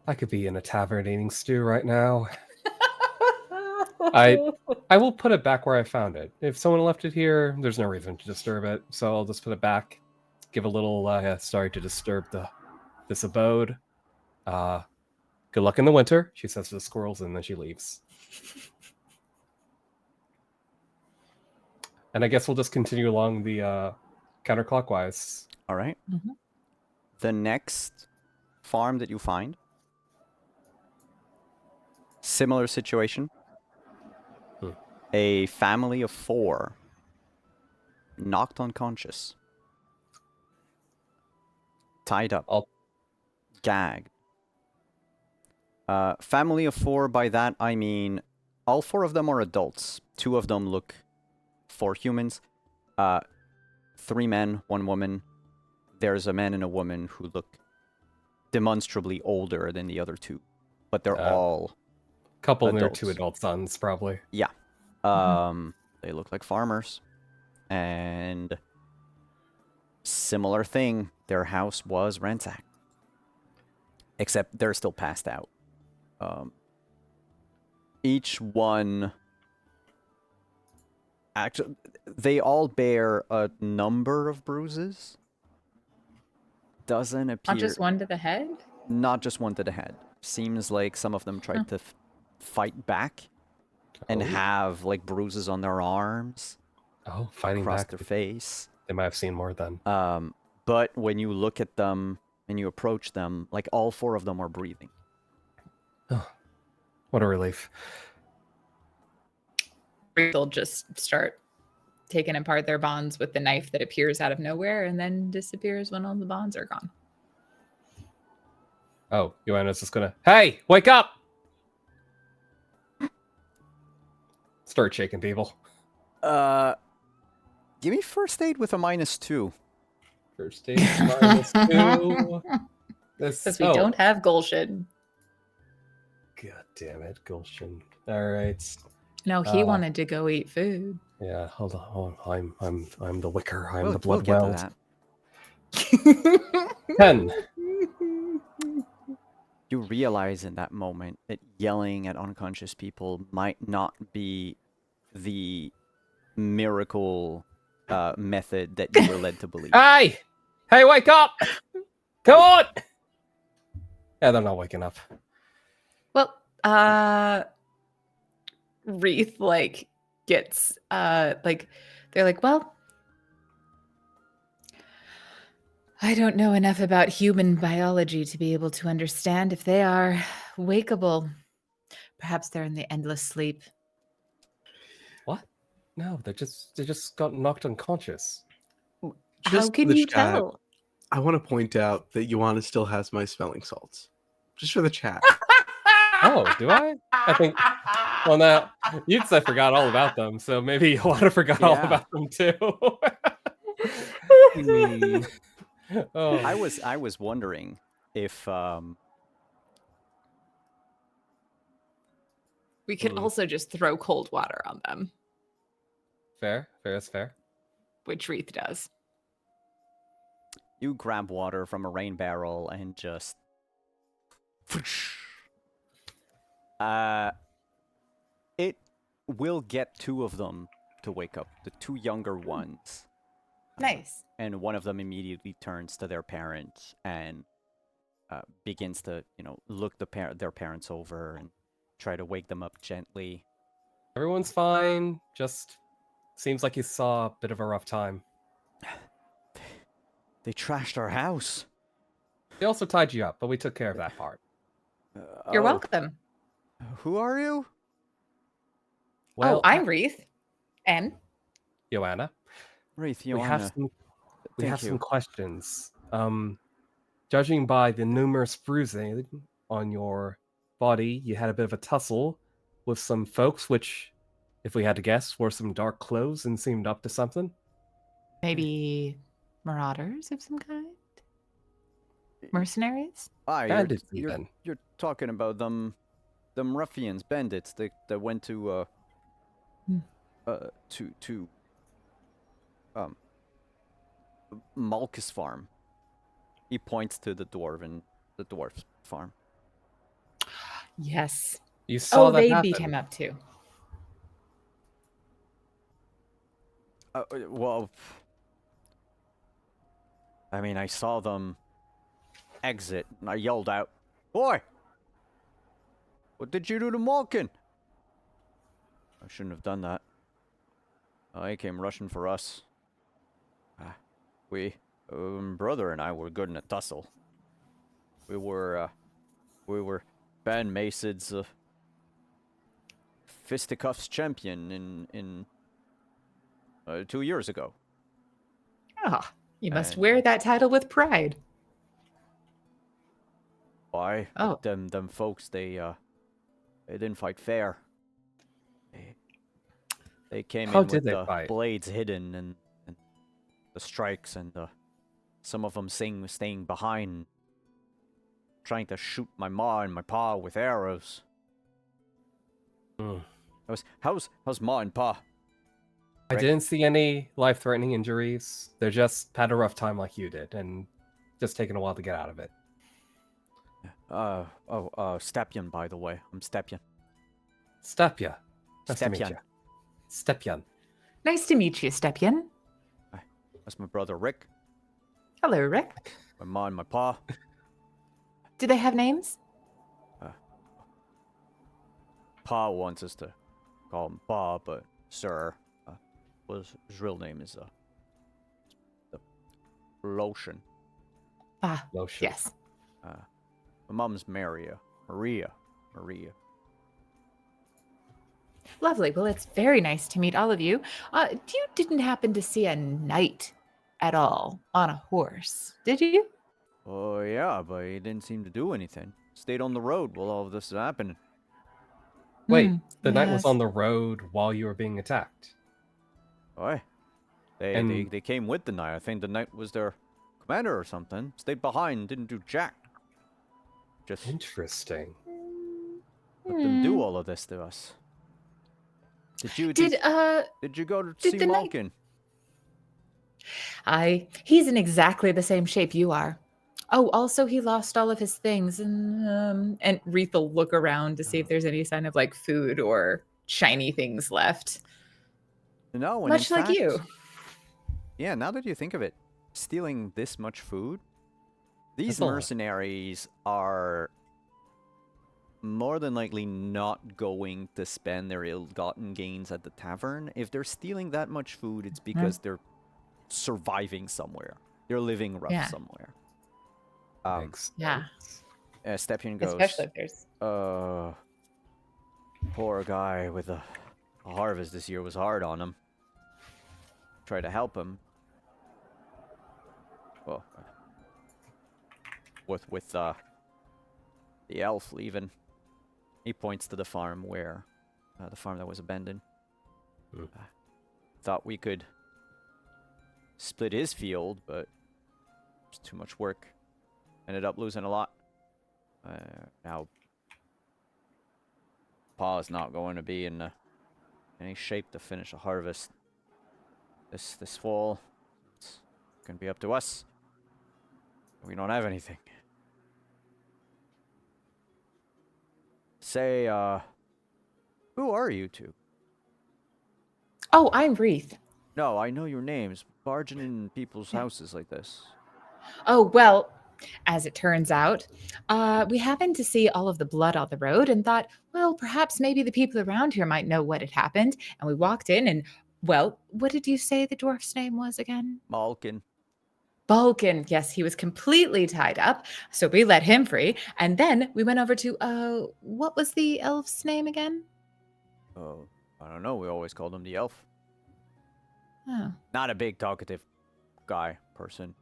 I could be in a tavern eating stew right now. I will put it back where I found it. If someone left it here, there's no reason to disturb it, so I'll just put it back. Give a little sorry to disturb this abode. Good luck in the winter, she says to the squirrels, and then she leaves. And I guess we'll just continue along the counterclockwise. all right. The next farm that you find, similar situation. A family of 4 knocked unconscious, tied up, I'll- gagged. Family of 4, by that I mean all 4 of them are adults. 2 of them look 4 humans. 3 men, 1 woman. There's a man and a woman who look demonstrably older than the other 2. But they're all Couple and their adults. 2 adult sons, probably. Yeah. They look like farmers. And similar thing, their house was ransacked. Except they're still passed out. Each one... Actually, they all bear a number of bruises. Doesn't appear... Not just one to the head? Not just one to the head. Seems like some of them tried to fight back and have like bruises on their arms. Oh, fighting across back. their face. They might have seen more then. But when you look at them and you approach them, like all 4 of them are breathing. Oh, what a relief. They'll just start taking apart their bonds with the knife that appears out of nowhere and then disappears when all the bonds are gone. Oh, Joanna's just gonna, hey, wake up! Start shaking people. Give me first aid with a -2. First aid -2. Because we don't have Gulshin. God damn it, Gulshin. All right. No, he wanted to go eat food. Yeah, hold on. I'm the wicker. I'm We'll the blood get to weld. that. 10. You realize in that moment that yelling at unconscious people might not be the miracle method that you were led to believe. Hey! Hey, wake up! Come on! Yeah, they're not waking up. Well, Wreath gets they're like, well, I don't know enough about human biology to be able to understand if they are wakeable. Perhaps they're in the endless sleep. What? No, they just got knocked unconscious. How Just can for the you chat, tell? I want to point out that Joanna still has my smelling salts. Just for the chat. Oh, do I? I think. Well, now you'd say forgot all about them, so maybe Joanna forgot all Yeah. about them too. Oh, I was wondering if We could also just throw cold water on them, fair is fair. which Wreath does. you grab water from a rain barrel and just it will get 2 of them to wake up, the 2 younger ones. Nice. And one of them immediately turns to their parent and begins to, look their parents over and try to wake them up gently. Everyone's fine. Just seems like you saw a bit of a rough time. They trashed our house. They also tied you up, but we took care of that part. You're Oh, welcome. Who are you? Well, I'm Wreath. And Joanna. Wreath, We have Thank some you. questions. Judging by the numerous bruising on your body, you had a bit of a tussle with some folks, which, if we had to guess, wore some dark clothes and seemed up to something. maybe marauders of some kind? Mercenaries? Bandits even. You're talking about them ruffians, bandits that went to Malchus farm. He points to the dwarf farm. Yes. You saw that they happen. beat him up too. Well, I mean, I saw them exit, and I yelled out, "Boy, what did you do to Malkin?" I shouldn't have done that. He came rushing for us. Brother and I were good in a tussle. We were Ben Mason's fisticuffs champion in 2 years ago. Ah, you must And- wear that title with pride. Why? Oh. Them folks, they didn't fight fair. They came How in did with they the fight? blades hidden and the strikes, and some of them staying behind, trying to shoot my ma and my pa with arrows. Hmm. How's ma and pa? I Rick? didn't see any life-threatening injuries. They just had a rough time like you did, and just taking a while to get out of it. Stepyan, by the way. I'm Stepyan. Stepya. Nice to meet Stepyan. you. Stepyan. Nice to meet you, Stepyan. That's my brother Rick. Hello, Rick. My ma and my pa. Do they have names? Pa wants us to call him Pa, but Sir, his real name is the Lotion. Ah, Lotion. yes. My mom's Maria. Maria. Lovely. Well, it's very nice to meet all of you. You didn't happen to see a knight at all on a horse, did you? Oh yeah, but he didn't seem to do anything. Stayed on the road while all of this was happening. Wait, Hmm, the knight was yes. on the road while you were being attacked. Oi. And- They came with the knight. I think the knight was their commander or something. Stayed behind, didn't do jack. Just Interesting. let them do Hmm. all of this to us. Did you Did go to did see the knight- Malkin? he's in exactly the same shape you are. Oh, also he lost all of his things, and Wreath will look around to see if there's any sign of like food or shiny things left. No, and Much in like you. fact- Yeah, now that you think of it, stealing this much food, these That's a lot. mercenaries are more than likely not going to spend their ill-gotten gains at the tavern. If they're stealing that much food, it's because they're surviving somewhere. They're living rough Yeah. somewhere. Makes Yeah. sense. Stepien goes, Especially if there's poor guy with a harvest this year was hard on him. Try to help him. Well, with the elf leaving, he points to the farm where the farm that was abandoned. Hmm. Thought we could split his field, but it's too much work. Ended up losing a lot. Now, Pa's not going to be in any shape to finish a harvest this fall. It's gonna be up to us. We don't have anything. Say, who are you two? Oh, I'm Wreath. No, I know your names. Barging in people's houses like this. Oh, well, as it turns out, we happened to see all of the blood on the road and thought, well, perhaps maybe the people around here might know what had happened. And we walked in and, well, what did you say the dwarf's name was again? Malkin. Balkan. Yes, he was completely tied up. So we let him free. And then we went over to, what was the elf's name again? Oh, I don't know. We always called him the elf. Oh. Not a big talkative guy, person.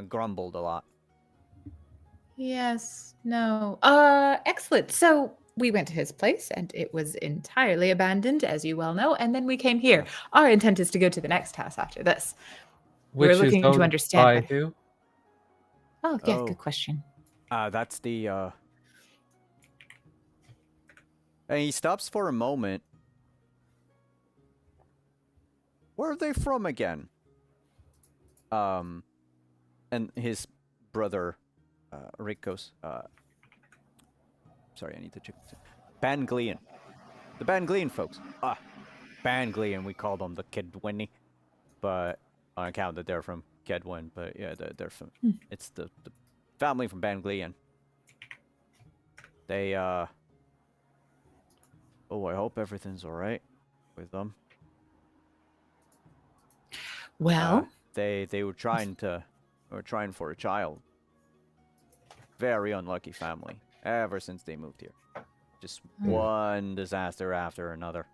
Grumbled a lot. Yes, no. Excellent. So we went to his place and it was entirely abandoned, as you well know. And then we came here. Our intent is to go to the next house after this. We're Which looking is to owned understand by better. who? Oh, yeah, Oh. good question. That's the, And he stops for a moment. Where are they from again? And his brother, Rick goes, sorry, I need to check. Banglean. The Banglean folks. Banglean, we call them the Kedwini. But on account that they're from Kedwin, but yeah, they're from, it's the family from Banglean. They, oh, I hope everything's alright with them. Well, They were trying for a child. Very unlucky family. Ever since they moved here. Just one disaster after another.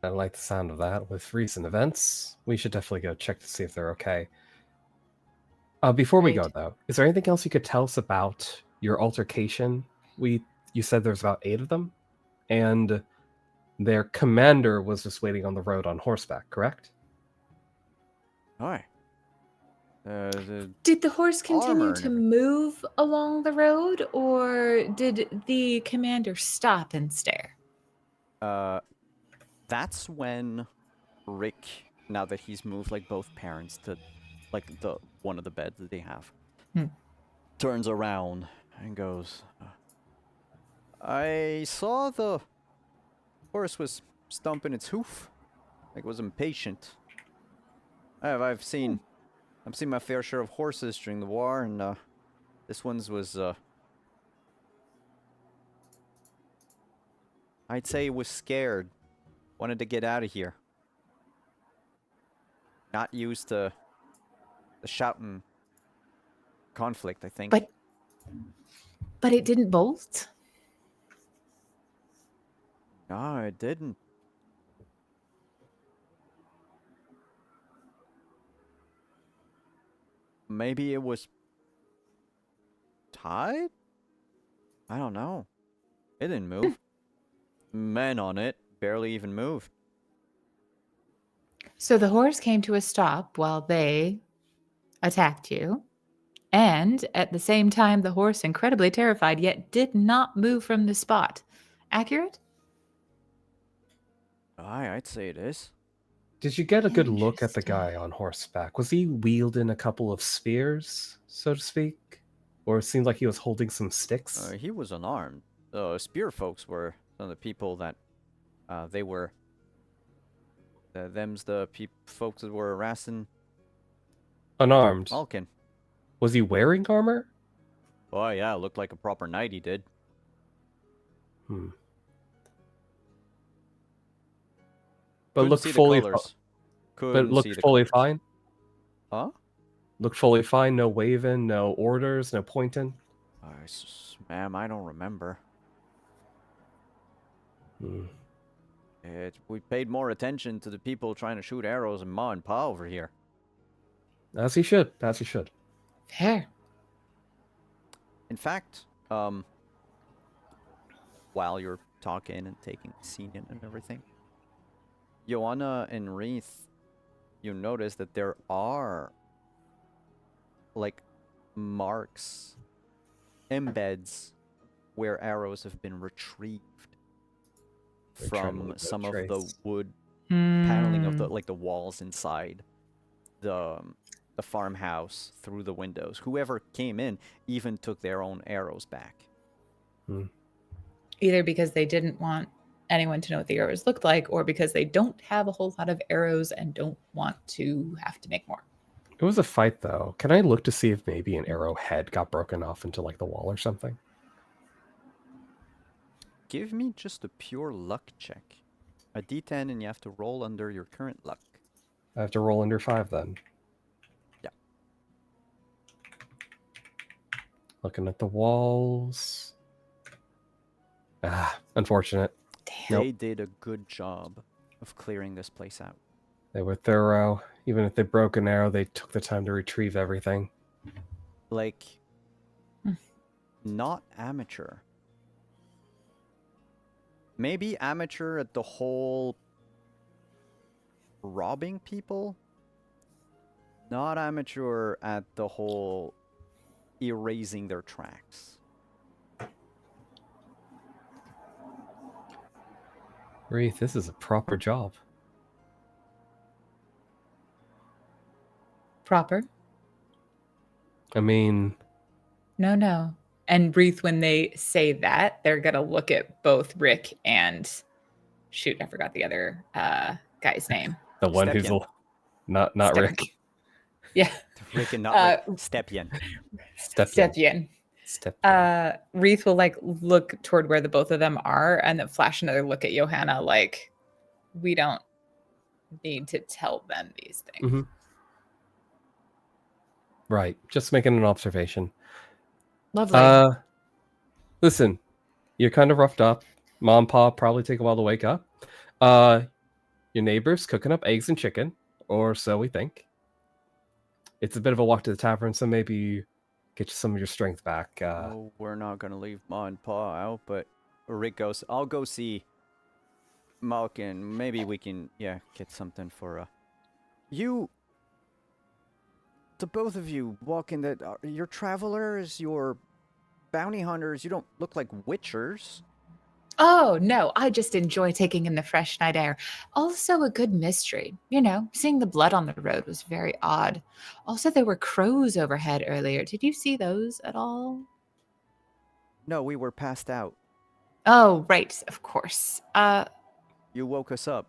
I like the sound of that. With recent events, we should definitely go check to see if they're okay. Before we go, Right. though, is there anything else you could tell us about your altercation, you said there's about 8 of them, and their commander was just waiting on the road on horseback, correct? Aye. The Did the horse continue armor to and everything. move along the road, or did the commander stop and stare? That's when Rick, now that he's moved like both parents to like the one of the beds that they have, turns around and goes, I saw the horse was stomping its hoof, like it was impatient. I've seen my fair share of horses during the war, and this one's was I'd say it was scared, wanted to get out of here. Not used to the shouting conflict, I think. But it didn't bolt? No, it didn't. Maybe it was tied? I don't know. It didn't move. Men on it barely even moved. So the horse came to a stop while they attacked you. And at the same time, the horse, incredibly terrified, yet did not move from the spot. Accurate? Aye, I'd say it is. Did you get a good look at the Interesting. guy on horseback? Was he wielding a couple of spears, so to speak? Or it seemed like he was holding some sticks? He was unarmed. Spear folks were some of the people that they were. Them's the folks that were harassing Unarmed. Malkin. Was he wearing armor? Oh yeah, looked like a proper knight. He did. But Couldn't looked see the fully colours. but Couldn't looked see the fully colours. fine. Huh? Looked fully fine, no waving, no orders, no pointing. Ma'am, I don't remember. Hmm. We paid more attention to the people trying to shoot arrows and Ma and Pa over here. As he should. As he should. Fair. In fact, while you're talking and taking the scene in and everything, Joanna and Wreath, you notice that there are like marks, embeds where arrows have been retrieved They're trying to from leave no some of the trace. wood paneling of Hmm. the walls inside the farmhouse through the windows. Whoever came in even took their own arrows back. Either because they didn't want anyone to know what the arrows looked like, or because they don't have a whole lot of arrows and don't want to have to make more. It was a fight, though. Can I look to see if maybe an arrow head got broken off into like the wall or something? Give me just a pure luck check. A d10 and you have to roll under your current luck. I have to roll under 5 then. Yeah. Looking at the walls. Unfortunate. Damn. They did a good job of clearing this place out. They were thorough. Even if they broke an arrow, they took the time to retrieve everything. Like, not amateur. Maybe amateur at the whole robbing people. Not amateur at the whole erasing their tracks. Wreath, this is a proper job. Proper? I mean, No. And Wreath, when they say that, they're going to look at both Rick and, shoot, I forgot the other guy's name. the one who's Stepien. not Step- Rick. Yeah. Rick and not Rick. Stepien. Stepien. Wreath will like look toward where the both of them are and then flash another look at Johanna like, we don't need to tell them these things. Mhm. Right. Just making an observation. Lovely. Listen, you're kind of roughed up. Mom and Pa probably take a while to wake up. Your neighbor's cooking up eggs and chicken, or so we think. It's a bit of a walk to the tavern, so maybe get you some of your strength back. Oh, we're not gonna leave Ma and Pa out, but Rick goes, I'll go see Malkin. Maybe we can, get something for, you, the both of you walking that, you're travelers, you're bounty hunters, you don't look like witchers. Oh, no, I just enjoy taking in the fresh night air. Also, a good mystery. You know, seeing the blood on the road was very odd. Also, there were crows overhead earlier. Did you see those at all? No, we were passed out. Oh, right, of course. You woke us up.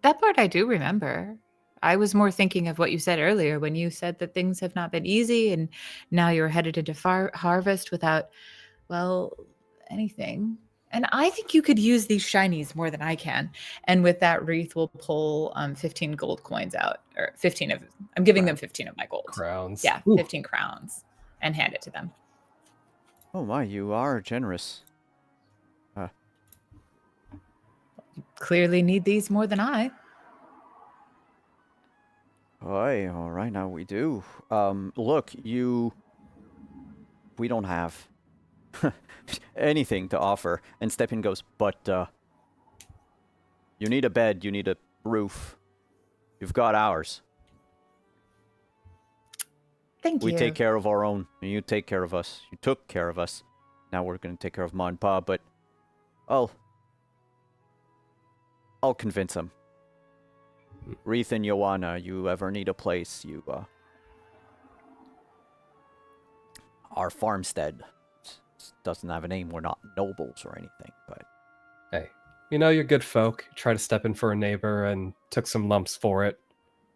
That part I do remember. I was more thinking of what you said earlier when you said that things have not been easy and now you're headed into harvest without, well, anything. And I think you could use these shinies more than I can. And with that, Wreath will pull 15 gold coins out, or 15 of, I'm giving them 15 of my gold. Crowns. Yeah, Ooh. 15 crowns, and hand it to them. Oh my, you are generous. Clearly need these more than I. Aye, all right, now we do. Look, we don't have anything to offer. And Stepin goes, but, you need a bed, you need a roof. You've got ours. Thank you. We take care of our own, and you take care of us. You took care of us. Now we're gonna take care of Ma and Pa, but I'll convince him. Wreath and Joanna, you ever need a place, our farmstead doesn't have a name. We're not nobles or anything, but Hey, you know you're good folk. Try to step in for a neighbor and took some lumps for it.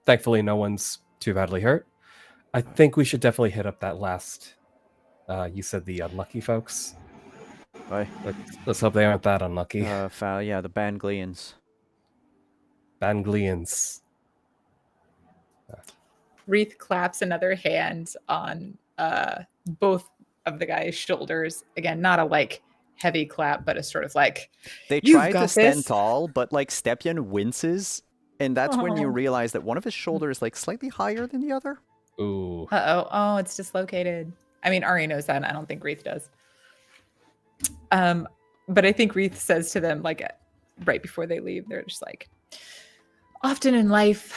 Thankfully, no one's too badly hurt. I think we should definitely hit up that last. You said the unlucky folks. aye. Let's hope they aren't that unlucky. The Banglians. Banglians. Wreath claps another hand on both of the guy's shoulders. Again, not a heavy clap, but a sort of They "You've try to got stand this." tall, but Stepien winces, and that's when you Oh. realize that one of his shoulders is slightly higher than the other. Ooh. Uh-oh. Oh, it's dislocated. I mean, Ari knows that, and I don't think Wreath does. But I think Wreath says to them, right before they leave, they're just often in life,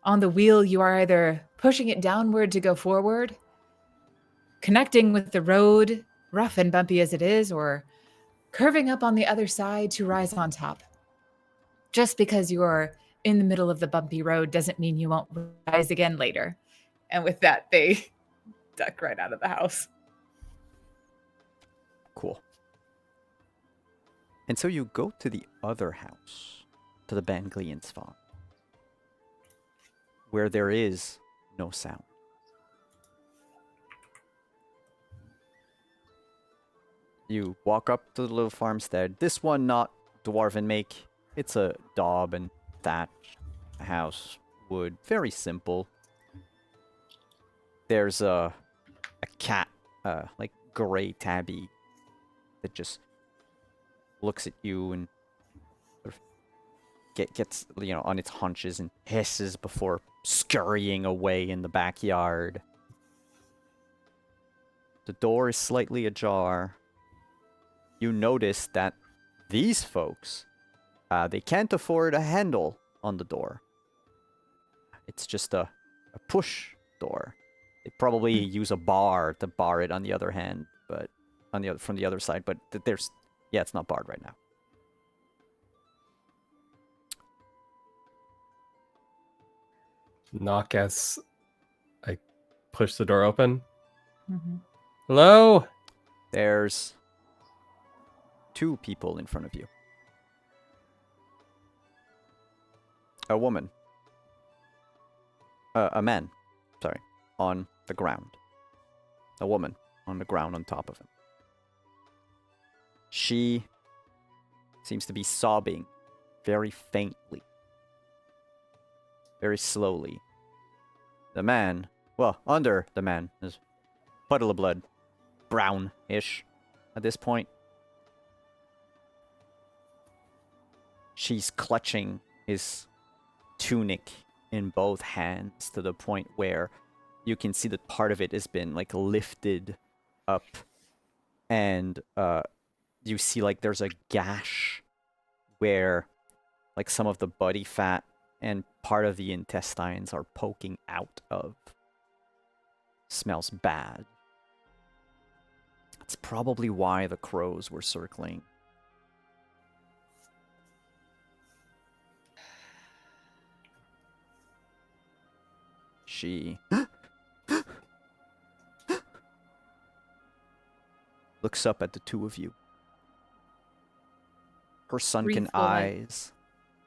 on the wheel, you are either pushing it downward to go forward, connecting with the road, rough and bumpy as it is, or curving up on the other side to rise on top. Just because you're in the middle of the bumpy road doesn't mean you won't rise again later. And with that, they duck right out of the house. Cool. And so you go to the other house, to the Banglians' farm, where there is no sound. You walk up to the little farmstead. This one not dwarven make. It's a daub and thatch house, wood, very simple. There's a cat, gray tabby, that just looks at you and sort of gets on its haunches and hisses before scurrying away in the backyard. The door is slightly ajar. You notice that these folks, they can't afford a handle on the door. It's just a push door. They probably use a bar to bar it on the other hand, but from the other side. But it's not barred right now. Knock as I push the door open. Mm-hmm. Hello? There's 2 people in front of you. A woman. A man, sorry, on the ground. A woman on the ground on top of him. She seems to be sobbing very faintly, very slowly. The man, under the man is a puddle of blood, brownish at this point. She's clutching his tunic in both hands to the point where you can see that part of it has been like lifted up, and you see like there's a gash where like some of the body fat and part of the intestines are poking out of. Smells bad. That's probably why the crows were circling. She looks up at the two of you. Her sunken Breathe fully. eyes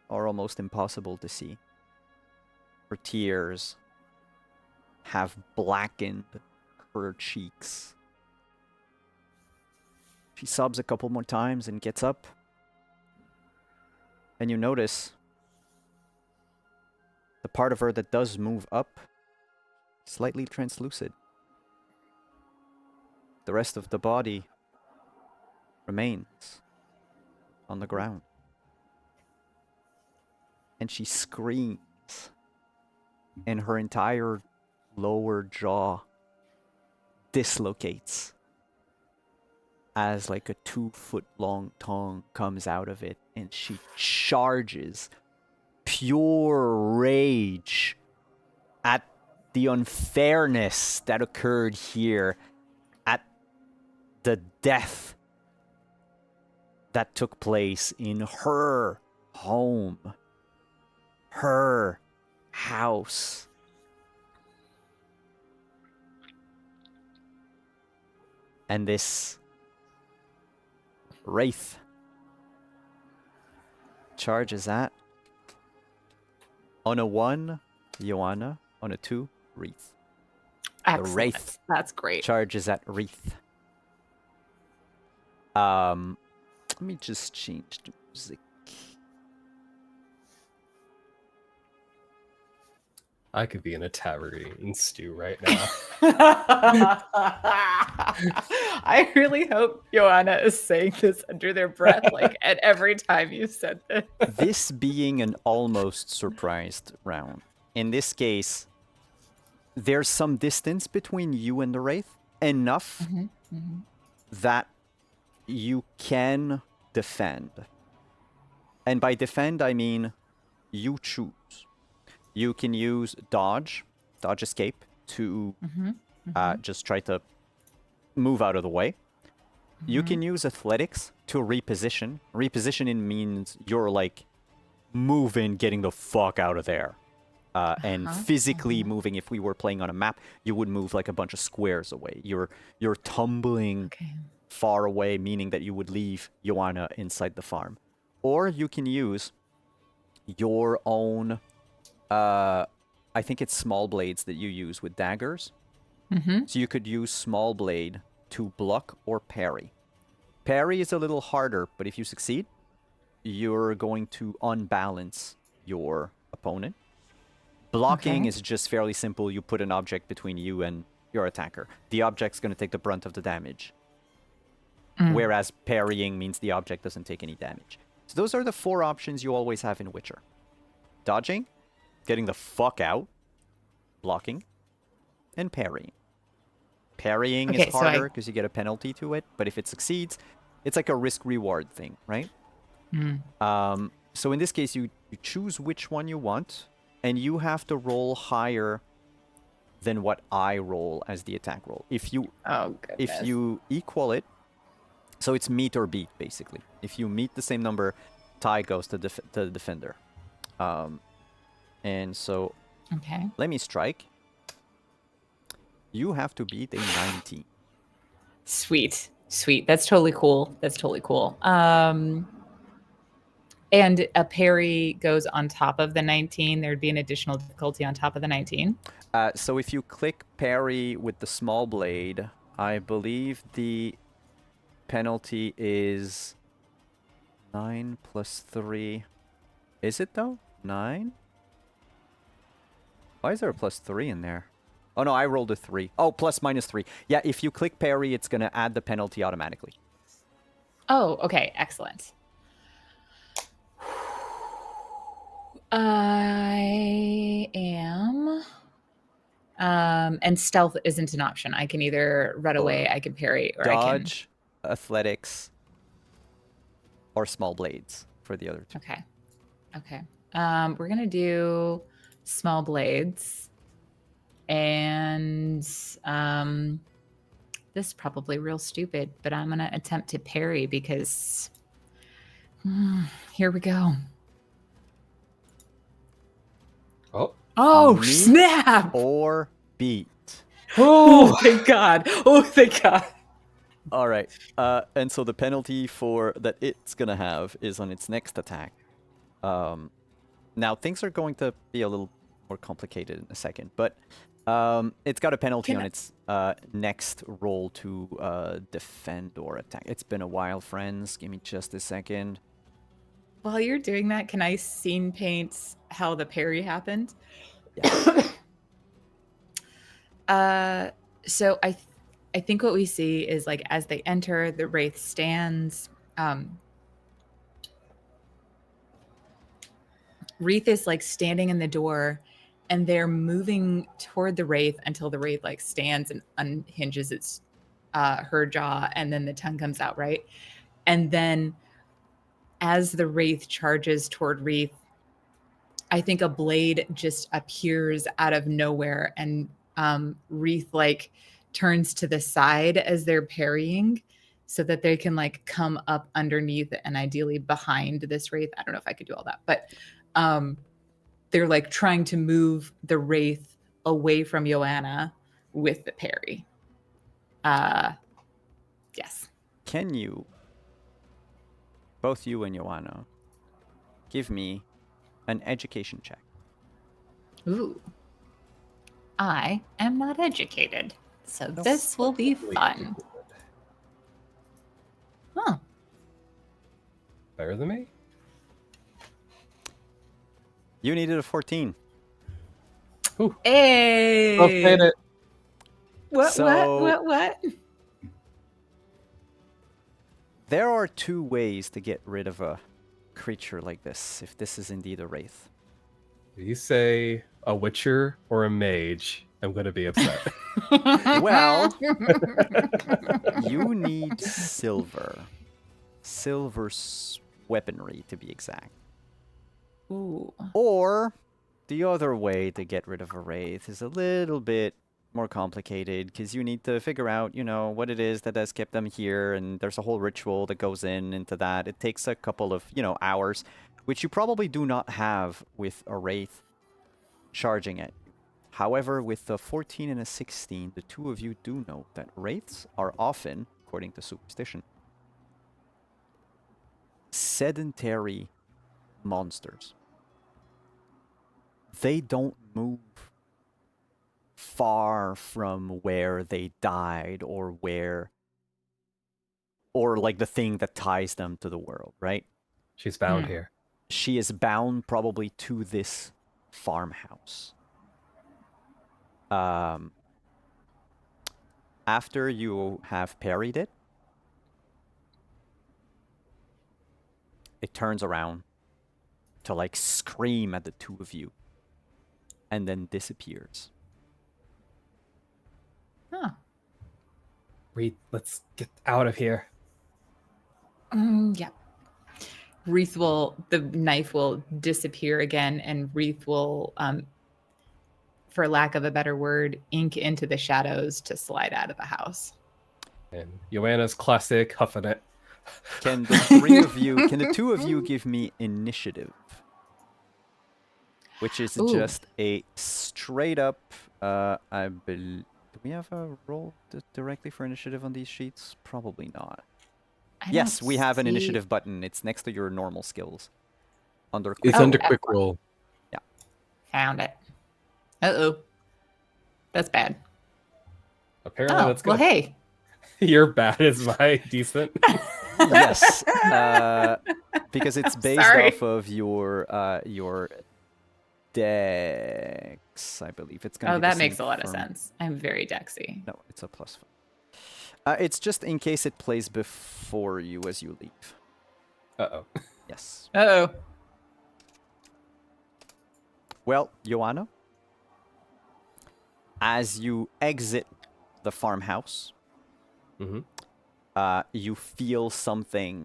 are almost impossible to see. Her tears have blackened her cheeks. She sobs a couple more times and gets up. And you notice the part of her that does move up, slightly translucid. The rest of the body remains on the ground. And she screams, and her entire lower jaw dislocates as like a 2-foot-long tongue comes out of it, and she charges, pure rage at the unfairness that occurred here, at the death that took place in her home, her house. And this wraith charges at, on a 1, Joanna, on a 2, Wreath. Excellent. wraith That's great. Charges at Wreath. Let me just change the music. I could be in a tavern eating stew right now. I really hope Joanna is saying this under their breath, like at every time you said this. This being an almost surprised round, in this case, there's some distance between you and the Wraith, enough that you can defend. And by defend, I mean you choose. You can use dodge escape, to just try to move out of the way. You can use athletics to reposition. Repositioning means you're like moving, getting the fuck out of there. And physically moving, if we were playing on a map, you would move like a bunch of squares away. You're tumbling far away, meaning that you would leave Joanna inside the farm. Or you can use your own, I think it's small blades that you use with daggers. So you could use small blade to block or parry. Parry is a little harder, but if you succeed, you're going to unbalance your opponent. Blocking is just fairly simple. You put an object between you and your attacker. The object's going to take the brunt of the damage. Whereas parrying means the object doesn't take any damage. So those are the 4 options you always have in Witcher. Dodging, getting the fuck out, blocking, and parrying. Parrying is harder because you get a penalty to it, but if it succeeds, it's like a risk-reward thing, right? So in this case, you choose which one you want, and you have to roll higher than what I roll as the attack roll. If you equal it, so it's meet or beat, basically. If you meet the same number, tie goes to the defender. And so, let me strike. You have to beat a 19. Sweet. That's totally cool. And a parry goes on top of the 19. There'd be an additional difficulty on top of the 19. So if you click parry with the small blade, I believe the penalty is 9 plus 3. Is it though? 9? Why is there a plus 3 in there? Oh no, I rolled a 3. Oh, plus minus 3. Yeah, if you click parry, it's going to add the penalty automatically. Oh, okay. Excellent. I am. And stealth isn't an option. I can either run away, I can parry, or Dodge, athletics, or small blades for the other two. I can. Okay. We're gonna do small blades, and this is probably real stupid, but I'm gonna attempt to parry because here we go. Oh. Oh Meet snap! Or beat. Oh thank God! Oh thank God! All right. And so the penalty for that it's gonna have is on its next attack. Now things are going to be a little more complicated in a second, but it's got a penalty on its next roll to defend or attack. It's been a while, friends. Give me just a second. While you're doing that, can I scene paint how the parry happened? Yeah. So I think what we see is like as they enter, the wraith stands. Wraith is like standing in the door, and they're moving toward the wraith until the wraith like stands and unhinges its her jaw, and then the tongue comes out, right? And then as the wraith charges toward Wraith, I think a blade just appears out of nowhere, and Wraith like turns to the side as they're parrying so that they can like come up underneath and ideally behind this wraith. I don't know if I could do all that, but they're like trying to move the wraith away from Joanna with the parry. Yes. Can you, both you and Joanna, give me an education check? Ooh. I am not educated, so this will be fun. Huh. Better than me? You needed a 14. Ooh. Hey. Both made it. What? There are two ways to get rid of a creature like this, if this is indeed a wraith. If you say a witcher or a mage, I'm going to be upset. Well, you need silver. Weaponry, to be exact. Ooh. Or the other way to get rid of a wraith is a little bit more complicated, because you need to figure out, you know, what it is that has kept them here, and there's a whole ritual that goes into that. It takes a couple of, hours, which you probably do not have with a wraith charging it. However, with the 14 and a 16, the two of you do know that wraiths are often, according to superstition, sedentary monsters. They don't move far from where they died or like the thing that ties them to the world, right? She's bound here. She is bound probably to this farmhouse. After you have parried it, it turns around to like scream at the two of you and then disappears. Huh. Reed, let's get out of here. Yeah. The knife will disappear again, and Wreath will, for lack of a better word, ink into the shadows to slide out of the house. And Joanna's classic huffing it. Can the two of you give me initiative? Which is just a straight up, do we have a roll directly for initiative on these sheets? Probably not. Yes, we have an initiative button. It's next to your normal skills. It's under quick roll. Yeah. Found it. Uh-oh. That's bad. Apparently that's good. Well, hey. Your bad is my decent. Yes. Because it's based off of your dex, I believe. It's gonna be that the makes same a lot of from- sense. I'm very dexy. No, it's a +5. It's just in case it plays before you as you leave. Uh-oh. Yes. Uh-oh. Well, Joanna, as you exit the farmhouse, Mm-hmm. you feel something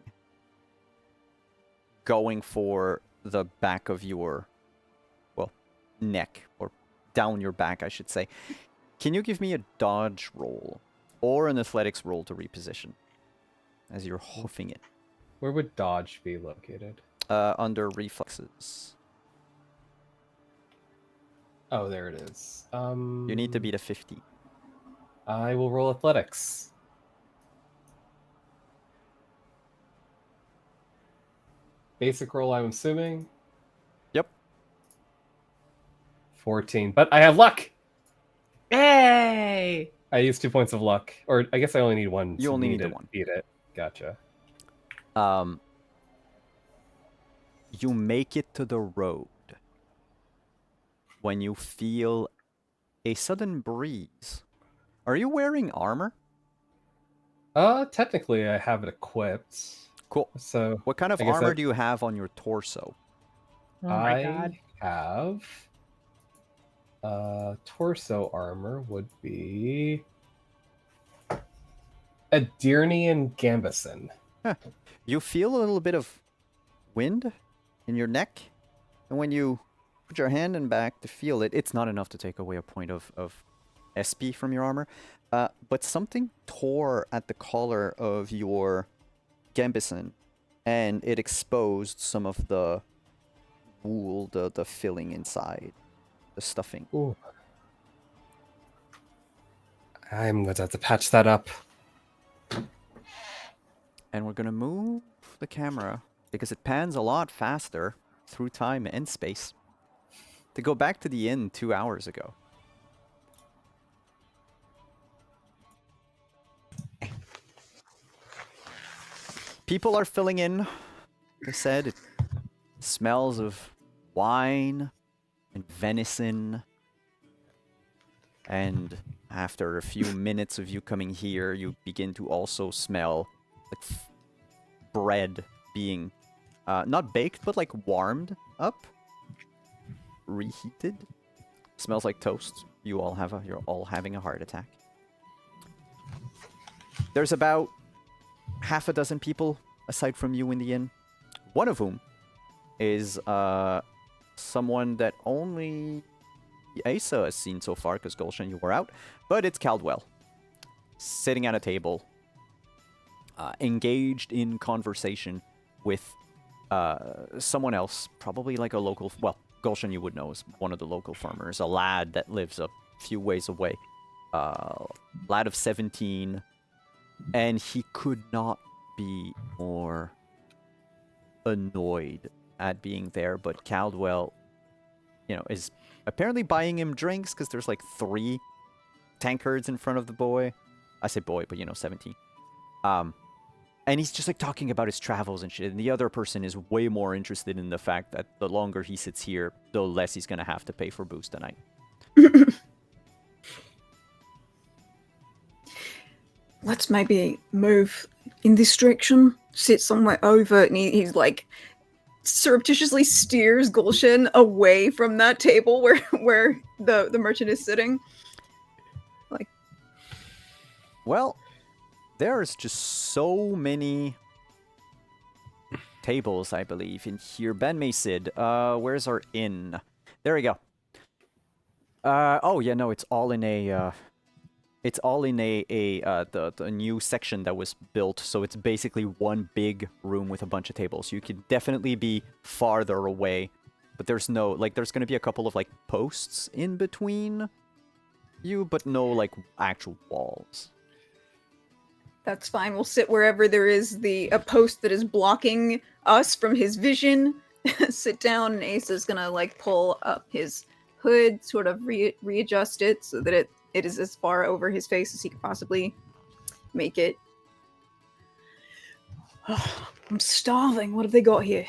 going for the back of your, well, neck, or down your back, I should say. Can you give me a dodge roll or an athletics roll to reposition as you're hoofing it? Where would dodge be located? Under reflexes. Oh, there it is. You need to beat a 50. I will roll athletics. Basic roll, I'm assuming. Yep. 14. But I have luck! Hey! I used 2 points of luck. Or I guess I only need one. You to only me need the to one. Beat it. Gotcha. You make it to the road when you feel a sudden breeze. Are you wearing armor? Technically I have it equipped. Cool. So What kind of I guess armor that- do you have on your torso? Oh my I god. have torso armor would be a Dearnian Gambison. You feel a little bit of wind in your neck, and when you put your hand in back to feel it, it's not enough to take away a point of SP from your armor, but something tore at the collar of your gambison, and it exposed some of the wool, the filling inside, the stuffing. Ooh. I'm going to have to patch that up. And we're gonna move the camera because it pans a lot faster through time and space to go back to the inn 2 hours ago. People are filling in. They said it smells of wine and venison. And after a few minutes of you coming here, you begin to also smell like bread being not baked, but like warmed up, reheated. Smells like toast. You're all having a heart attack. There's about half a dozen people aside from you in the inn, one of whom is someone that only Asa has seen so far, because Gulshan, you were out, but it's Caldwell, sitting at a table, engaged in conversation with someone else, probably like a local, well, Gulshan you would know is one of the local farmers, a lad that lives a few ways away, lad of 17, and he could not be more annoyed at being there, but Caldwell, is apparently buying him drinks because there's like 3 tankards in front of the boy. I say boy, but 17. And he's just like talking about his travels and shit. And the other person is way more interested in the fact that the longer he sits here, the less he's gonna have to pay for booze tonight. Let's maybe move in this direction, sit somewhere over, and he's like surreptitiously steers Gulshan away from that table where the merchant is sitting. Like, Well, there's just so many tables, I believe, in here. Ben Maysid, where's our inn? There we go. Oh yeah, no, it's all in a the new section that was built, so it's basically one big room with a bunch of tables. You could definitely be farther away, but there's no, like, there's gonna be a couple of like posts in between you, but no like actual walls. that's fine. We'll sit wherever there is a post that is blocking us from his vision. Sit down, and Asa's gonna like pull up his hood, sort of readjust it so that it is as far over his face as he could possibly make it. Oh, I'm starving. What have they got here?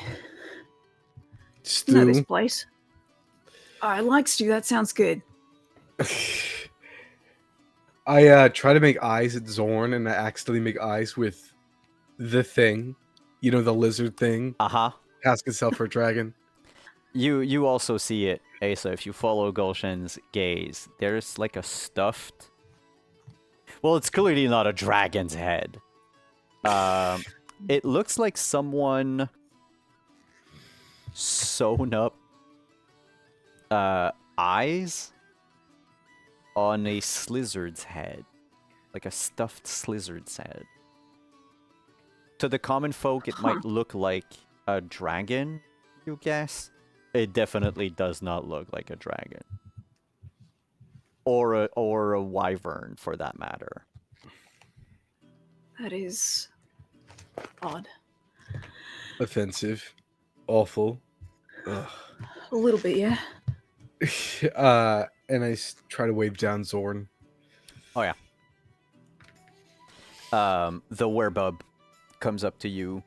Stew. Know this place. I like stew. That sounds good. I try to make eyes at Zorn, and I accidentally make eyes with the thing. The lizard thing. Uh-huh. Ask itself for a dragon. You also see it, Asa, if you follow Gulshan's gaze. There's like a stuffed... Well, it's clearly not a dragon's head. It looks like someone sewn up eyes on a slizzard's head. Like a stuffed slizzard's head. To the common folk, it might look like a dragon, you guess. It definitely does not look like a dragon. Or a wyvern, for that matter. That is odd. Offensive. Awful. Ugh. A little bit, yeah. And I try to wave down Zorn. Oh, yeah. The werebub comes up to you.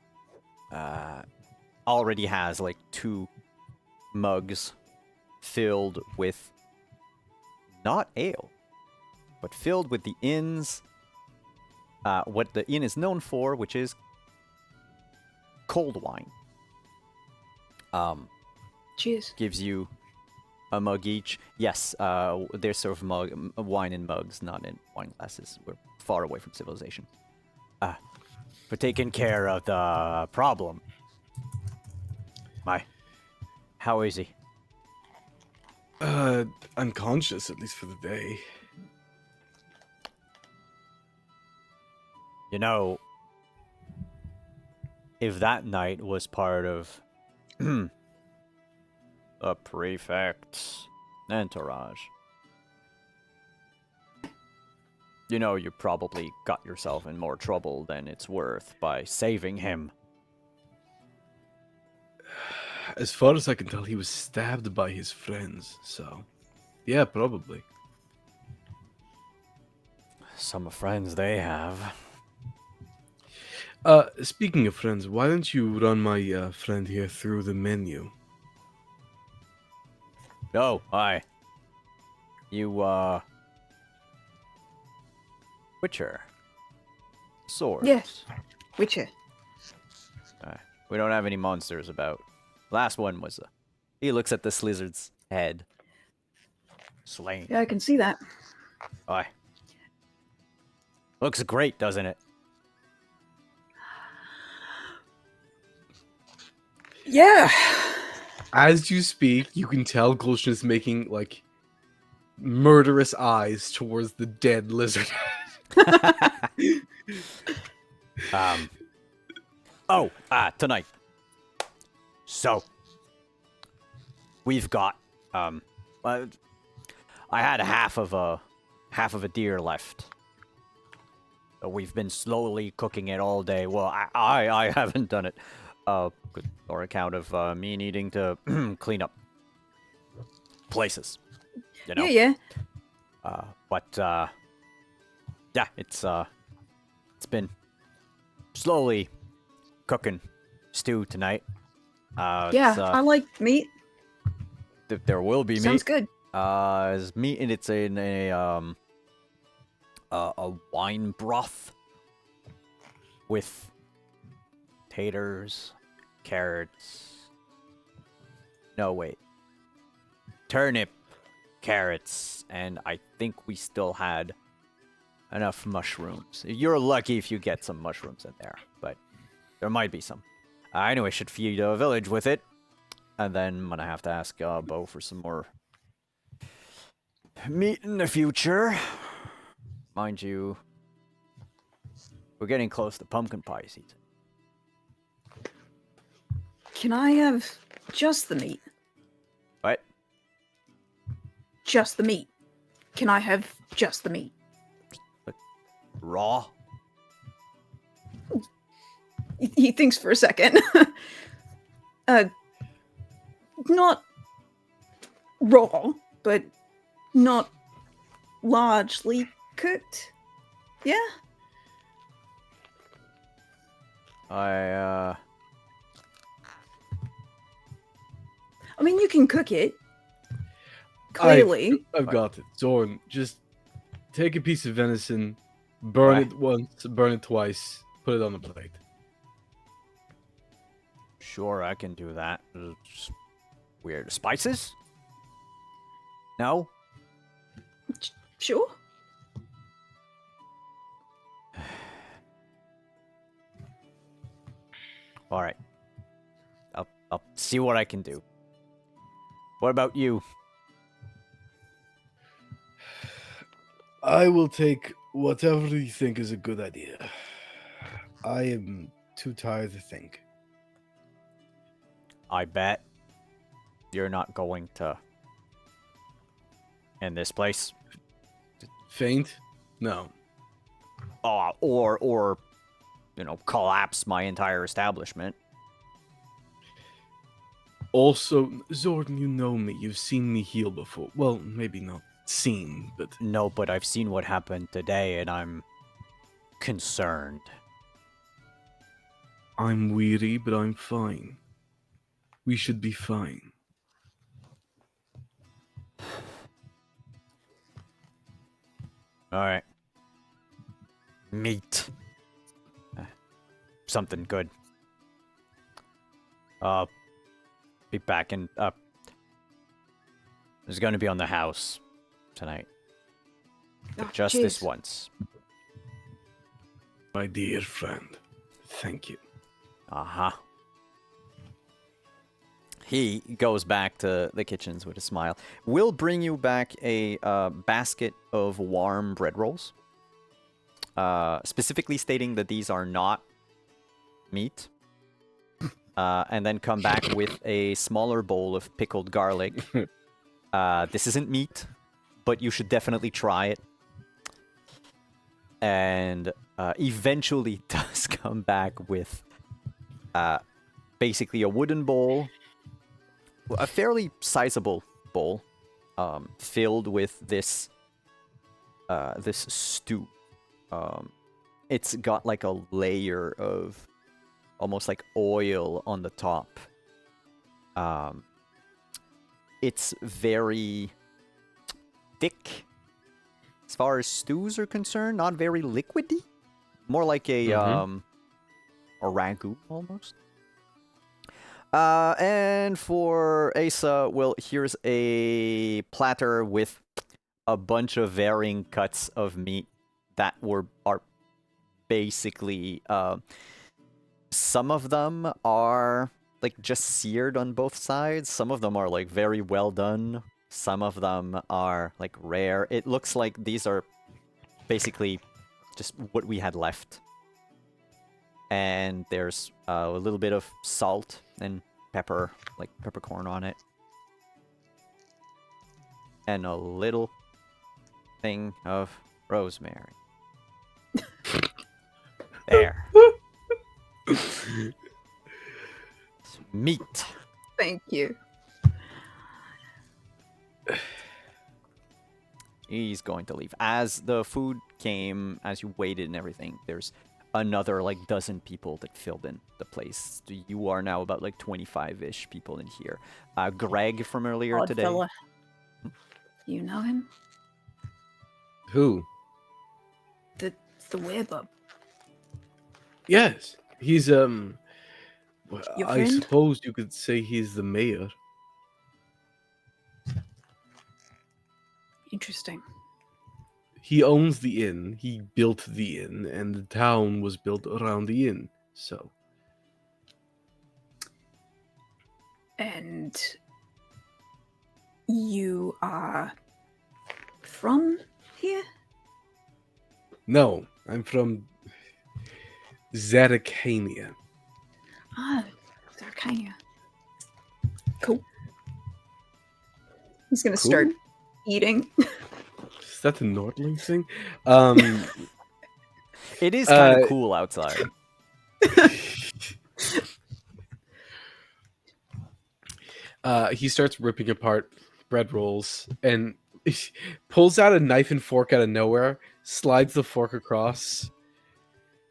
Already has, like, 2 mugs filled with not ale, but filled with the inn's what the inn is known for, which is cold wine. Cheers. Gives you a mug each. Yes, they serve wine in mugs, not in wine glasses. We're far away from civilization. For taking care of the problem. How is he? Unconscious, at least for the day. You know, if that knight was part of the prefect's entourage, you know, you probably got yourself in more trouble than it's worth by saving him. As far as I can tell, he was stabbed by his friends, so... Yeah, probably. Some friends they have. Speaking of friends, why don't you run my friend here through the menu? Oh, hi. You, Witcher. Swords. Yeah. Witcher. We don't have any monsters about. Last one was he looks at this lizard's head. Slain. Yeah, I can see that. Aye. Looks great, doesn't it? Yeah. As you speak, you can tell Gulshan is making, like, murderous eyes towards the dead lizard. Tonight. So, we've got, I had half of a deer left. So we've been slowly cooking it all day. Well, I haven't done it, or account of me needing to clean up places. You know. Yeah. Yeah, it's been slowly cooking stew tonight. Yeah, I like meat. There will be Sounds meat. good. It's meat, and it's in a wine broth with taters, carrots. No, wait. Turnip, carrots, and I think we still had enough mushrooms. You're lucky if you get some mushrooms in there, but there might be some. Anyway, should feed a village with it. And then I'm gonna have to ask Bo for some more meat in the future. Mind you, we're getting close to pumpkin pie season. Can I have just the meat? What? Just the meat. Can I have just the meat? Raw? He thinks for a second. Not raw, but not largely cooked. Yeah? I mean, you can cook it. Clearly. I've got it. Zorn, just take a piece of venison, burn Right. it once, burn it twice, put it on the plate. Sure, I can do that. Just Weird spices? No? Sure. All right. I'll see what I can do. What about you? I will take whatever you think is a good idea. I am too tired to think. I bet you're not going to end this place. Faint? No. Or collapse my entire establishment. Also, Zordon, you know me. You've seen me heal before. Well, maybe not seen, but... No, but I've seen what happened today, and I'm concerned. I'm weary, but I'm fine. We should be fine. All right. Meat. Something good. Be back in. There's going to be on the house tonight. Oh, Just jeez. this once. My dear friend, thank you. Uh-huh. He goes back to the kitchens with a smile. We'll bring you back a basket of warm bread rolls. Specifically stating that these are not meat. And then come back with a smaller bowl of pickled garlic. This isn't meat, but you should definitely try it. And eventually does come back with basically a wooden bowl, a fairly sizable bowl, filled with this stew. It's got like a layer of almost like oil on the top. It's very thick as far as stews are concerned, not very liquidy. More like a ragu almost. And for Asa, well, here's a platter with a bunch of varying cuts of meat that are basically some of them are like just seared on both sides. Some of them are like very well done. Some of them are like rare. It looks like these are basically just what we had left. And there's a little bit of salt and pepper, like peppercorn on it. And a little thing of rosemary. There. Meat. Thank you. He's going to leave. As the food came, as you waited and everything, there's another like dozen people that filled in the place. You are now about like 25-ish people in here. Greg from earlier Odd today. fella. You know him? Who? The werebub. Yes, he's well, Your I friend? suppose you could say he's the mayor. Interesting. He owns the inn. He built the inn, and the town was built around the inn. So, And you are from here? no, I'm from Zadakania. Ah, Zarkania. Cool. He's gonna Cool. start eating. Is that the Nordling thing? It is kind of cool outside. He starts ripping apart bread rolls and pulls out a knife and fork out of nowhere, slides the fork across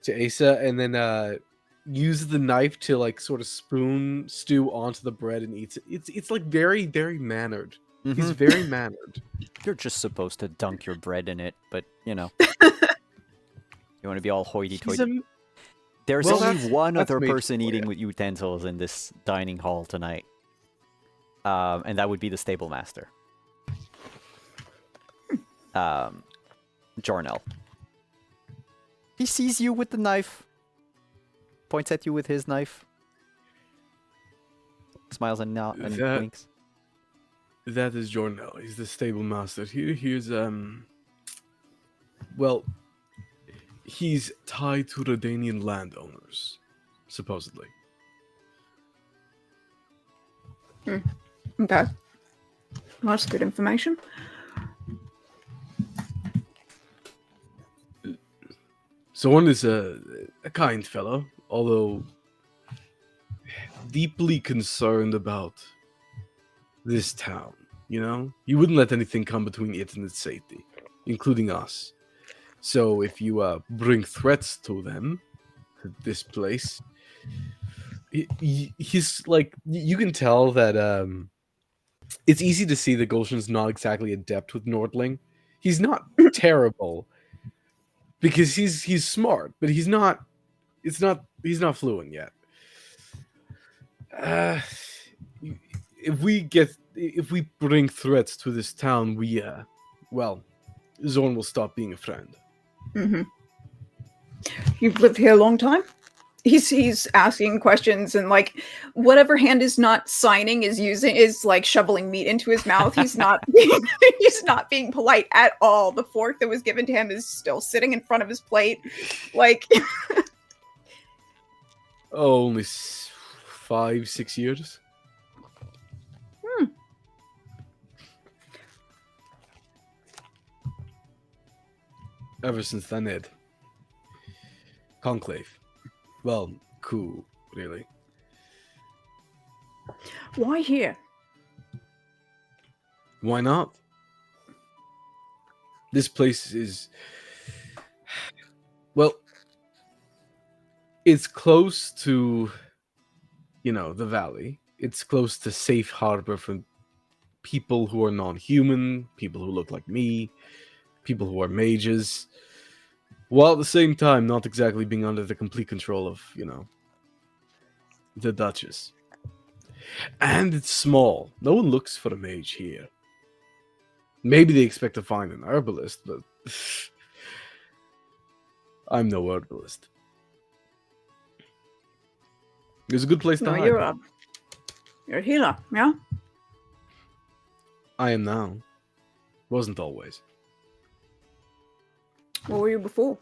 to Asa, and then uses the knife to like sort of spoon stew onto the bread and eats it. It's like very, very mannered. He's very mannered. You're just supposed to dunk your bread in it, but you know. You want to be all hoity-toity. There's Well, only that's- one that's other made person for eating ya. with utensils in this dining hall tonight. and that would be the stable master. Jornel. He sees you with the knife. Points at you with his knife. Smiles and winks. That is Jornel. He's the stable master. Here's well, he's tied to Redanian landowners, supposedly. Okay. Well, that's good information. Zorn is a kind fellow, although deeply concerned about this town, you know? You wouldn't let anything come between it and its safety, including us. So if you bring threats to them, to this place, he's like, you can tell that it's easy to see that Gulshan's not exactly adept with Nordling. He's not terrible, because he's smart, but he's not fluent yet. If we bring threats to this town, Zorn will stop being a friend. Mm-hmm. You've lived here a long time? He's asking questions, and like whatever hand is not signing is like shoveling meat into his mouth. He's not being polite at all. The fork that was given to him is still sitting in front of his plate. Like only 5-6 years. Ever since Thanid. Conclave. Well, cool, really. Why here? Why not? This place is... Well, it's close to, the valley. It's close to safe harbor for people who are non-human, people who look like me, people who are mages, while at the same time not exactly being under the complete control of, the Duchess. And it's small. No one looks for a mage here. Maybe they expect to find an herbalist, but I'm no herbalist. It's a good place to hide. You're a healer, yeah? I am now. Wasn't always. What were you before?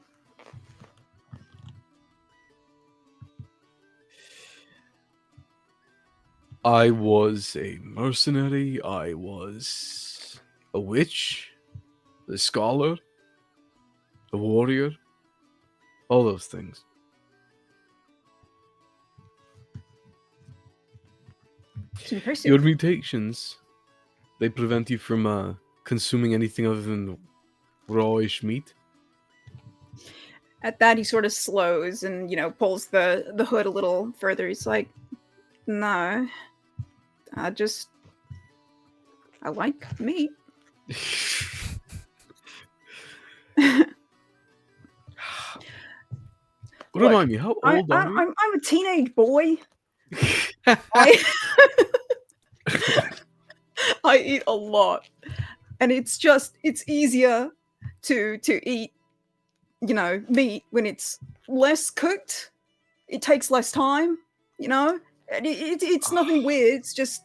I was a mercenary. I was a witch, a scholar, a warrior, all those things. It's impressive. Your mutations, they prevent you from consuming anything other than rawish meat. At that, he sort of slows and, pulls the hood a little further. He's like, no, I like meat. Remind me, how old are you? I'm a teenage boy. I eat a lot, and it's easier to eat, meat when it's less cooked. It takes less time, and it's nothing weird. It's just,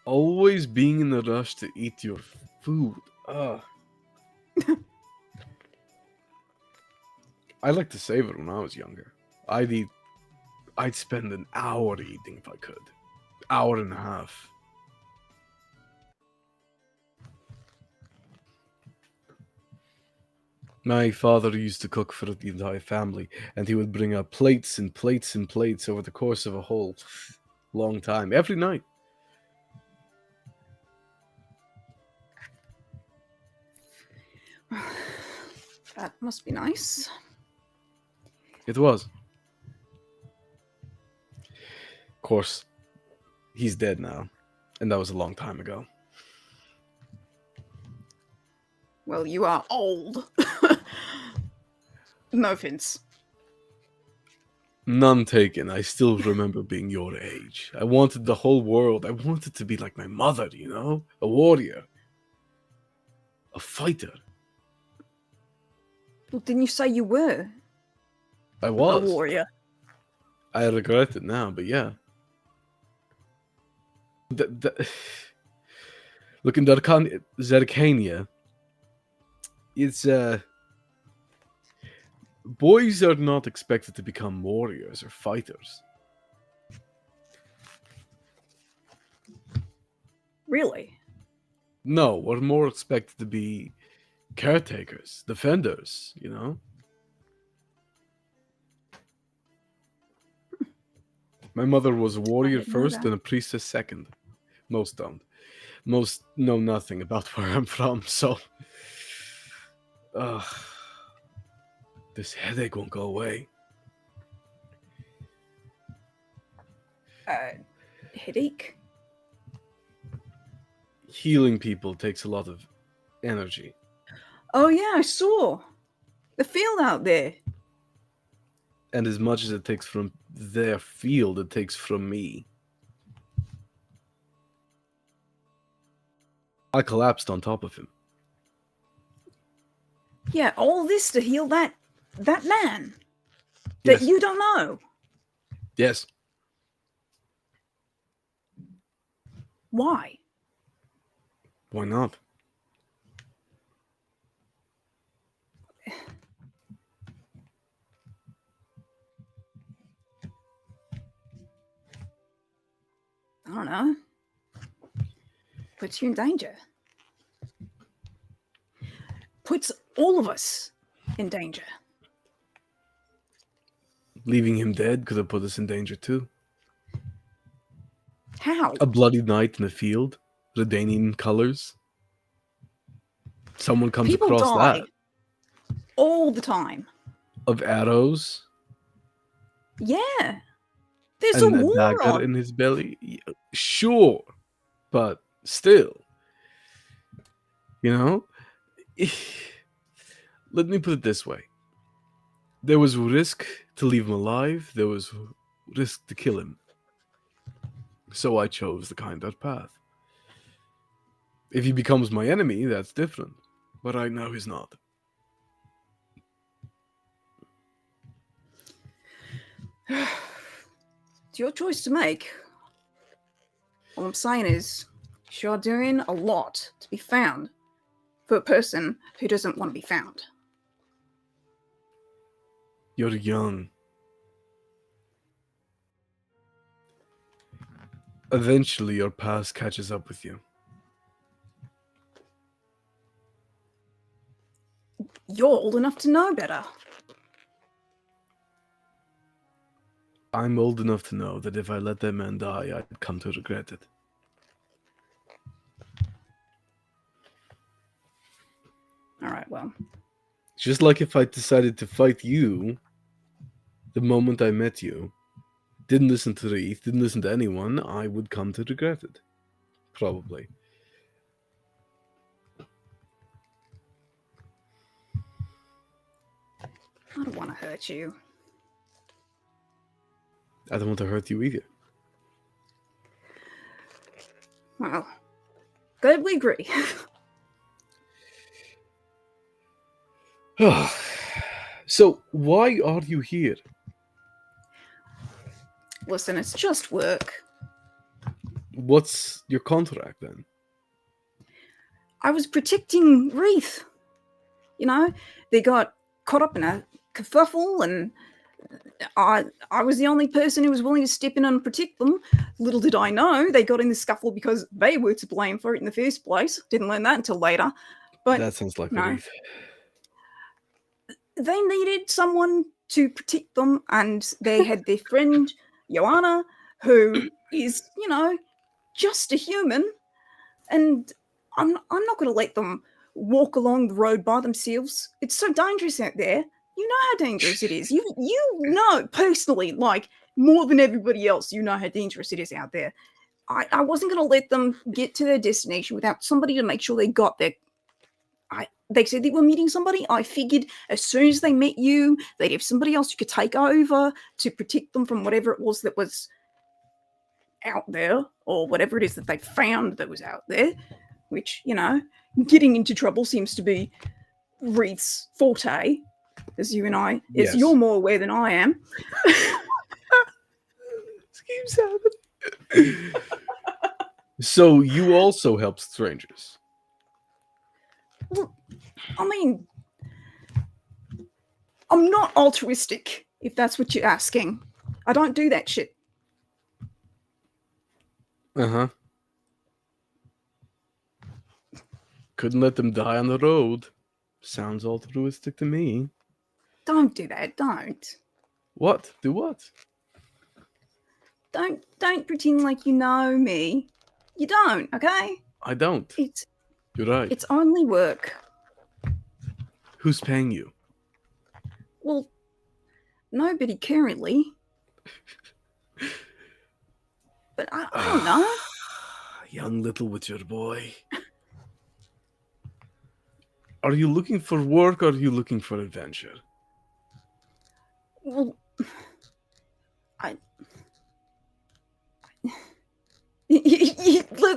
Always being in a rush to eat your food. I like to save it when I was younger. I'd spend an hour eating if I could. Hour and a half. My father used to cook for the entire family, and he would bring up plates and plates and plates over the course of a whole long time, every night. That must be nice. It was. Of course, he's dead now, and that was a long time ago. Well, you are old. No offense. None taken. I still remember being your age. I wanted the whole world. I wanted to be like my mother, you know? A warrior. A fighter. Well, didn't you say you were I a was. warrior? I regret it now, but yeah. Look, in Zerkania, it's boys are not expected to become warriors or fighters. Really? No, we're more expected to be caretakers, defenders, you know? My mother was a warrior didn't know first that. and a priestess second. Most don't. Most know nothing about where I'm from, so... this headache won't go away. Headache? Healing people takes a lot of energy. Oh yeah, I saw the field out there. And as much as it takes from their field, it takes from me. I collapsed on top of him. Yeah, all this to heal that man Yes. that you don't know. Yes. Why? Why not? I don't know. Puts you in danger. Puts all of us in danger. Leaving him dead could have put us in danger too. How? A bloody night in the field, Redanian colors. Someone comes People across die that. all the time. Of arrows Yeah. There's and a a war dagger on. in his belly. Sure, but still. You know? Let me put it this way. There was risk to leave him alive. There was risk to kill him. So I chose the kinder path. If he becomes my enemy, that's different. But right now he's not. It's your choice to make. All I'm saying is, you're doing a lot to be found for a person who doesn't want to be found. You're young. Eventually your past catches up with you. You're old enough to know better. I'm old enough to know that if I let that man die, I'd come to regret it. All right, well. Just like if I decided to fight you the moment I met you, didn't listen to Reith, didn't listen to anyone, I would come to regret it. Probably. I don't want to hurt you. I don't want to hurt you either. Well, glad we agree. So, why are you here? Listen, it's just work. What's your contract then? I was protecting Reith. You know, they got caught up in a kerfuffle, and I was the only person who was willing to step in and protect them. Little did I know they got in the scuffle because they were to blame for it in the first place. Didn't learn that until later. But That sounds like no. Reith. They needed someone to protect them, and they had their friend Joanna, who is, you know, just a human, and I'm not going to let them walk along the road by themselves. It's so dangerous out there. You know how dangerous it is. You know personally, like more than everybody else, you know how dangerous it is out there. I wasn't going to let them get to their destination without somebody to make sure they got there They said they were meeting somebody. I figured as soon as they met you, they'd have somebody else who could take over to protect them from whatever it was that was out there, or whatever it is that they found that was out there, which, getting into trouble seems to be Reed's forte, as you and I, Yes. you're more aware than I am. This keeps happening. So you also help strangers. Well, I mean, I'm not altruistic, if that's what you're asking. I don't do that shit. Uh-huh. Couldn't let them die on the road. Sounds altruistic to me. Don't do that. Don't. What? Do what? Don't pretend like you know me. You don't, okay? I don't. You're right. It's only work. Who's paying you? Well, nobody currently. But I don't know. Young little witcher boy. Are you looking for work or are you looking for adventure? Well,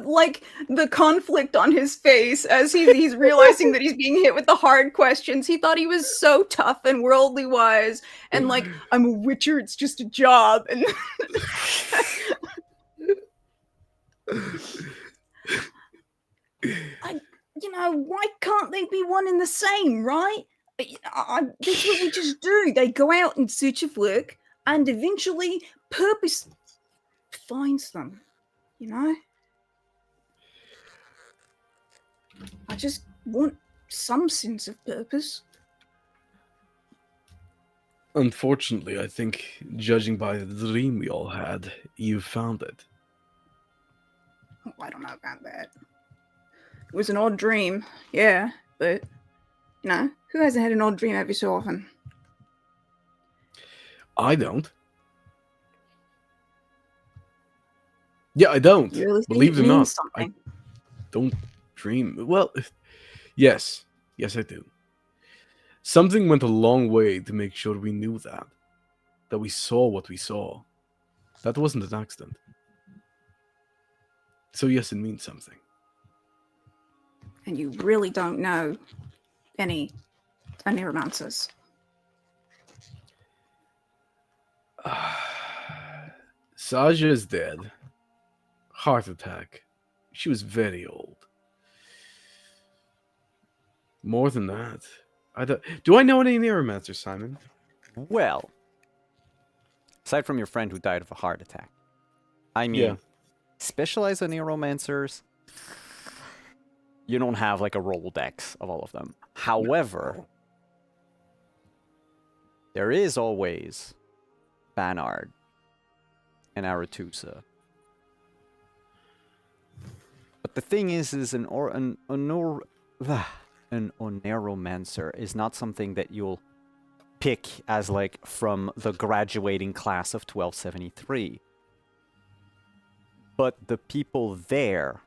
like the conflict on his face as he's realizing that he's being hit with the hard questions. He thought he was so tough and worldly wise, and like, I'm a witcher, it's just a job. And why can't they be one and the same, right? That's what we just do. They go out in search of work, and eventually purpose finds them. I just want some sense of purpose. Unfortunately, I think, judging by the dream we all had, you found it. Oh, I don't know about that. It was an odd dream, yeah, but, who hasn't had an odd dream every so often? I don't. Yeah, I don't. You really think Believe it or means not, something? I don't dream. Well, yes, I do. Something went a long way to make sure we knew that we saw what we saw. That wasn't an accident. So yes, it means something. And you really don't know any romances. Saja is dead. Heart attack. She was very old. More than that, do I know any neuromancers, Simon? Well, aside from your friend who died of a heart attack, I mean, Yeah. specialized in neuromancers, you don't have like a Rolodex of all of them. However, there is always Banard and Aretusa. But the thing is an Oneromancer is not something that you'll pick as like from the graduating class of 1273. But the people there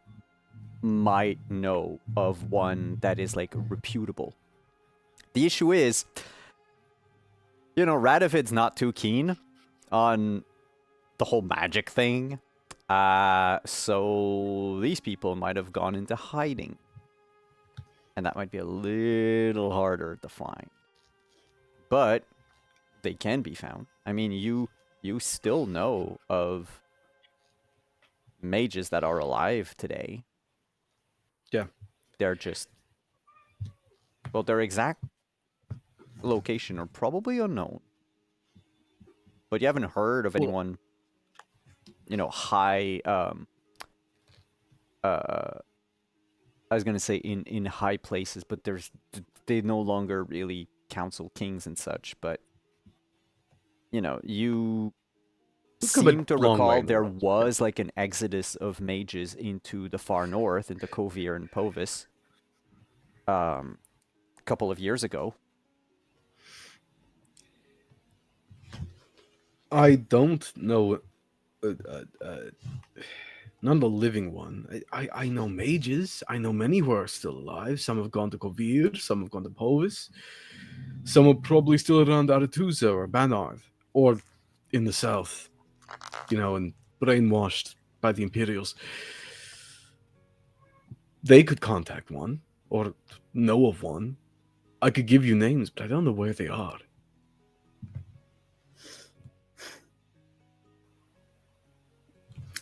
might know of one that is like reputable. The issue is, Radovid's not too keen on the whole magic thing. So these people might have gone into hiding. And that might be a little harder to find. But they can be found. I mean, you still know of mages that are alive today. Yeah. They're just... Well, their exact location are probably unknown. But you haven't heard of anyone, high... I was gonna say in high places, but they no longer really counsel kings and such. But you seem to recall there was like an exodus of mages into the far north, into Kovir and Povis, a couple of years ago. I don't know. Not a living one. I know mages. I know many who are still alive. Some have gone to Kovir, some have gone to Povis. Some are probably still around Aretusa or Banard. Or in the south. And brainwashed by the Imperials. They could contact one, or know of one. I could give you names, but I don't know where they are.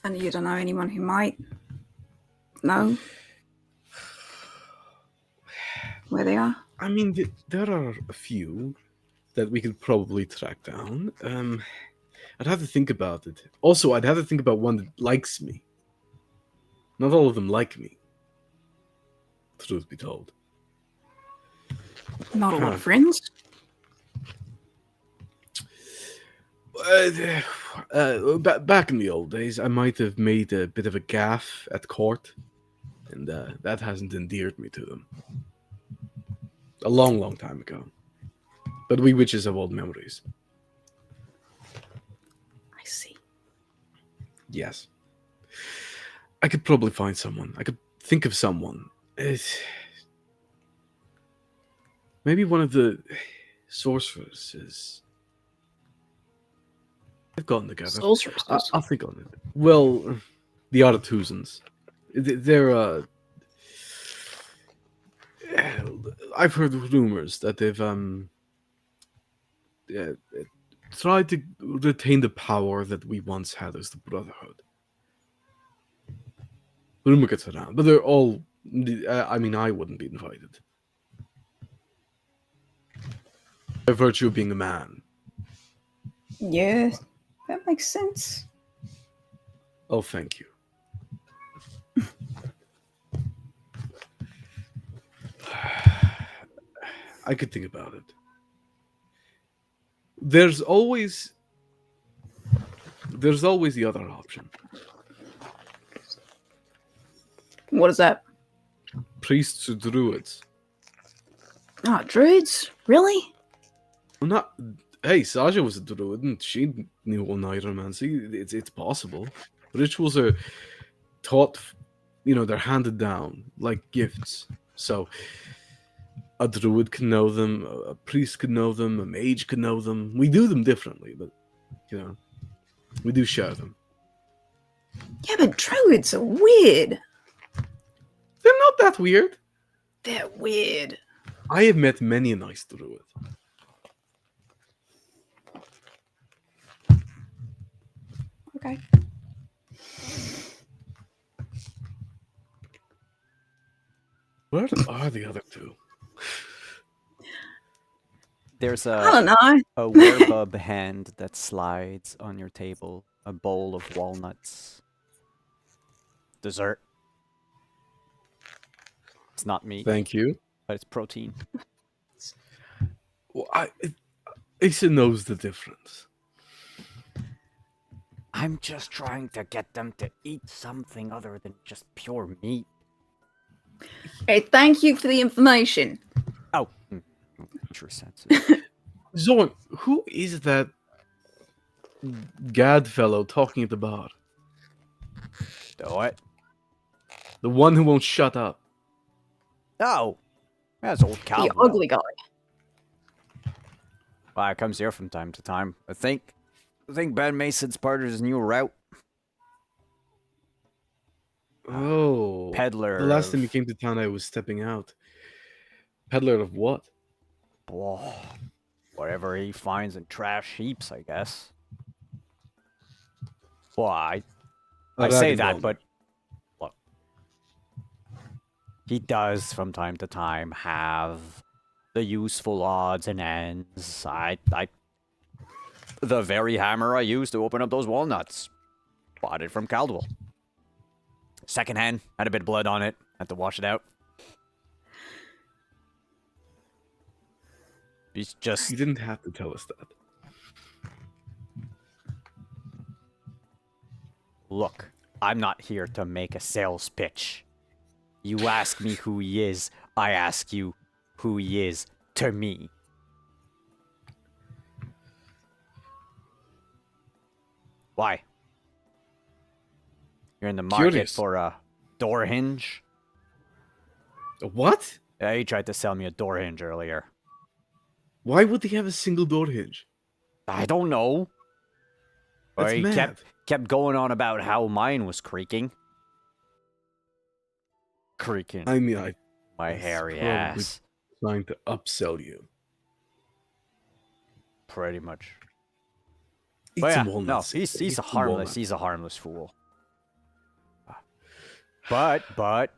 And you don't know anyone who might know where they are? I mean, there are a few that we could probably track down. I'd have to think about it. Also, I'd have to think about one that likes me. Not all of them like me. Truth be told. Not a lot of friends? Back in the old days, I might have made a bit of a gaffe at court, and that hasn't endeared me to them. A long, long time ago. But we witches have old memories. I see. Yes. I could probably find someone. I could think of someone. Maybe one of the sorcerers is... They've gotten together. Sorcerers. I'll think on it. Well, the Aretusans. They're, I've heard rumors that they've, tried to retain the power that we once had as the Brotherhood. Rumor gets around, but they're all... I mean, I wouldn't be invited. By virtue of being a man. Yeah, that makes sense. Oh, thank you. I could think about it. There's always the other option. What is that? Priests or druids. Oh, druids? Really? Well, not. Hey, Saja was a druid, and she knew all nigromancy. It's possible. Rituals are taught. They're handed down like gifts. So a druid can know them, a priest could know them, a mage could know them. We do them differently, but we do share them. Yeah, but druids are weird. They're not that weird. They're weird. I have met many a nice druid. Okay. Where are the other two? There's I don't know. a werebub hand that slides on your table. A bowl of walnuts. Dessert. It's not meat, Thank you. but it's protein. Well, Asa knows the difference. I'm just trying to get them to eat something other than just pure meat. Hey, thank you for the information. Oh, true sense. Zorn, who is that Gad fellow talking at the bar? The what? The one who won't shut up. Oh, that's old The Caldwell. ugly guy. Well, it comes here from time to time. I think Ben Mason's part of his new route. Oh. Peddler. The last of- time you came to town, I was stepping out. Peddler of what? Whoa. Whatever he finds in trash heaps, I guess. Well, I say that, but look, he does from time to time have the useful odds and ends. The very hammer I used to open up those walnuts, bought it from Caldwell. Secondhand, had a bit of blood on it, had to wash it out. He's just... You didn't have to tell us that. Look, I'm not here to make a sales pitch. You ask me who he is, I ask you who he is to me. Why? You're in the market Curious. for a door hinge? What? Yeah, he tried to sell me a door hinge earlier. Why would they have a single door hinge? I don't know. Or That's he mad. kept going on about how mine was creaking. Creaking. I mean, My he's hairy probably- ass. trying to upsell you. Pretty much. Eat But some yeah, no, walnuts. he's Eat a some harmless walnuts. he's a harmless fool. But But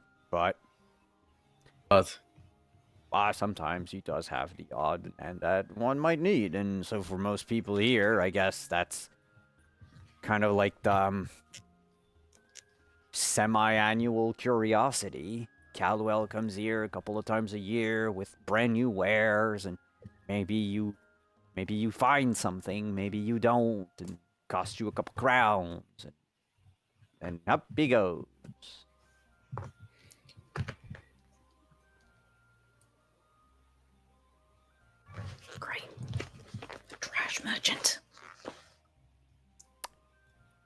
sometimes he does have the odd and that one might need, and so for most people here, I guess that's kind of like the semi-annual curiosity. Caldwell comes here a couple of times a year with brand new wares, and maybe you find something, maybe you don't, and cost you a couple crowns, and up he goes. Great. The trash merchant.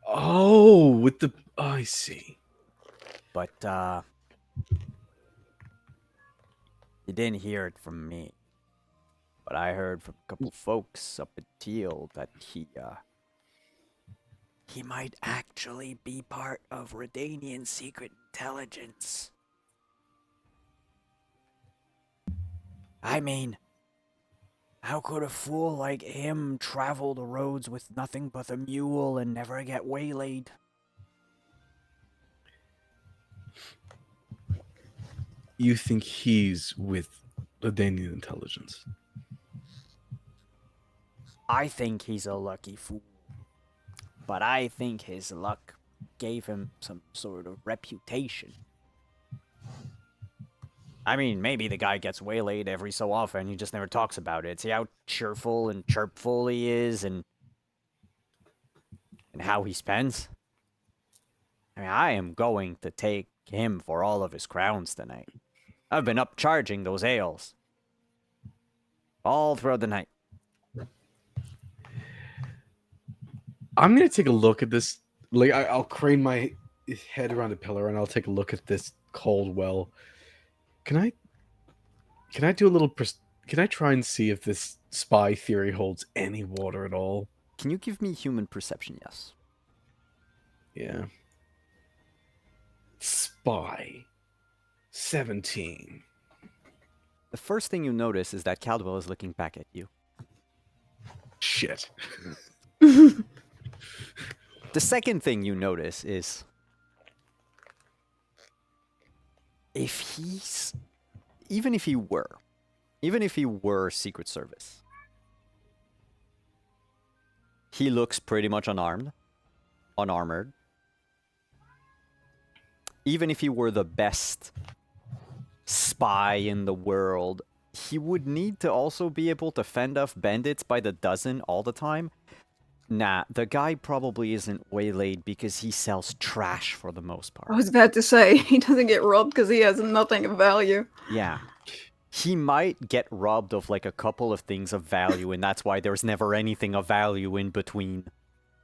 oh, with the I see. But you didn't hear it from me. But I heard from a couple folks up at Teal that he might actually be part of Redanian secret intelligence. I mean, how could a fool like him travel the roads with nothing but a mule and never get waylaid? You think he's with the Danian intelligence? I think he's a lucky fool. But I think his luck gave him some sort of reputation. I mean, maybe the guy gets waylaid every so often, he just never talks about it. See how cheerful and chirpful he is, and how he spends? I mean, I am going to take him for all of his crowns tonight. I've been upcharging those ales all throughout the night. I'm gonna take a look at this. Like, I'll crane my head around a pillar and I'll take a look at this cold well. Can I do a little? Can I try and see if this spy theory holds any water at all? Can you give me human perception? Yes. Yeah. Spy. 17. The first thing you notice is that Caldwell is looking back at you. Shit. The second thing you notice is even if he were Secret Service, he looks pretty much unarmored. Even if he were the best spy in the world, he would need to also be able to fend off bandits by the dozen all the time. Nah, the guy probably isn't waylaid because he sells trash for the most part. I was about to say, he doesn't get robbed because he has nothing of value. Yeah. He might get robbed of like a couple of things of value, and that's why there's never anything of value in between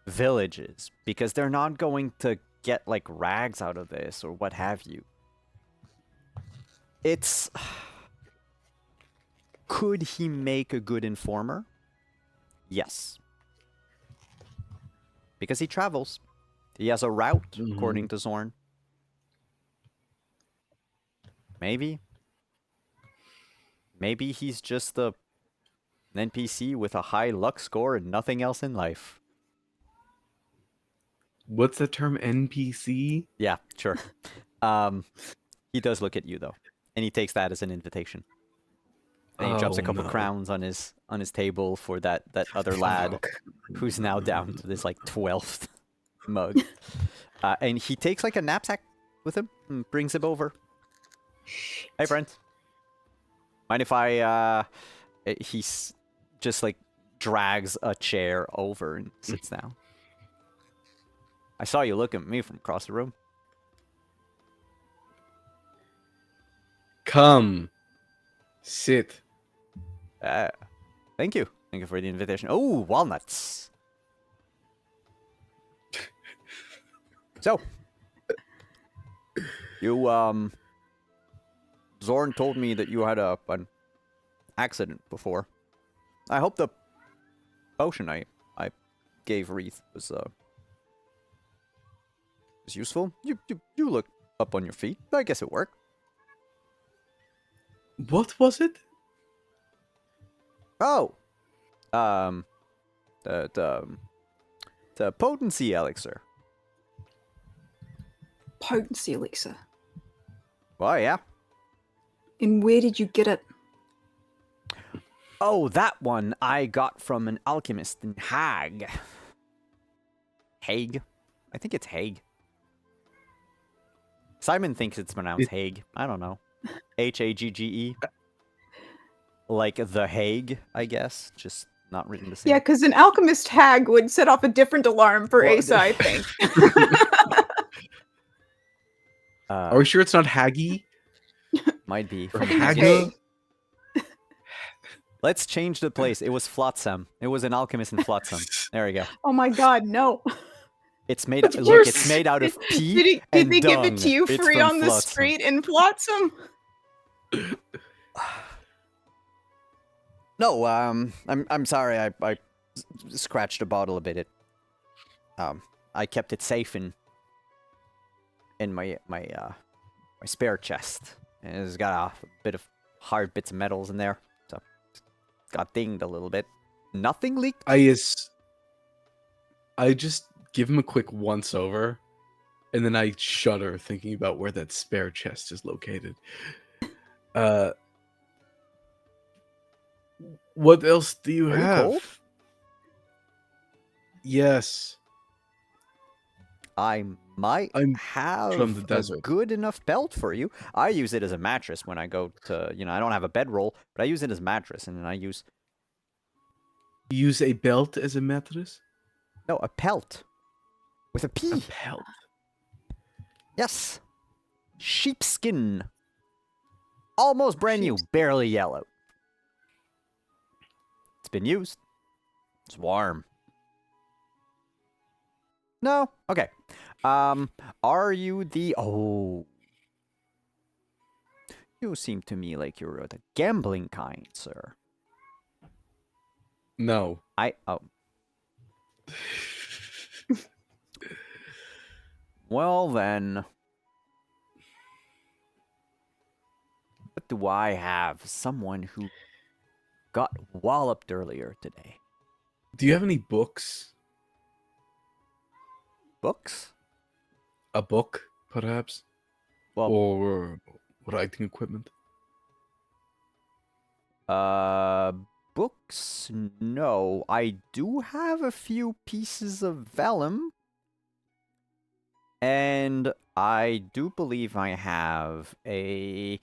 villages, because they're not going to get like rags out of this or what have you. It's... Could he make a good informer? Yes. Because he travels. He has a route, according to Zorn. Maybe. Maybe he's just an NPC with a high luck score and nothing else in life. What's the term, NPC? Yeah, sure. He does look at you though, and he takes that as an invitation. And he drops a couple crowns on his table for that other lad who's now down to this like 12th mug. And he takes like a knapsack with him and brings him over. Hey, Brent. Mind if I he's just like drags a chair over and sits down. I saw you look at me from across the room. Come. Sit. Thank you. Thank you for the invitation. Oh, walnuts. So, You, Zorn told me that you had an accident before. I hope the potion I gave Wreath was useful. You look up on your feet. I guess it worked. What was it? Oh, the potency elixir. Potency elixir. Well, yeah. And where did you get it? Oh, that one I got from an alchemist in Hague. Hague? I think it's Hague. Simon thinks it's pronounced Hague. I don't know. Hagge. Like The Hague, I guess. Just not written the same. Yeah, because an alchemist hag would set off a different alarm for Well, Asa, I think. Are we sure it's not Haggy? Might be. Or I think it's Haggy? Hague. Let's change the place. It was Flotsam. It was an alchemist in Flotsam. There we go. Oh my god, no. It's made. Of Look, course. it's made out of pea Did and they give dung. it to you It's free from on the Flotsam. street in Flotsam? No, I'm sorry. I scratched a bottle a bit. I kept it safe in my spare chest. And it's got a bit of hard bits of metals in there, so it's got dinged a little bit. Nothing leaked. I just give him a quick once over, and then I shudder thinking about where that spare chest is located. What else do you Are you have? cold? Yes. I might I'm have from the a desert. good enough belt for you. I use it as a mattress when I go to, I don't have a bedroll, but I use it as a mattress, and then I use, Use a belt as a mattress? no, a pelt. With a P. A pelt. Yes. Sheepskin. Almost brand new, barely yellow. It's been used. It's warm. No? Okay. Are you the... Oh. You seem to me like you're the gambling kind, sir. No. Oh. Well then. What do I have? Someone who got walloped earlier today. Do you have any books? Books? A book, perhaps? Well, Or writing equipment? books? No. I do have a few pieces of vellum. And I do believe I have a...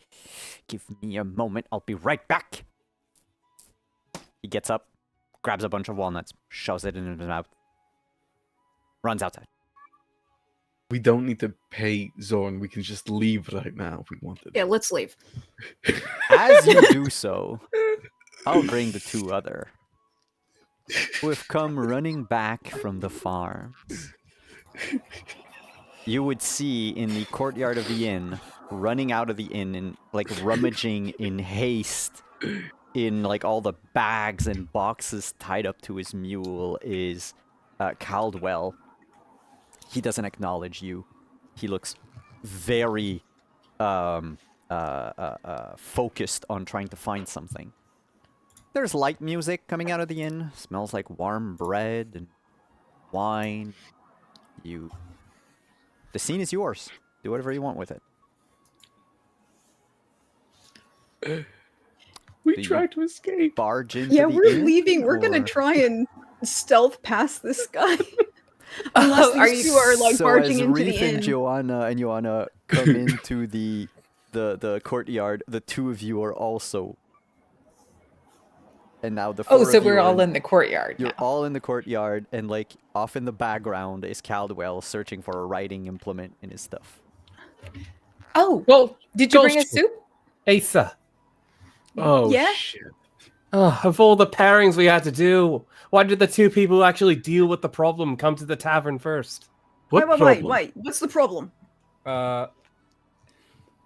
Give me a moment. I'll be right back. He gets up, grabs a bunch of walnuts, shoves it in his mouth, runs outside. We don't need to pay Zorn. We can just leave right now if we wanted. Yeah, let's leave. As you do so, I'll bring the two other who have come running back from the farm. You would see in the courtyard of the inn, running out of the inn and like rummaging in haste in like all the bags and boxes tied up to his mule is Caldwell. He doesn't acknowledge you. He looks very focused on trying to find something. There's light music coming out of the inn. Smells like warm bread and wine. The scene is yours. Do whatever you want with it. We Do you tried to escape. Barge into Yeah, the we're inn, leaving. We're gonna or- try and stealth past this guy. Unless Are these you- two are like so barging as into Reef the and inn. Joanna come into the courtyard, the two of you are also. And now the four Oh, so of you we're are all in the courtyard You're now. all in the courtyard, and like off in the background is Caldwell searching for a writing implement in his stuff. Oh, Well, did you bring Gulch- us soup? Asa, Oh, Yeah? shit. of all the pairings we had to do, why did the two people who actually deal with the problem come to the tavern first? What Wait. problem? What's the problem?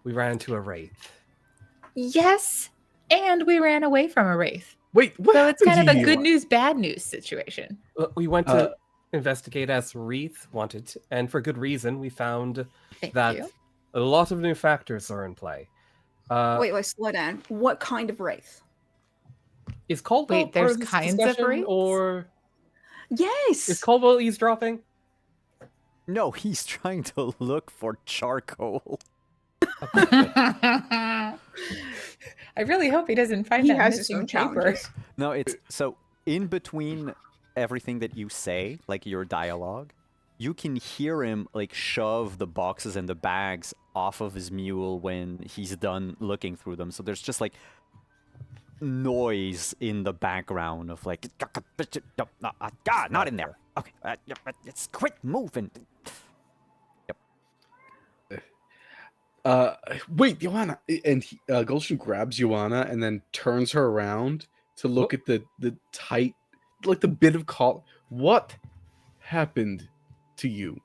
we ran into a wraith. Yes, and we ran away from a wraith. Wait, what So it's happened kind to of a you? good news, bad news situation. We went to investigate as Wreath wanted, and for good reason. We found Thank that you. a lot of new factors are in play. Wait, slow down. What kind of wraith? Is Caldwell Wait, part there's of this kinds of discussion, wraiths? or is Yes. Caldwell eavesdropping? No, he's trying to look for charcoal. I really hope he doesn't find He that has his missing own paper. challenges. No, it's so in between everything that you say, like your dialogue, you can hear him like shove the boxes and the bags off of his mule when he's done looking through them. So there's just like noise in the background of like, God, not in there. Okay, let's quit moving. Wait, Joanna, and Gulshan grabs Joanna and then turns her around to look at the tight, like the bit of collar. What happened to you?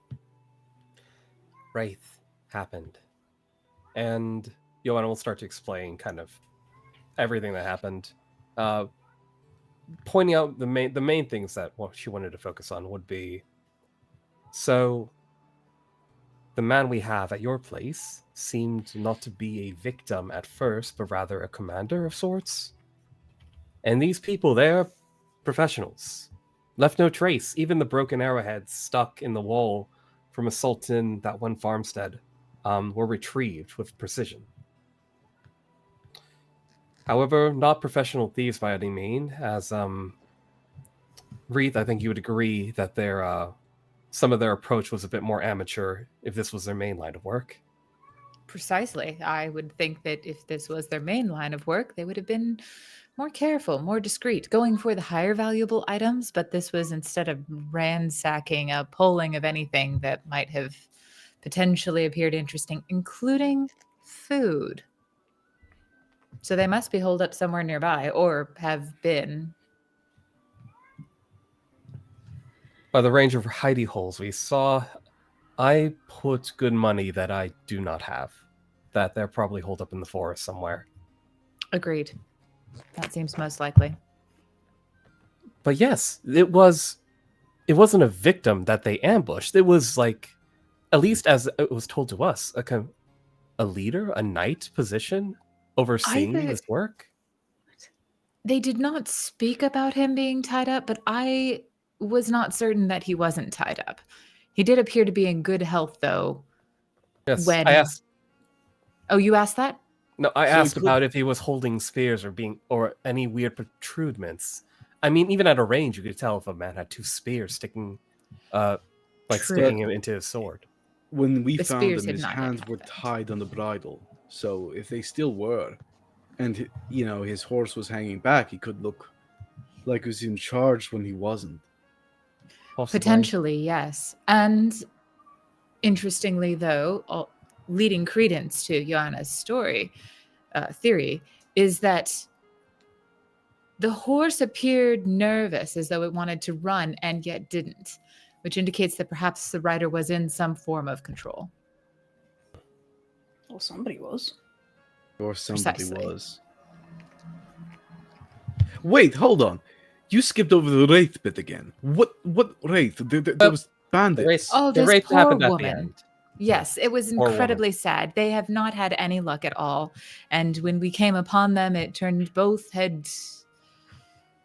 Wraith happened, and Joanna will start to explain kind of everything that happened, pointing out the main things that she wanted to focus on would be, so the man we have at your place seemed not to be a victim at first, but rather a commander of sorts. And these people, they're professionals. Left no trace. Even the broken arrowheads stuck in the wall from assaulting that one farmstead were retrieved with precision. However, not professional thieves by any mean, as Wreath, I think you would agree that some of their approach was a bit more amateur if this was their main line of work. Precisely. I would think that if this was their main line of work, they would have been more careful, more discreet, going for the higher valuable items. But this was instead of ransacking, a pulling of anything that might have potentially appeared interesting, including food. So they must be holed up somewhere nearby or have been. By the range of hidey holes we saw, I put good money that I do not have. That they're probably holed up in the forest somewhere. Agreed. That seems most likely. But yes, it wasn't a victim that they ambushed. It was like, at least as it was told to us, a leader, a knight position overseeing this work. They did not speak about him being tied up, but I was not certain that he wasn't tied up. He did appear to be in good health, though. Yes, when... I asked. Oh, you asked that? No, I asked about if he was holding spears or any weird protrudements. I mean, even at a range, you could tell if a man had two spears sticking him into his sword. When we The found spears him, had his not yet hands were happened. tied on the bridle. So if they still were, and his horse was hanging back, he could look like he was in charge when he wasn't. Possibly. Potentially, yes. And interestingly, though, leading credence to Joanna's theory, is that the horse appeared nervous, as though it wanted to run and yet didn't, which indicates that perhaps the rider was in some form of control. Well, somebody was. Or somebody Precisely. was. Wait, hold on. You skipped over the wraith bit again. What wraith? There was bandits. Oh, The this race poor happened at the woman. end. Yes, it was Poor woman. incredibly sad. They have not had any luck at all. And when we came upon them, it turned both had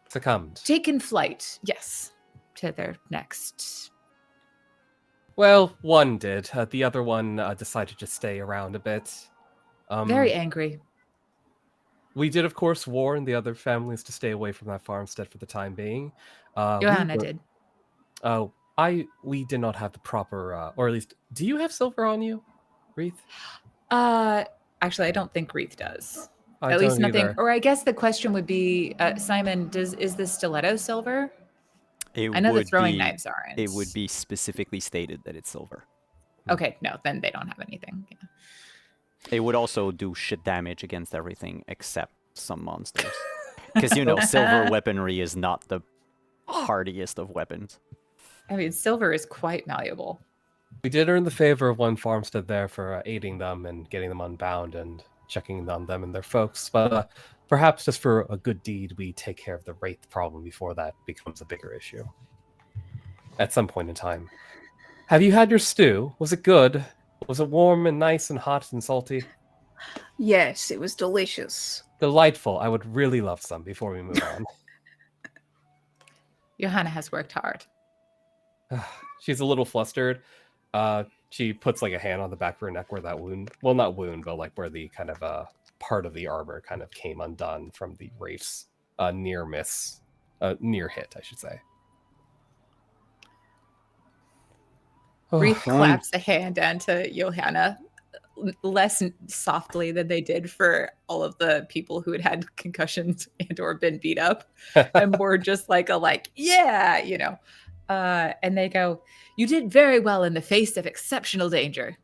Succumbed. taken flight, yes, to their next. Well, one did. The other one decided to stay around a bit. Very angry. We did, of course, warn the other families to stay away from that farmstead for the time being. Joanna did. We did not have the proper, or at least, do you have silver on you, Wreath? Actually, I don't think Wreath does. I At least don't nothing. either. Or I guess the question would be, Simon, is the stiletto silver? I know the throwing knives aren't. It would be specifically stated that it's silver. Okay, no, then they don't have anything. Yeah. It would also do shit damage against everything except some monsters. Because, silver weaponry is not the hardiest of weapons. I mean, silver is quite malleable. We did earn the favor of one farmstead there for aiding them and getting them unbound and checking on them and their folks. But perhaps just for a good deed, we take care of the wraith problem before that becomes a bigger issue. At some point in time. Have you had your stew? Was it good? Was it warm and nice and hot and salty? Yes, it was delicious. Delightful. I would really love some before we move on. Johanna has worked hard. She's a little flustered. She puts like a hand on the back of her neck where that wound, well, not wound, but like where the kind of part of the armor kind of came undone from the wraith's near miss, near hit, I should say. Reef claps a hand onto Johanna, less softly than they did for all of the people who had concussions and or been beat up, and more just like yeah, you know. And they go, "You did very well in the face of exceptional danger."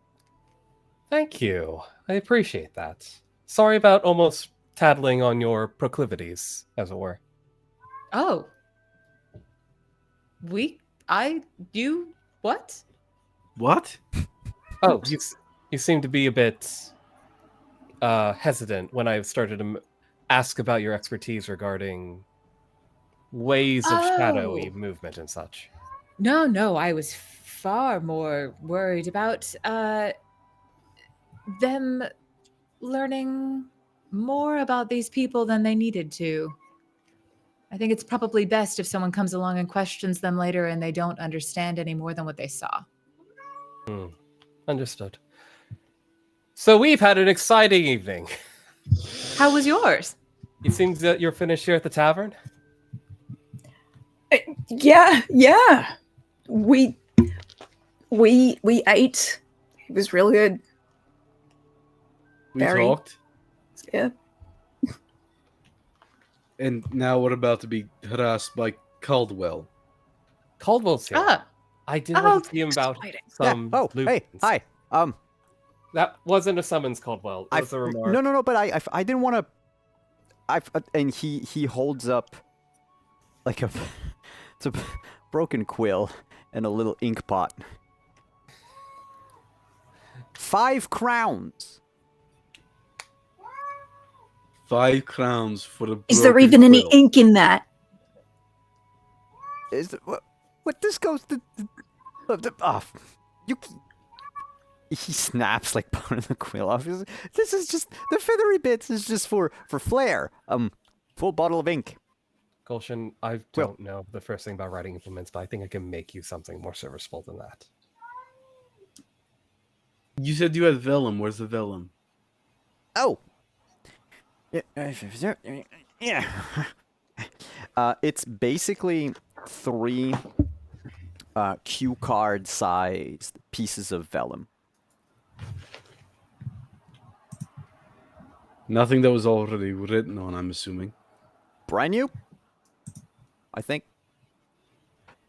Thank you. I appreciate that. Sorry about almost tattling on your proclivities, as it were. Oh. You, what? What? Oh, you seem to be a bit hesitant when I started to ask about your expertise regarding ways of shadowy movement and such. No, I was far more worried about them learning more about these people than they needed to. I think it's probably best if someone comes along and questions them later and they don't understand any more than what they saw. Understood. So we've had an exciting evening. How was yours? It seems that you're finished here at the tavern? Yeah. We ate. It was really good. We Very- talked. Yeah. And now we're about to be harassed by Caldwell. Caldwell's here. Ah, I did want to see him about exciting. some Oh, hey, loopings. hi. That wasn't a summons, Caldwell. It was a remark. No, but I didn't want to. And he holds up like it's a broken quill and a little ink pot. 5 crowns. 5 crowns for the. Is there broken even any quill. ink in that? Is what this goes to? You. He snaps like part of the quill off. This is just the feathery bits is just for flair. Full bottle of ink. Gulshan, I don't know the first thing about writing implements, but I think I can make you something more serviceable than that. You said you had vellum. Where's the vellum? Oh. Yeah. It's basically 3 cue card sized pieces of vellum. Nothing that was already written on, I'm assuming. Brand new? I think.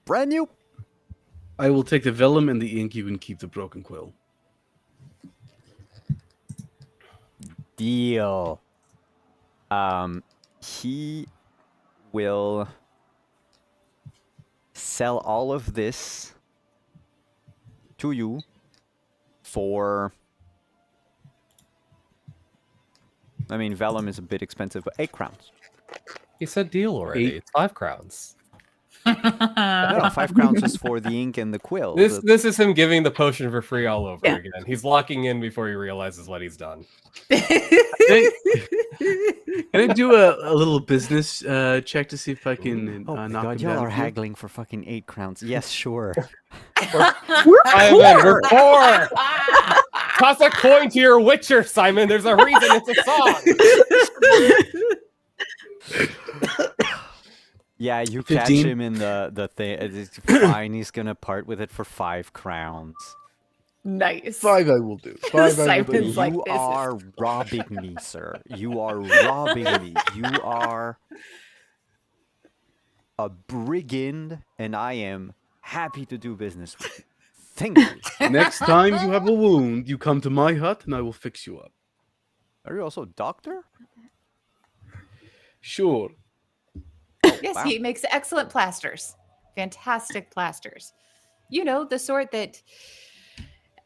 Brand new? I will take the vellum and the ink. You can keep the broken quill. Deal. He will sell all of this to you for... I mean, vellum is a bit expensive, but 8 crowns. He said deal already. 8. It's 5 crowns. No, 5 crowns just for the ink and the quill. This is him giving the potion for free all over Yeah. again. He's locking in before he realizes what he's done. Can I do a little business check to see if I can Oh my knock god, him y'all down are here? haggling for fucking 8 crowns. Yes, sure. Simon, we're poor! Toss a coin to your witcher, Simon. There's a reason it's a song. Yeah, you catch 15. him in the thing. It's fine. He's gonna part with it for 5 crowns. Nice. 5 I will do. 5 I will do. Simon's like, You this is- are robbing me, sir. You are robbing me. You are a brigand, and I am happy to do business with you. Thank you. Next time you have a wound, you come to my hut and I will fix you up. Are you also a doctor? Sure. Yes, Wow. he makes excellent plasters. Fantastic plasters. You know, the sort that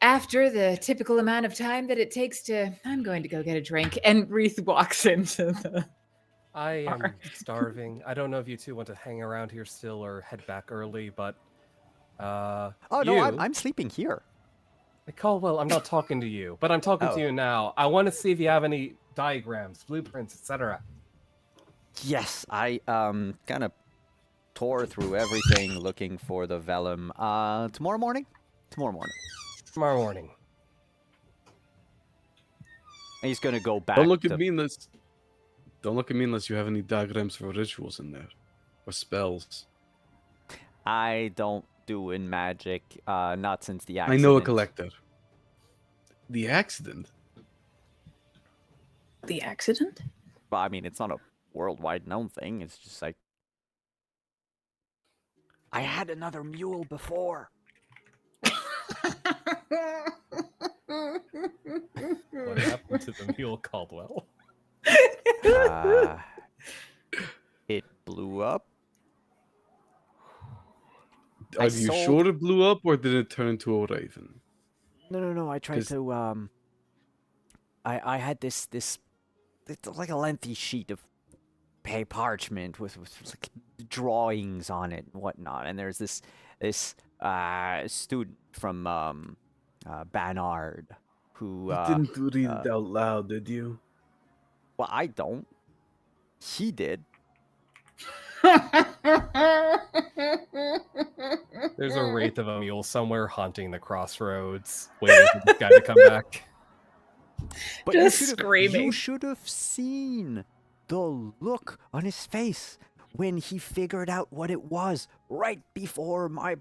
after the typical amount of time that it takes to, I'm going to go get a drink. And Reith walks into the. I am Bar. starving. I don't know if you two want to hang around here still or head back early, but Oh you, no, I'm sleeping here. Caldwell, I'm not talking to you, but I'm talking Oh. to you now. I want to see if you have any diagrams, blueprints, etc. Yes, I kind of tore through everything looking for the vellum. Tomorrow morning. Tomorrow morning. And he's gonna go back. Don't look to... at me unless you have any diagrams for rituals in there or spells. I don't do in magic. Not since the accident. I know a collector. The accident? The accident? Well, I mean, it's not a worldwide known thing. It's just like I had another mule before. What happened to the mule, Caldwell? It blew up. Are you sure it blew up, or did it turn into a raven? No. I tried to. I had this. It's like a lengthy sheet of parchment with like drawings on it and whatnot. And there's this student from Banard who. You didn't read it out loud, did you? Well, I don't. He did. There's a wraith of a mule somewhere haunting the crossroads, waiting for this guy to come back. But Just you screaming. should have seen the look on his face when he figured out what it was right before my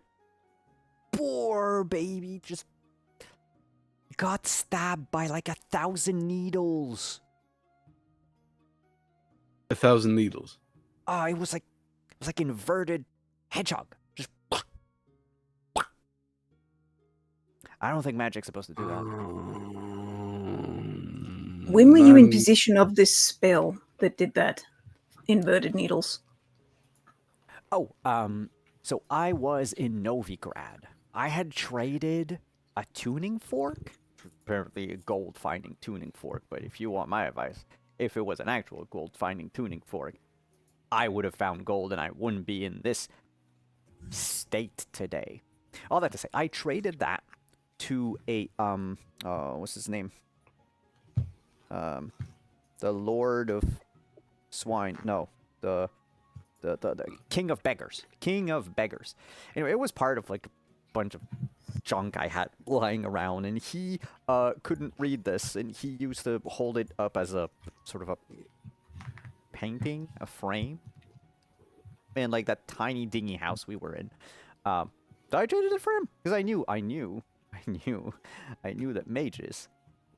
poor baby just got stabbed by like 1,000 needles. 1,000 needles. It was like inverted hedgehog. Just. I don't think magic's supposed to do that. When were you in possession of this spell that did that? Inverted needles. Oh, so I was in Novigrad. I had traded a tuning fork, apparently a gold finding tuning fork, but if you want my advice, if it was an actual gold finding tuning fork, I would have found gold and I wouldn't be in this state today. All that to say, I traded that to a, what's his name? The Lord of Swine, no, the King of Beggars. King of Beggars. Anyway, it was part of like a bunch of junk I had lying around, and he couldn't read this, and he used to hold it up as a sort of a painting, a frame, in like that tiny dingy house we were in. So I traded it for him because I knew that mages,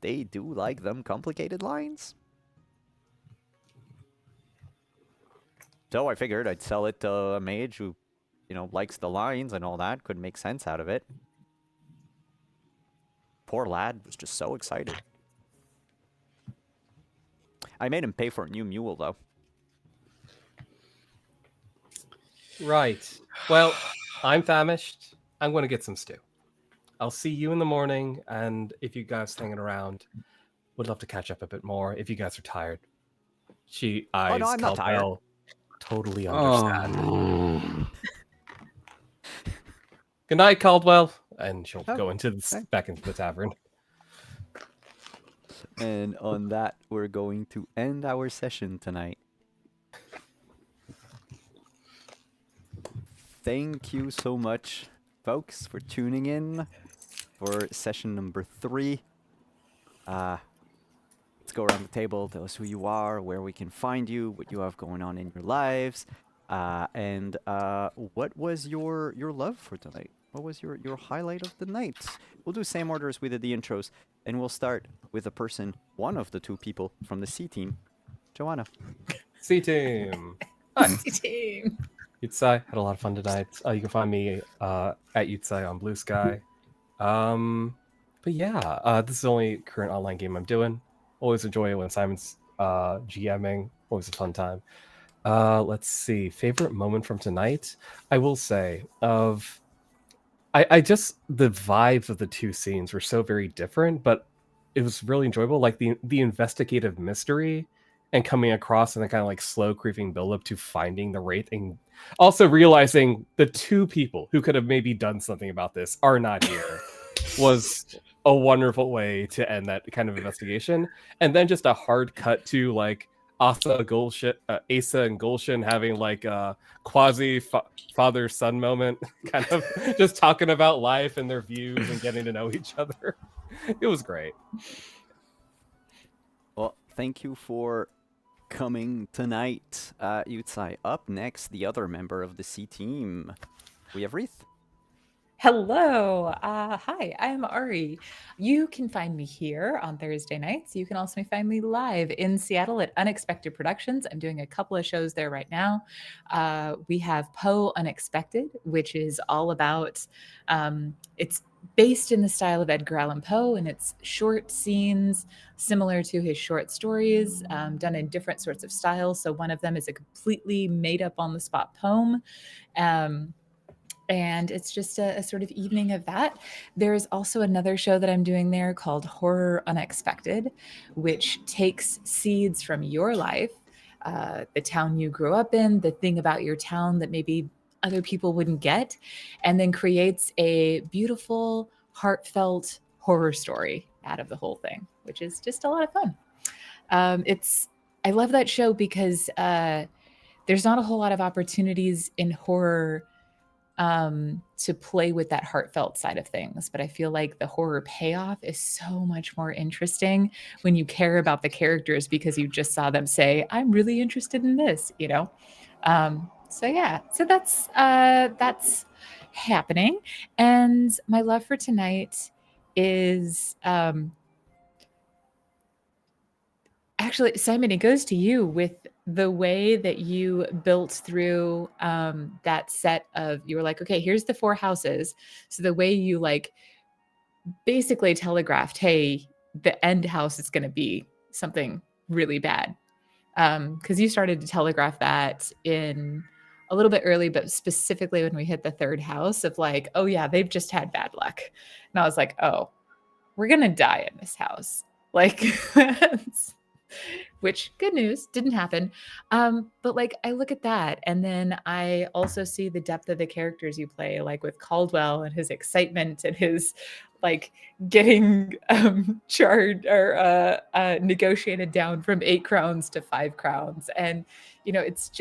they do like them complicated lines. So I figured I'd sell it to a mage who, likes the lines and all that, could make sense out of it. Poor lad was just so excited. I made him pay for a new mule, though. Right. Well, I'm famished. I'm going to get some stew. I'll see you in the morning, and if you guys hanging around, would love to catch up a bit more if you guys are tired. She eyes no, I'm not tired. Caldwell. Totally understand. Good night, Caldwell. And she'll go back into the tavern. And on that, we're going to end our session tonight. Thank you so much, folks, for tuning in for session number 3. Let's go around the table, tell us who you are, where we can find you, what you have going on in your lives, and what was your love for tonight? What was your highlight of the night? We'll do same order as we did the intros, and we'll start with one of the two people from the C team, Joanna. C team. Hi. C team. Yutsai, had a lot of fun tonight. You can find me at Yutsai on Blue Sky. But yeah, this is the only current online game I'm doing. Always enjoy it when Simon's GMing. Always a fun time. Let's see. Favorite moment from tonight? I will say, of I just the vibes of the two scenes were so very different, but it was really enjoyable. Like the investigative mystery and coming across and the kind of like slow creeping build up to finding the wraith, and also realizing the two people who could have maybe done something about this are not here was a wonderful way to end that kind of investigation. And then just a hard cut to like Asa and Gulshan having like a quasi father son moment, kind of just talking about life and their views and getting to know each other. It was great. Well, thank you for coming tonight, Yutsai. Up next, the other member of the C team. We have Wreath. Hello. Hi, I'm Ari. You can find me here on Thursday nights. You can also find me live in Seattle at Unexpected Productions. I'm doing a couple of shows there right now. We have Poe Unexpected, which is all about, it's based in the style of Edgar Allan Poe, and it's short scenes similar to his short stories, done in different sorts of styles. So one of them is a completely made up on the spot poem. And it's just a sort of evening of that. There's also another show that I'm doing there called Horror Unexpected, which takes seeds from your life, the town you grew up in, the thing about your town that maybe other people wouldn't get, and then creates a beautiful, heartfelt horror story out of the whole thing, which is just a lot of fun. I love that show because there's not a whole lot of opportunities in horror to play with that heartfelt side of things. But I feel like the horror payoff is so much more interesting when you care about the characters because you just saw them say, I'm really interested in this, you know? So that's happening. And my love for tonight is actually, Simon, it goes to you with the way that you built through that set of, you were like, okay, here's the 4 houses. So the way you like basically telegraphed, hey, the end house is going to be something really bad. Because you started to telegraph that in a little bit early, but specifically when we hit the 3rd house of like, oh yeah, they've just had bad luck. And I was like, oh, we're going to die in this house. Like, which good news didn't happen. But like I look at that and then I also see the depth of the characters you play, like with Caldwell and his excitement and his like getting charged or negotiated down from 8 crowns to 5 crowns. And, you know, it's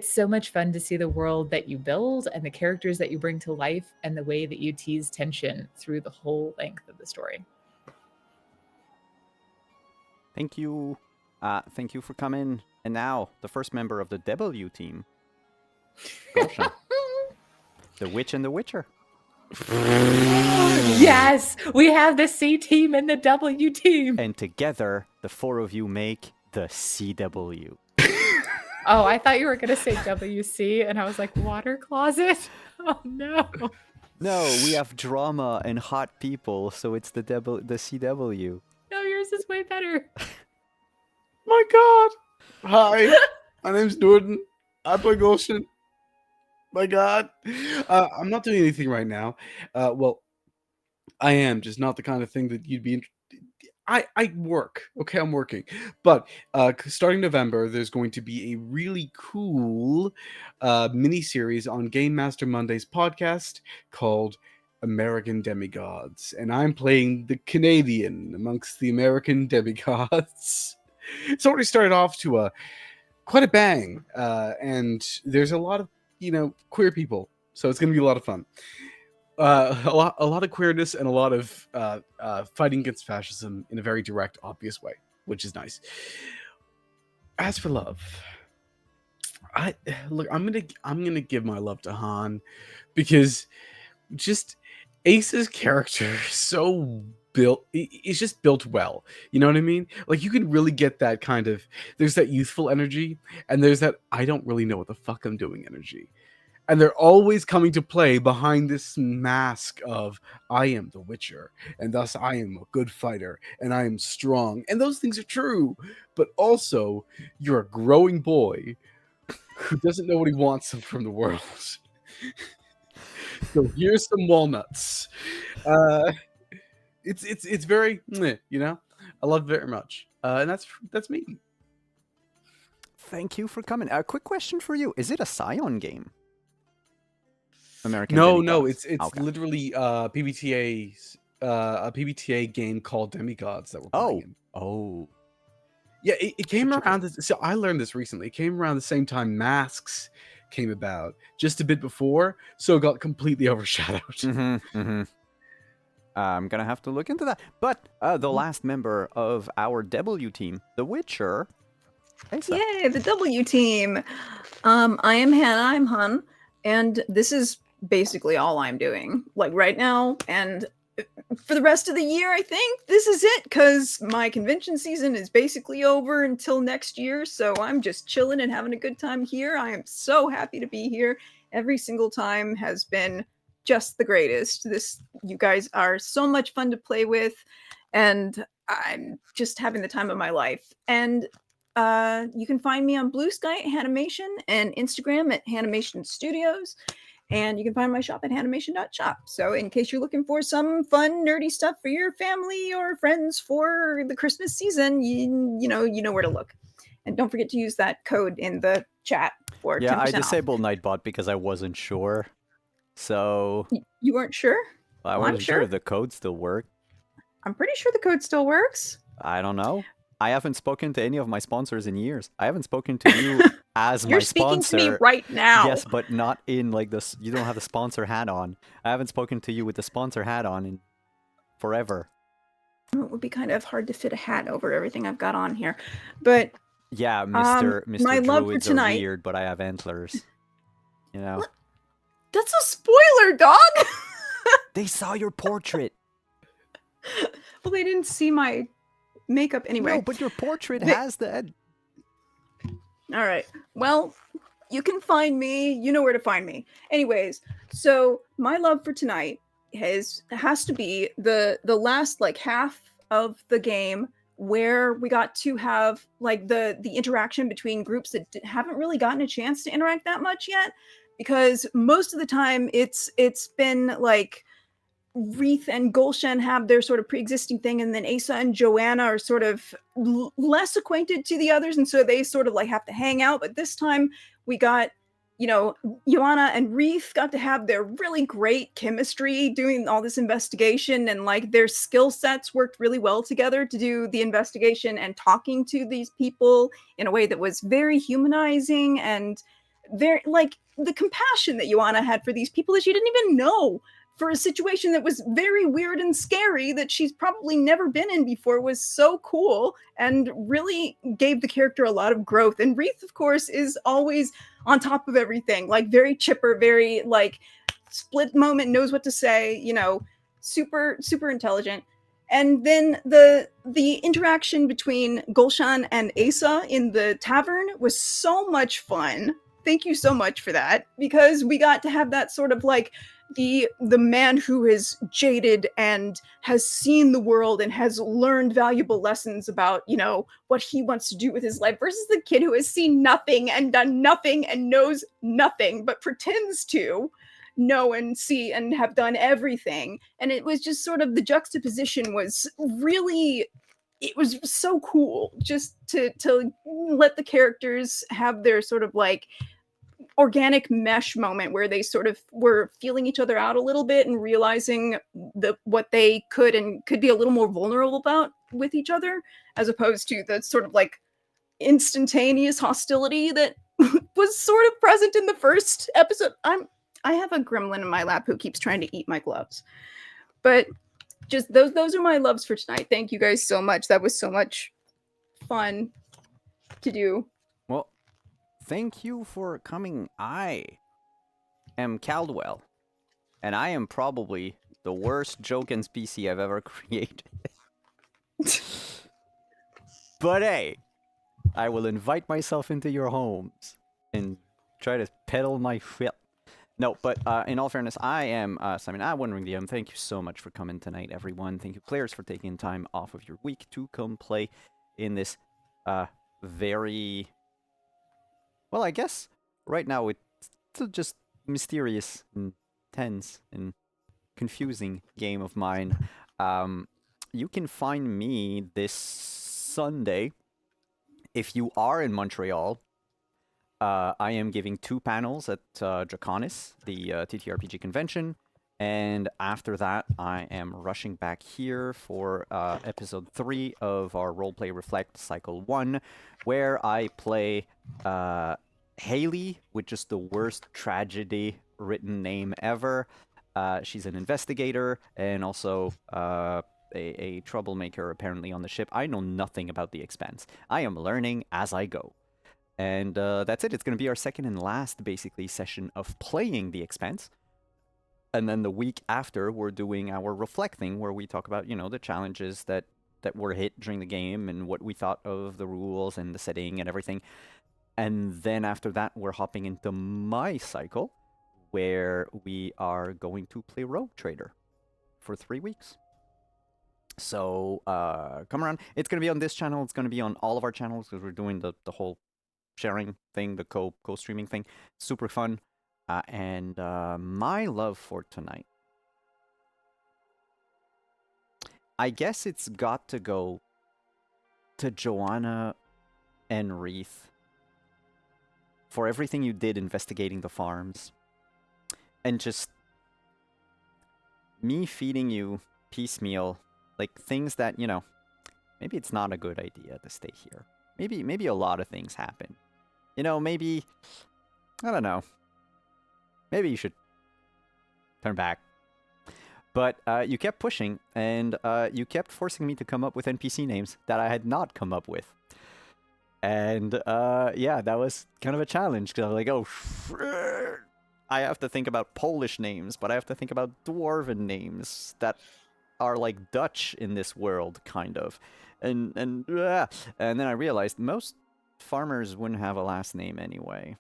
so much fun to see the world that you build and the characters that you bring to life and the way that you tease tension through the whole length of the story. Thank you. Thank you for coming. And now, the first member of the W team. Gulshan. The Witch and the Witcher. Yes! We have the C team and the W team. And together, the 4 of you make the CW. Oh, I thought you were going to say WC, and I was like, water closet? Oh, no. No, we have drama and hot people, so it's the CW. No, yours is way better. My God. Hi, my name's Jordan. I play Gulshan. My God. I'm not doing anything right now. Well, I am, just not the kind of thing that you'd be I work. Okay, I'm working. But starting November, there's going to be a really cool mini-series on Game Master Monday's podcast called American Demigods. And I'm playing the Canadian amongst the American demigods. It's already started off to quite a bang. And there's a lot of, queer people. So it's going to be a lot of fun. A lot of queerness and a lot of fighting against fascism in a very direct, obvious way, which is nice. As for love, I'm gonna give my love to Han because just Ace's character is so built. It's just built well. You know what I mean? Like you can really get that kind of. There's that youthful energy, and there's that I don't really know what the fuck I'm doing energy. And they're always coming to play behind this mask of, I am the Witcher, and thus I am a good fighter, and I am strong. And those things are true. But also, you're a growing boy who doesn't know what he wants from the world. So here's some walnuts. It's very, you know, I love it very much. And that's me. Thank you for coming. A quick question for you: is it a Scion game? American No, Demigods. it's Okay. literally PBTA's a PBTA game called Demigods that we're playing. Oh. Yeah, it came Check it. around. So I learned this recently. It came around the same time Masks came about, just a bit before, so it got completely overshadowed. I'm gonna have to look into that. But the last member of our W team, The Witcher. Asa. Yay, the W team. I am Hannah, I'm Hun, and this is basically all I'm doing, like right now, and for the rest of the year, I think this is it, because my convention season is basically over until next year, so I'm just chilling and having a good time here. I am so happy to be here. Every single time has been just the greatest. You guys are so much fun to play with, and I'm just having the time of my life. And you can find me on Blue Sky at Hanimation and Instagram at Hanimation Studios. And you can find my shop at hanimation.shop. So in case you're looking for some fun, nerdy stuff for your family or friends for the Christmas season, you know where to look. And don't forget to use that code in the chat for 10% Yeah, I off. disabled Nightbot because I wasn't sure. So You weren't sure? I Well, I'm wasn't sure sure. if the code still worked. I'm pretty sure the code still works. I don't know. I haven't spoken to any of my sponsors in years. I haven't spoken to you as You're my speaking sponsor. to me right now. Yes, but not in like this. You don't have the sponsor hat on. I haven't spoken to you with the sponsor hat on in forever. It would be kind of hard to fit a hat over everything I've got on here. But Yeah, Mr. my love for Druids are tonight- weird, but I have antlers. You know. that's a spoiler, dog! They saw your portrait. Well, they didn't see my makeup anyway. No, but your portrait They- has the. All right. Well, you can find me. You know where to find me. Anyways, so my love for tonight has to be the last like half of the game where we got to have like the interaction between groups that haven't really gotten a chance to interact that much yet, because most of the time it's been like Wreath and Gulshan have their sort of pre-existing thing, and then Asa and Joanna are sort of less acquainted to the others, and so they sort of like have to hang out. But this time we got, Joanna and Wreath got to have their really great chemistry doing all this investigation, and like their skill sets worked really well together to do the investigation and talking to these people in a way that was very humanizing, and very like the compassion that Joanna had for these people that she didn't even know, for a situation that was very weird and scary that she's probably never been in before, was so cool and really gave the character a lot of growth. And Wreath, of course, is always on top of everything, like very chipper, very like split moment, knows what to say, super, super intelligent. And then the interaction between Gulshan and Asa in the tavern was so much fun. Thank you so much for that, because we got to have that sort of like the man who is jaded and has seen the world and has learned valuable lessons about, what he wants to do with his life, versus the kid who has seen nothing and done nothing and knows nothing, but pretends to know and see and have done everything. And it was just sort of, the juxtaposition was really, it was so cool just to let the characters have their sort of like organic mesh moment where they sort of were feeling each other out a little bit and realizing what they could be a little more vulnerable about with each other, as opposed to the sort of like instantaneous hostility that was sort of present in the first episode. I have a gremlin in my lap who keeps trying to eat my gloves. But just those are my loves for tonight. Thank you guys so much. That was so much fun to do. Well, thank you for coming. I am Caldwell, and I am probably the worst joke and species I've ever created. But hey, I will invite myself into your homes and try to peddle my shit. No, but in all fairness, I am Simon. I'm Wondering DM. Thank you so much for coming tonight, everyone. Thank you, players, for taking time off of your week to come play in this very... Well, I guess right now it's still just mysterious and tense and confusing game of mine. You can find me this Sunday. If you are in Montreal, I am giving 2 panels at Draconis, the TTRPG convention. And after that, I am rushing back here for episode 3 of our Roleplay Reflect Cycle 1, where I play Haley, with just the worst tragedy written name ever. She's an investigator and also a troublemaker, apparently, on the ship. I know nothing about the Expanse. I am learning as I go. And that's it. It's going to be our second and last, basically, session of playing the Expanse. And then the week after, we're doing our reflecting, where we talk about, the challenges that were hit during the game and what we thought of the rules and the setting and everything. And then after that, we're hopping into my cycle, where we are going to play Rogue Trader for 3 weeks. So come around. It's going to be on this channel. It's going to be on all of our channels, because we're doing the whole sharing thing, the co-streaming thing. Super fun. And my love for tonight, I guess it's got to go to Joanna and Wreath for everything you did investigating the farms, and just me feeding you piecemeal, like things that, maybe it's not a good idea to stay here. Maybe a lot of things happen. Maybe, I don't know. Maybe you should turn back. But you kept pushing, and you kept forcing me to come up with NPC names that I had not come up with. And yeah, that was kind of a challenge, because I was like, oh, I have to think about Polish names, but I have to think about Dwarven names that are like Dutch in this world, kind of. And then I realized most farmers wouldn't have a last name anyway.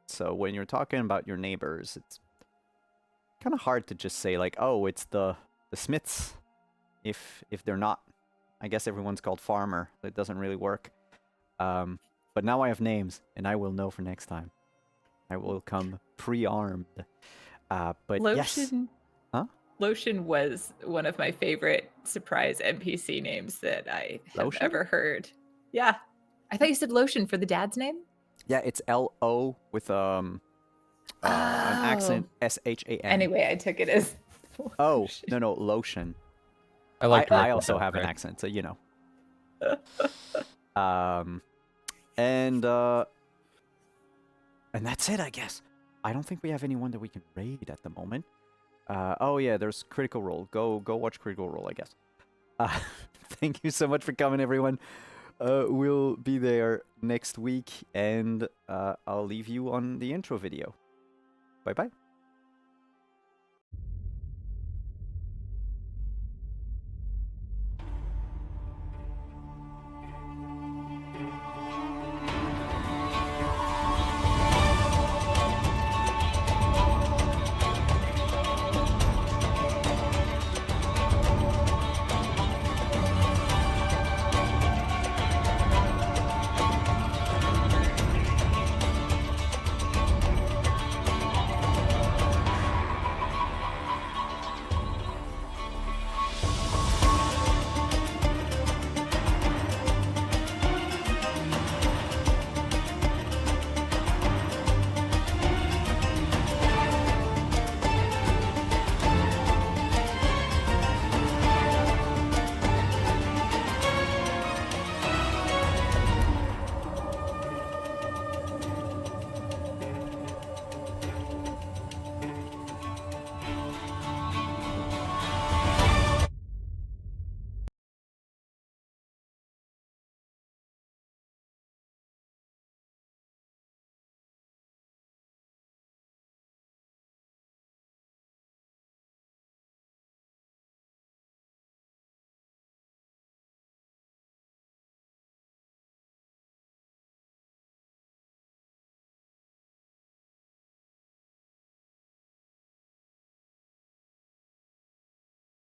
So when you're talking about your neighbors, it's kind of hard to just say like, oh, it's the Smiths, if they're not. I guess everyone's called farmer. That doesn't really work. But now I have names, and I will know for next time. I will come pre-armed. But Lotion, yes. Huh? Lotion was one of my favorite surprise NPC names that I have Lotion? ever heard. Yeah. I thought you said Lotion for the dad's name? Yeah, it's L-O with an accent, S-H-A-N. Anyway, I took it as Oh, no, Lotion. I like. I also have an accent, so and that's it, I guess. I don't think we have anyone that we can raid at the moment. Oh yeah, there's Critical Role. Go watch Critical Role, I guess. Thank you so much for coming, everyone. We'll be there next week, and I'll leave you on the intro video. Bye-bye.